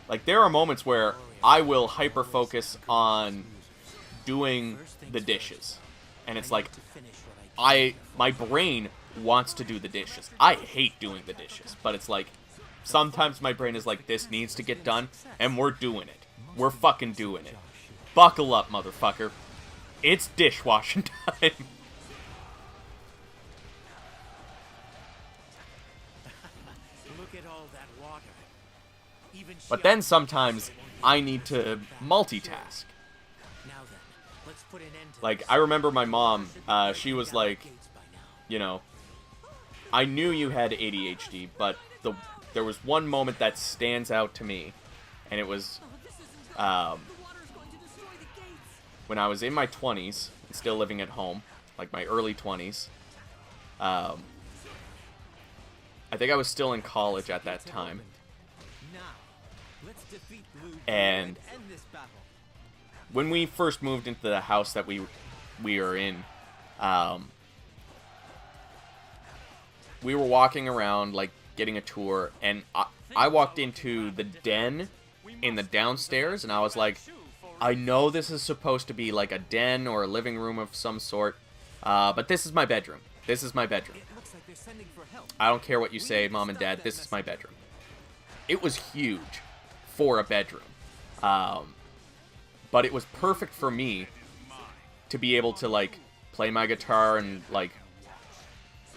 Like, there are moments where I will hyper-focus on doing the dishes. And it's like, my brain wants to do the dishes. I hate doing the dishes, but it's like, sometimes my brain is like, this needs to get done, and we're doing it. We're fucking doing it. Buckle up, motherfucker. It's dishwashing time. Look at all that water. Even But then sometimes I need to multitask. Now then, let's put an end to Like, this. I remember my mom, she was like, you know, I knew you had ADHD, but there was one moment that stands out to me, and it was when I was in my 20s and still living at home, like my early 20s. I think I was still in college at that time. Now, let's defeat Blue And end this battle. when we first moved into the house that we are in, we were walking around, like, getting a tour, and I walked into the den in the downstairs, and I was like, I know this is supposed to be like a den or a living room of some sort, but this is my bedroom. This is my bedroom. It looks like they're sending for help. I don't care what you say, Mom and Dad, this is my bedroom. It was huge for a bedroom. But it was perfect for me to be able to, like, play my guitar and, like,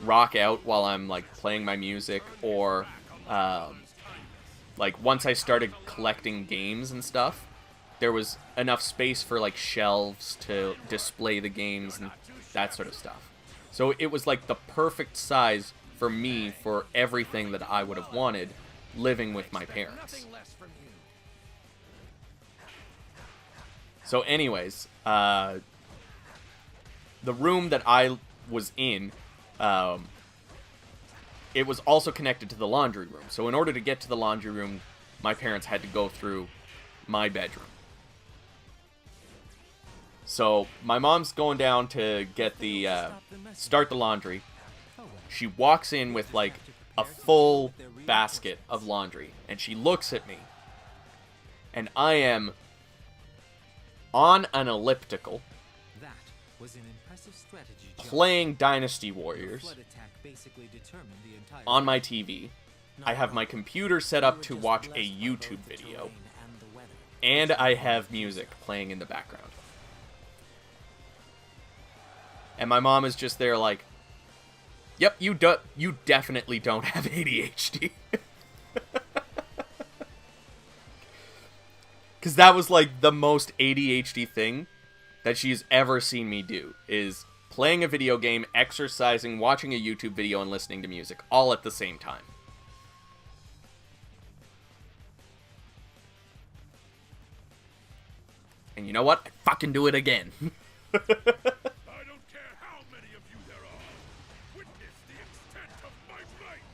rock out while I'm, like, playing my music, or, like, once I started collecting games and stuff, there was enough space for, like, shelves to display the games and that sort of stuff. So it was, like, the perfect size for me for everything that I would have wanted living with my parents. So anyways, the room that I was in, it was also connected to the laundry room. So in order to get to the laundry room, my parents had to go through my bedroom. So my mom's going down to get the, start the laundry. She walks in with, like, a full basket of laundry, and she looks at me, and I am on an elliptical, That was an impressive strategy, John. playing Dynasty Your Warriors flood attack basically determined the entire on my TV. I have my computer set up to watch a YouTube video, and I have music playing in the background. And my mom is just there like, yep, you definitely don't have ADHD. Because that was, like, the most ADHD thing that she's ever seen me do, is playing a video game, exercising, watching a YouTube video, and listening to music, all at the same time. And you know what? I fucking do it again. I don't care how many of you there are. Witness the extent of my might.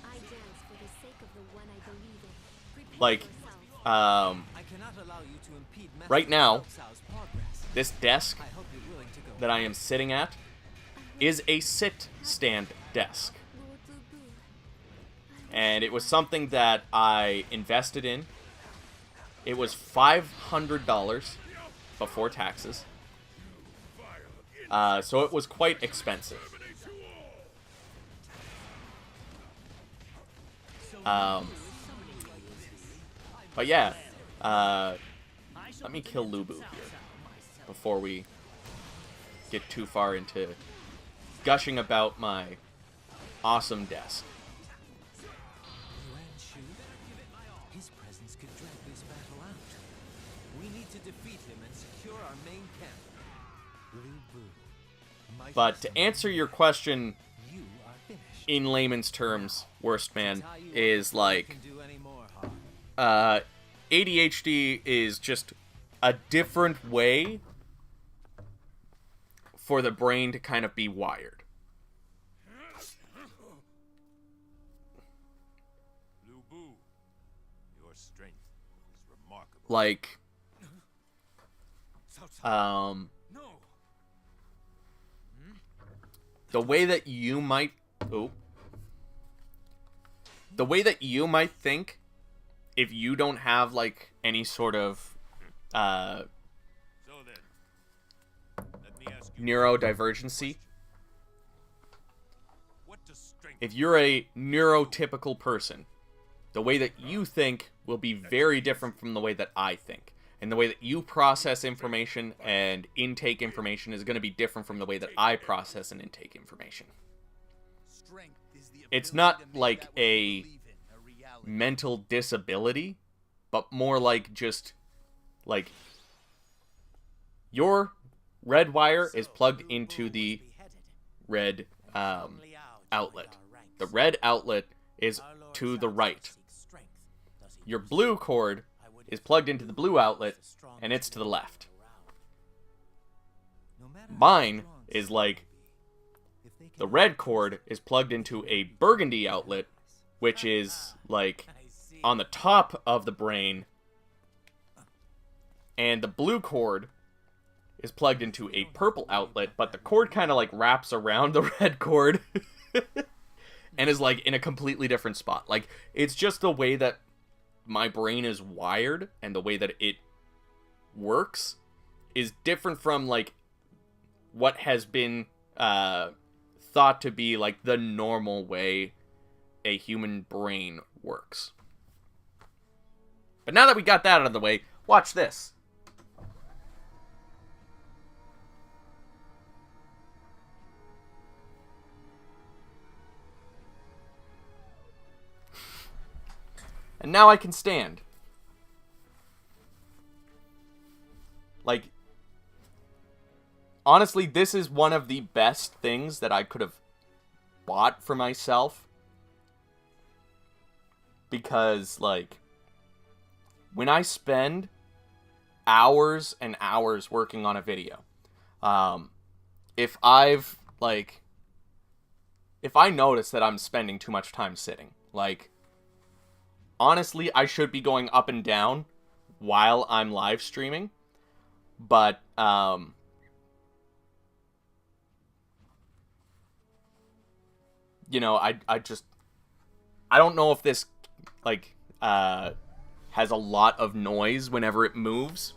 I dance for the sake of the one I believe in. Prepare Like, yourself. I cannot allow you to impede right now, Master progress. this desk I hope you're willing to go. that I am sitting at is a sit-stand desk. Lord Boo Boo. And it was something that I invested in. It was $500 before taxes. So it was quite expensive. But yeah, let me kill Lubu here before we get too far into gushing about my awesome desk. His presence could drag this battle out. We need to defeat him and secure our main camp. Lubu. But to answer your question You are finished. in layman's terms, Worst Man is like, Do any more harm. ADHD is just a different way for the brain to kind of be wired. Lubu, your strength is remarkable. Like, No. the way that you might, the way that you might think, if you don't have like any sort of So then, let me ask you, neurodivergency, what does strength if you're a neurotypical person, the way that you think will be very different from the way that I think. And the way that you process information and intake information is going to be different from the way that I process and intake information. Strength is the It's ability not to make like that which you a believe in a reality. mental disability, but more like just, like, your red wire is plugged into the red outlet. The red outlet is to the right. Your blue cord is plugged into the blue outlet, and it's to the left. Mine is like, the red cord is plugged into a burgundy outlet, which is like on the top of the brain, and the blue cord is plugged into a purple outlet, but the cord kind of like wraps around the red cord and is like in a completely different spot. Like, it's just the way that my brain is wired and the way that it works is different from like what has been thought to be like the normal way a human brain works. But now that we got that out of the way, watch this. And now I can stand. Like, honestly, this is one of the best things that I could have bought for myself. Because, like, when I spend hours and hours working on a video, if I notice that I'm spending too much time sitting, like, honestly, I should be going up and down while I'm live streaming, but, you know, I don't know if this, like, has a lot of noise whenever it moves,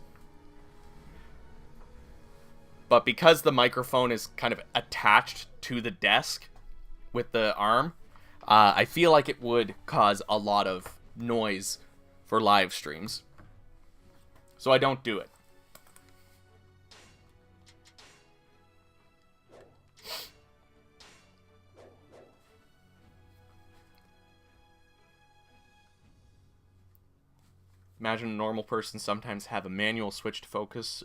but because the microphone is kind of attached to the desk with the arm, I feel like it would cause a lot of noise for live streams, so I don't do it. Imagine a normal person sometimes have a manual switch to focus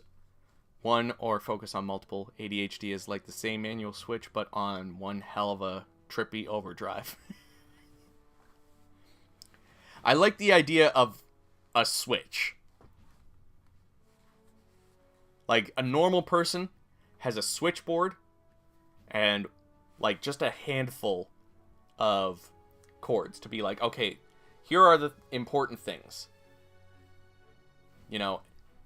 one or focus on multiple. ADHD is like the same manual switch, but on one hell of a trippy overdrive. I like the idea of a switch. Like, a normal person has a switchboard and, like, just a handful of chords to be like, okay, here are the important things. You know,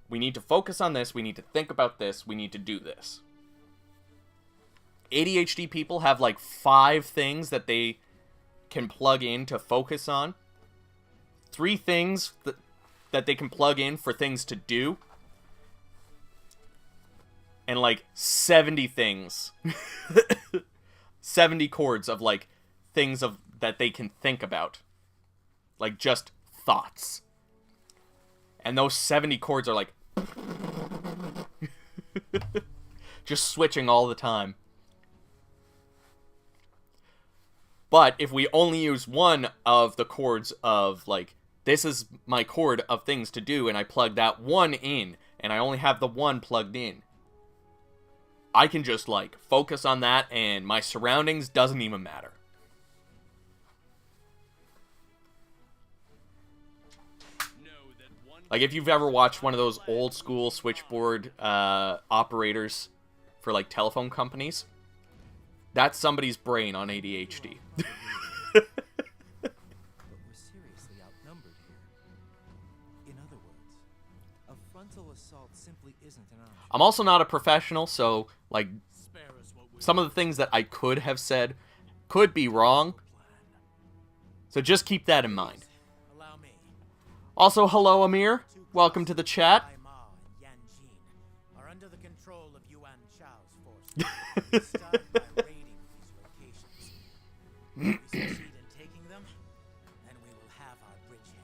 we need to focus on this, we need to think about this, we need to do this. ADHD people have, like, 5 things that they can plug in to focus on. 3 things that they can plug in for things to do. And, like, 70 things. 70 chords of, like, things that they can think about. Like, just thoughts. And those 70 chords are, like... just switching all the time. But if we only use one of the chords of, like, this is my chord of things to do, and I plug that one in, and I only have the one plugged in, I can just, like, focus on that, and my surroundings doesn't even matter. Like, if you've ever watched one of those old school switchboard operators for, like, telephone companies, that's somebody's brain on ADHD. But we're seriously outnumbered here. In other words, a frontal assault simply isn't an option. I'm also not a professional, so, like, some of the things that I could have said could be wrong. So just keep that in mind. Also, hello, Amir. Welcome to the chat. Are under the control of Yuan Chao's forces. Start by raiding these locations. If we succeed in taking them, then we will have our bridgehead.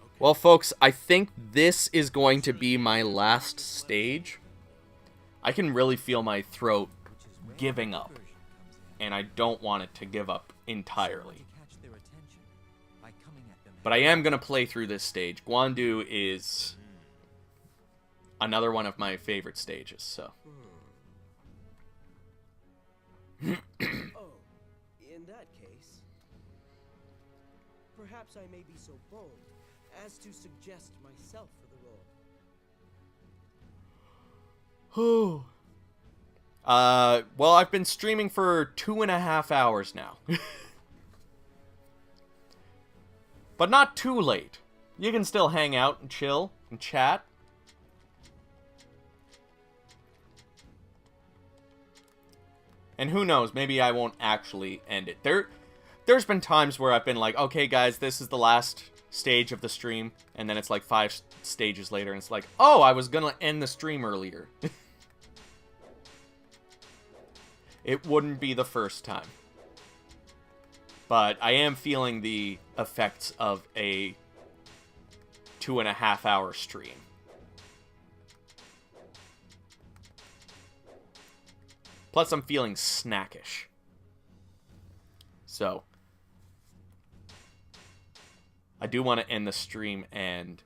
Okay. Well, folks, I think this is going to be my last stage. I can really feel my throat giving up, and I don't want it to give up entirely. But I am going to play through this stage. Guandu is another one of my favorite stages, so. Oh, in that case, perhaps I may be so bold as to suggest myself for the role. Well, I've been streaming for 2.5 hours now. But not too late. You can still hang out and chill and chat. And who knows, maybe I won't actually end it. There's been times where I've been like, okay guys, this is the last stage of the stream. And then it's like 5 stages later and it's like, oh, I was gonna end the stream earlier. It wouldn't be the first time. But I am feeling the effects of a 2.5 hour stream. Plus, I'm feeling snackish. So, I do want to end the stream and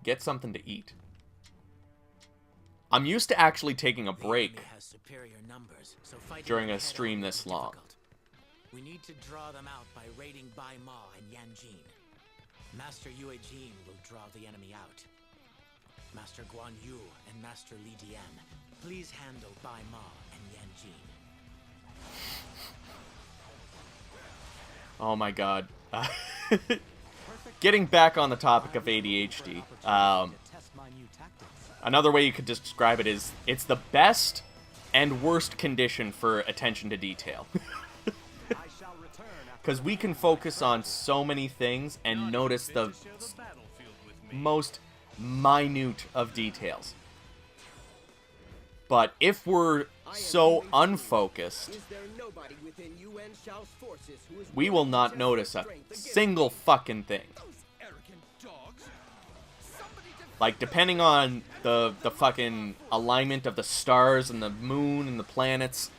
get something to eat. I'm used to actually taking a break during a stream this long. We need to draw them out by raiding Bai Ma and Yanjin. Master Yue Jin will draw the enemy out. Master Guan Yu and Master Li Dian, please handle Bai Ma and Yanjin. Oh my god. Getting back on the topic of ADHD, another way you could describe it is, it's the best and worst condition for attention to detail. Because we can focus on so many things and notice the most minute of details. But if we're so unfocused, we will not notice a single fucking thing. Like, depending on the fucking alignment of the stars and the moon and the planets,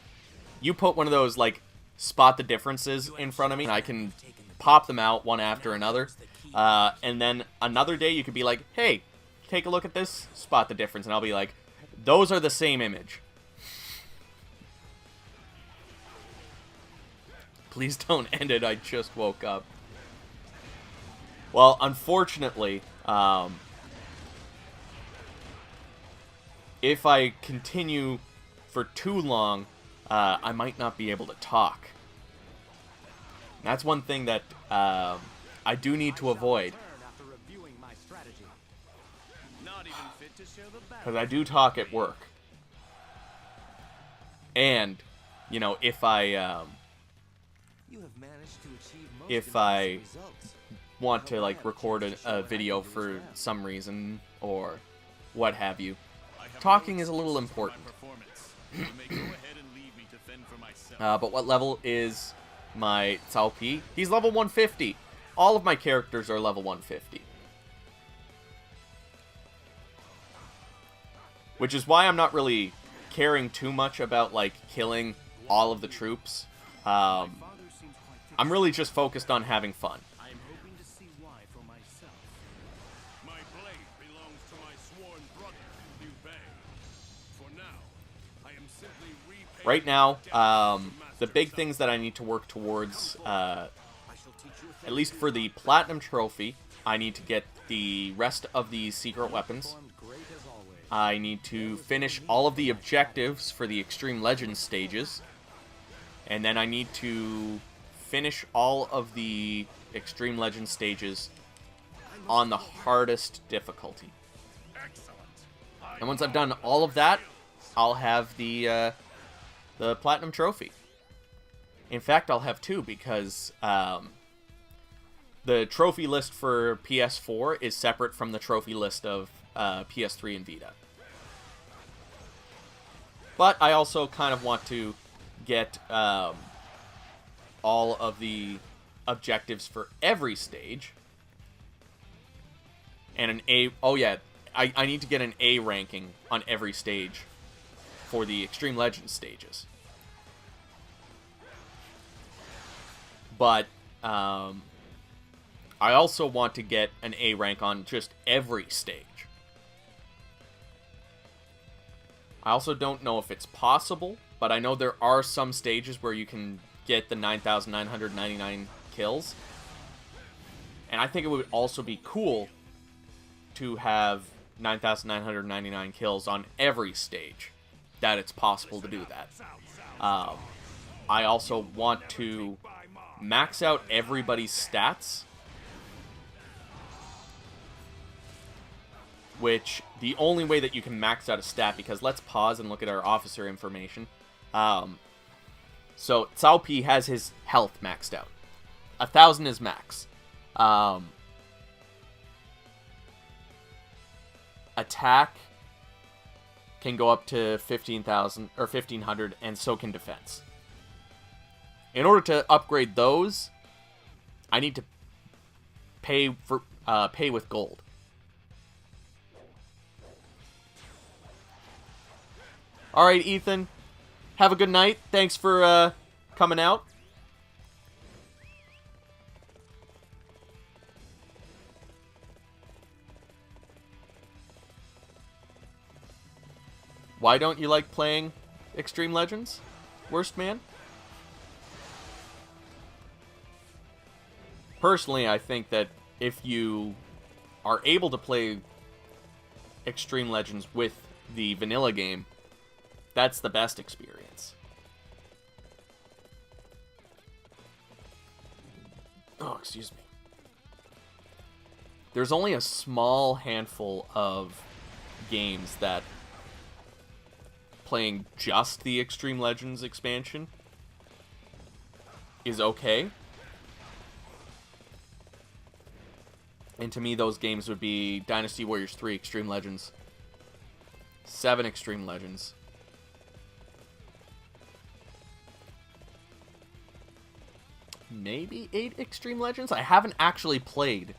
you put one of those, like, spot the differences in front of me, and I can pop them out one after another. And then another day you could be like, hey, take a look at this, spot the difference, and I'll be like, those are the same image. Please don't end it, I just woke up. Well, unfortunately, if I continue for too long, I might not be able to talk. That's one thing that I do need to avoid. Because I do talk at work. And, you know, if I want to, like, record a video for some reason, or what have you, talking is a little important. But what level is my Cao Pi? He's level 150. All of my characters are level 150. Which is why I'm not really caring too much about, like, killing all of the troops. I'm really just focused on having fun. Right now, the big things that I need to work towards, at least for the Platinum Trophy, I need to get the rest of the secret weapons. I need to finish all of the objectives for the Extreme Legends stages. And then I need to finish all of the Extreme Legends stages on the hardest difficulty. And once I've done all of that, I'll have the Platinum Trophy. In fact, I'll have two, because the trophy list for PS4 is separate from the trophy list of PS3 and Vita. But I also kind of want to get all of the objectives for every stage. And an A... Oh, yeah. I need to get an A ranking on every stage for the Extreme Legends stages. But I also want to get an A rank on just every stage. I also don't know if it's possible, but I know there are some stages where you can get the 9,999 kills. And I think it would also be cool to have 9,999 kills on every stage. That it's possible to do that. I also want to max out everybody's stats. Which, the only way that you can max out a stat, because let's pause and look at our officer information. So, Cao Pi has his health maxed out. 1,000 is max. Attack can go up to 15,000 or 1,500, and so can defense. In order to upgrade those, I need to pay with gold. All right, Ethan. Have a good night. Thanks for coming out. Why don't you like playing Extreme Legends, Worst Man? Personally, I think that if you are able to play Extreme Legends with the vanilla game, that's the best experience. Oh, excuse me. There's only a small handful of games that playing just the Extreme Legends expansion is okay. And to me, those games would be Dynasty Warriors 3 Extreme Legends, 7 Extreme Legends, maybe 8 Extreme Legends? I haven't actually played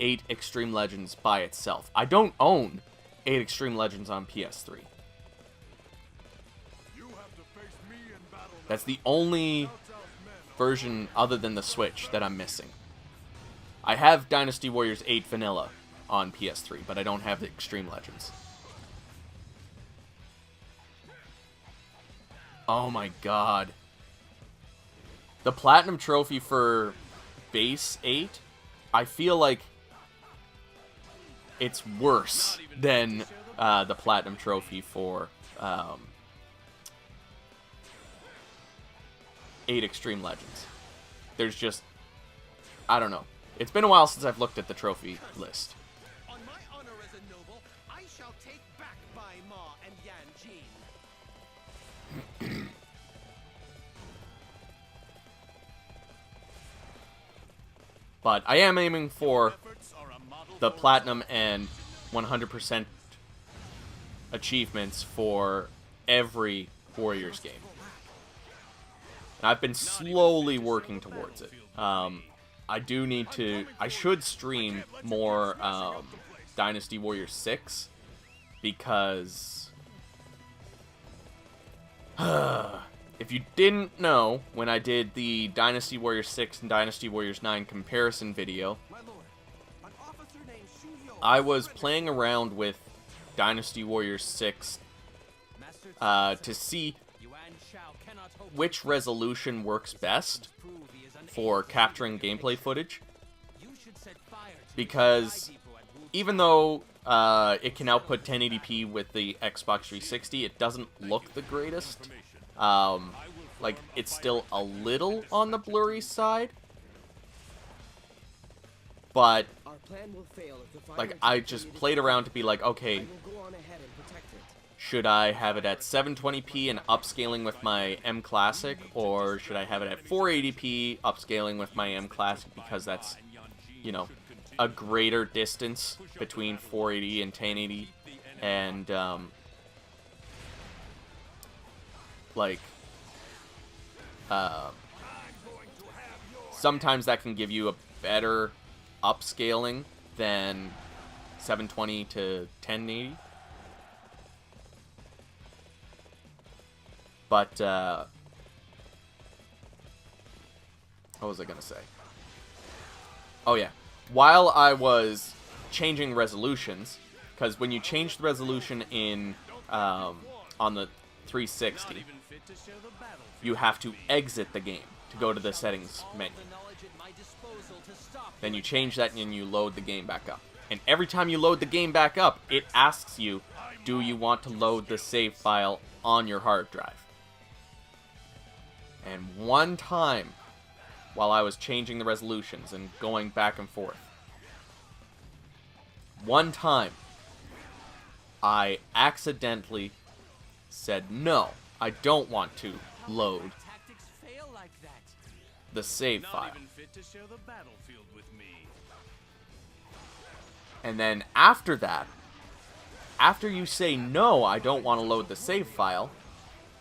8 Extreme Legends by itself. I don't own 8 Extreme Legends on PS3. That's the only version other than the Switch that I'm missing. I have Dynasty Warriors 8 Vanilla on PS3, but I don't have the Extreme Legends. Oh my god. The Platinum Trophy for Base 8, I feel like it's worse than the Platinum Trophy for 8 Extreme Legends. There's just... I don't know. It's been a while since I've looked at the trophy list. On my honor as a noble, I shall take back Bai Ma and Yan Jin. But I am aiming for the Platinum and 100% achievements for every Warriors game. And I've been slowly working towards it. I do need to... I should stream more Dynasty Warriors 6, because... if you didn't know, when I did the Dynasty Warriors 6 and Dynasty Warriors 9 comparison video, I was playing around with Dynasty Warriors 6 to see which resolution works best for capturing gameplay footage, because even though it can output 1080p with the Xbox 360, it doesn't look the greatest. Like, it's still a little on the blurry side, but like, I just played around to be like, okay, should I have it at 720p and upscaling with my M Classic, or should I have it at 480p upscaling with my M Classic, because that's, you know, a greater distance between 480 and 1080, and like sometimes that can give you a better upscaling than 720 to 1080. But, what was I gonna say? Oh yeah, while I was changing resolutions, because when you change the resolution in, on the 360, you have to exit the game to go to the settings menu. Then you change that and you load the game back up. And every time you load the game back up, it asks you, do you want to load the save file on your hard drive? And one time, while I was changing the resolutions and going back and forth, one time, I accidentally said, no, I don't want to load the save file. And then after that, after you say, no, I don't want to load the save file,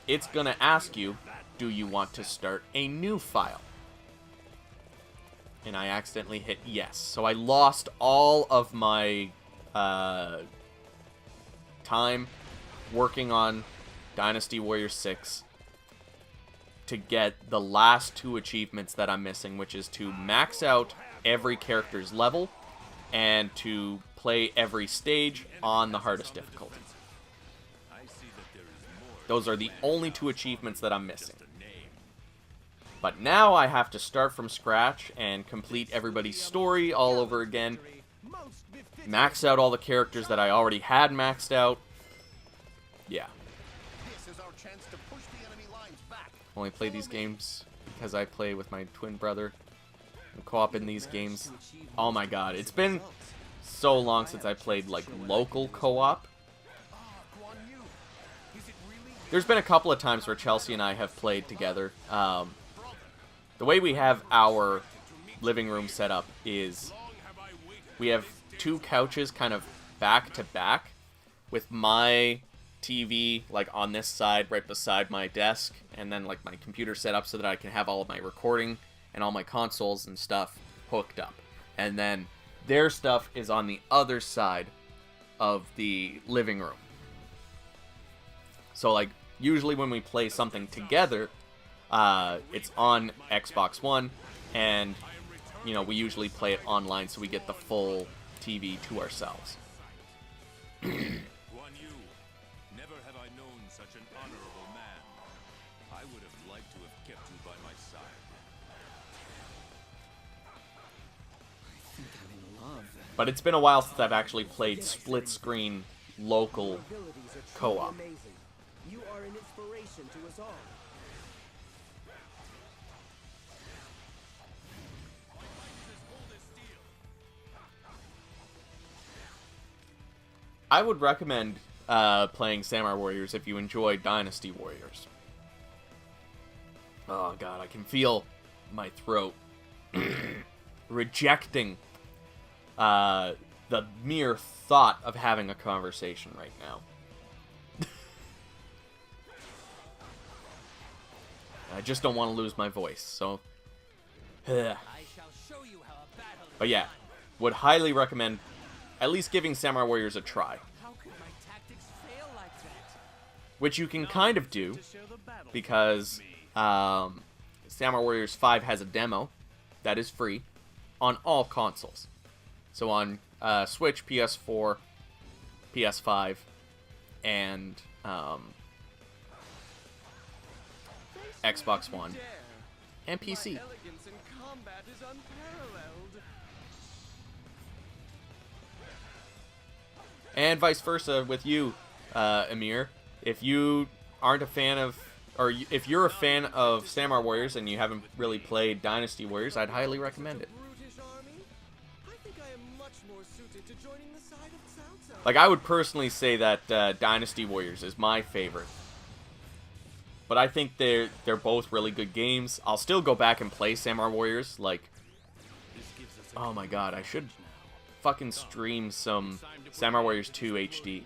it's going to ask you, do you want to start a new file? And I accidentally hit yes. So I lost all of my time working on Dynasty Warriors 6 to get the last 2 achievements that I'm missing, which is to max out every character's level and to play every stage on the hardest difficulty. Those are the only 2 achievements that I'm missing. But now I have to start from scratch and complete everybody's story all over again. Max out all the characters that I already had maxed out. Yeah. Only play these games because I play with my twin brother. And co-op in these games. Oh my god, it's been so long since I played, like, local co-op. There's been a couple of times where Chelsea and I have played together. The way we have our living room set up is we have 2 couches kind of back to back with my TV like on this side right beside my desk, and then like my computer set up so that I can have all of my recording and all my consoles and stuff hooked up. And then their stuff is on the other side of the living room. So like usually when we play something together, it's on Xbox One, and, you know, we usually play it online so we get the full TV to ourselves. Guan Yu, never have I known such an honorable man. I would have liked to have kept you by my side. I think I'm in love. But it's been a while since I've actually played split-screen local Your abilities are truly co-op. amazing. You are an inspiration to us all. I would recommend playing Samurai Warriors if you enjoy Dynasty Warriors. Oh god, I can feel my throat rejecting the mere thought of having a conversation right now. I just don't want to lose my voice, so... I shall show you how a battle is But yeah, done. would highly recommend at least giving Samurai Warriors a try. How could my tactics fail like that? Which you can kind of do, To share the battle because Samurai Warriors 5 has a demo that is free on all consoles. So on Switch, PS4, PS5, and Xbox One, and PC. My elegance in combat is unparalleled. And vice versa with you, Amir. If you aren't a fan of, or if you're a fan of Samurai Warriors and you haven't really played Dynasty Warriors, I'd highly recommend it. Brutish army? I think I am much more suited to joining the side of Cao Cao. Like, I would personally say that Dynasty Warriors is my favorite. But I think they're both really good games. I'll still go back and play Samurai Warriors. Like, oh my god, I should fucking stream some Samurai Warriors 2 HD.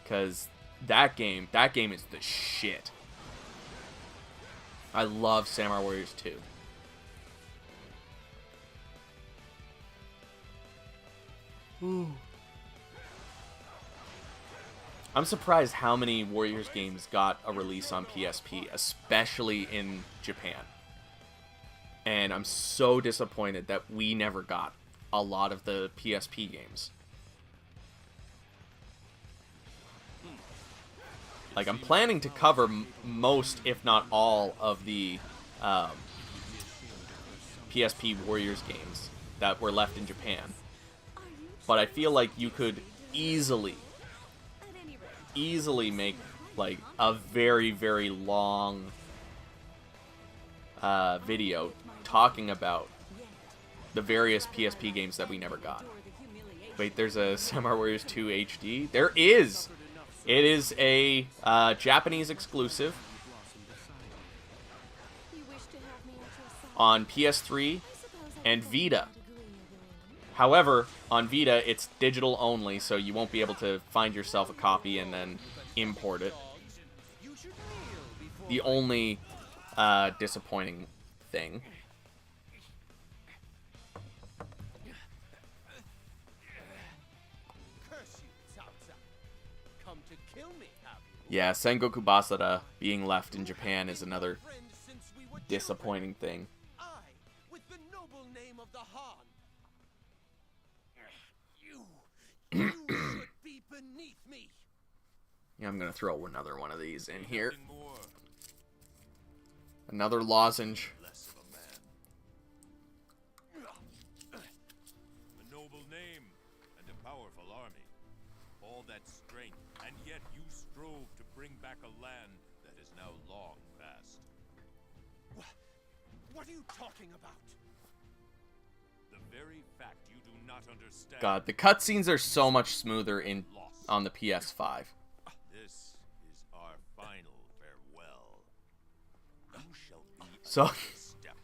Because that game is the shit. I love Samurai Warriors 2. Ooh. I'm surprised how many Warriors games got a release on PSP, especially in Japan. And I'm so disappointed that we never got a lot of the PSP games. Like, I'm planning to cover most, if not all, of the PSP Warriors games that were left in Japan. But I feel like you could easily make, like, a very, very long video talking about the various PSP games that we never got. Wait, there's a Samurai Warriors 2 HD? There is! It is a Japanese exclusive on PS3 and Vita. However, on Vita, it's digital only, so you won't be able to find yourself a copy and then import it. The only disappointing thing. Curse you, Cao Cao. Come to kill me, have you? Yeah, Sengoku Basara being left in Japan is another Friend since we were disappointing thing. I, with the noble name of the Han. You should be beneath me. Yeah, I'm gonna throw another one of these in here. Nothing more, Another lozenge. less of a man. A noble name and a powerful army. All that strength, and yet you strove to bring back a land that is now long past. What are you talking about? The very fact you do not understand. God, the cutscenes are so much smoother on the PS5. This is our final farewell. You shall be So a step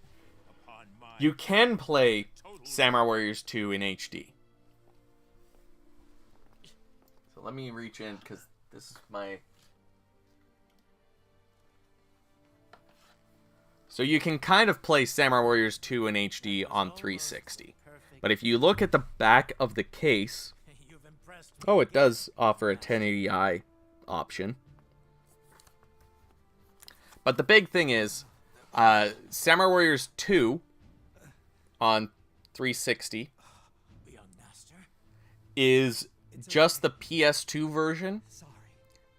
upon my you can play Samurai Warriors 2 in HD. So let me reach in, because this is my... So you can kind of play Samurai Warriors 2 in HD on 360. But if you look at the back of the case... You've impressed me. Oh, it does offer a 1080i option. But the big thing is, Samurai Warriors 2 on 360 Young master. is just the PS2 version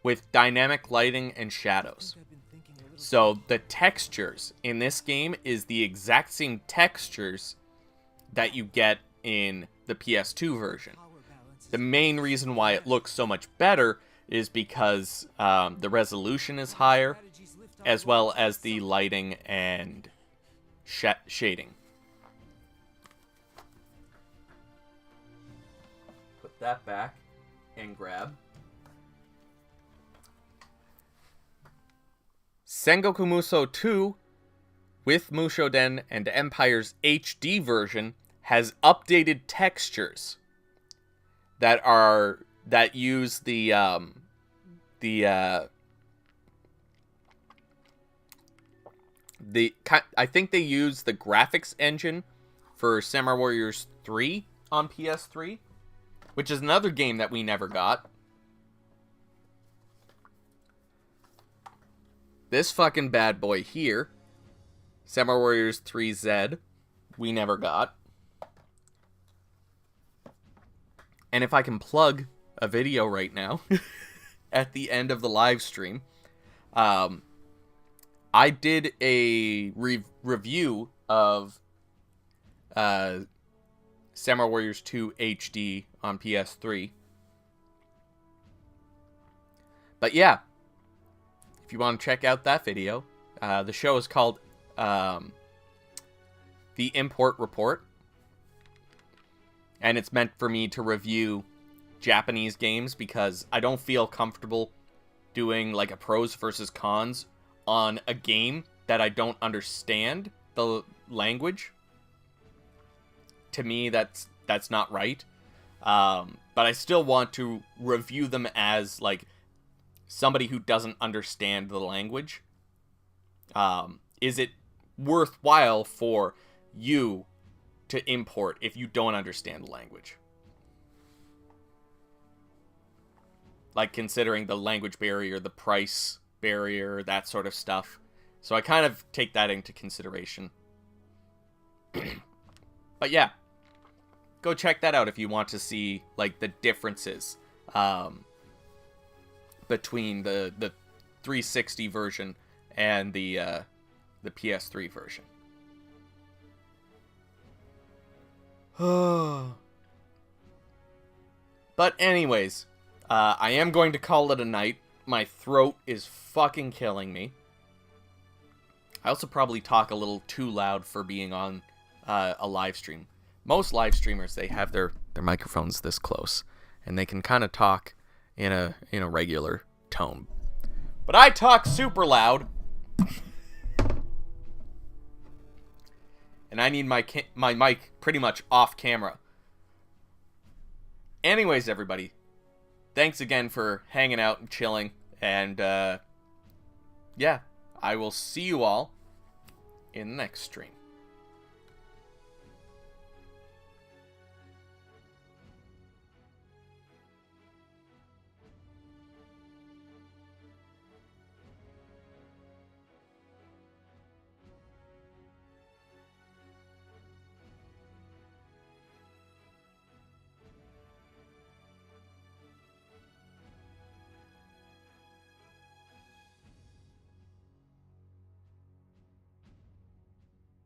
with dynamic lighting and shadows. So the textures in this game is the exact same textures that you get in the PS2 version. the main reason why it looks so much better is because the resolution is higher, as well as the lighting and shading. Put that back and grab Sengoku Musou 2 with Mushoden and Empire's HD version has updated textures that use I think they use the graphics engine for Samurai Warriors 3 on PS3, which is another game that we never got. This fucking bad boy here, Samurai Warriors 3Z, we never got. And if I can plug a video right now at the end of the live stream, I did a review of Samurai Warriors 2 HD on PS3. But yeah, if you want to check out that video, the show is called The Import Report. And it's meant for me to review Japanese games because I don't feel comfortable doing like a pros versus cons on a game that I don't understand the language. To me, that's not right. But I still want to review them as like somebody who doesn't understand the language. Is it worthwhile for you to import if you don't understand the language? Like considering the language barrier, the price barrier, that sort of stuff. So I kind of take that into consideration. But yeah, go check that out if you want to see like the differences between the 360 version and the PS3 version. But anyways, I am going to call it a night. My throat is fucking killing me. I also probably talk a little too loud for being on a live stream. Most live streamers, they have their microphones this close, and they can kind of talk in a regular tone. But I talk super loud. And I need my mic pretty much off camera. Anyways, everybody, thanks again for hanging out and chilling. And, yeah, I will see you all in the next stream.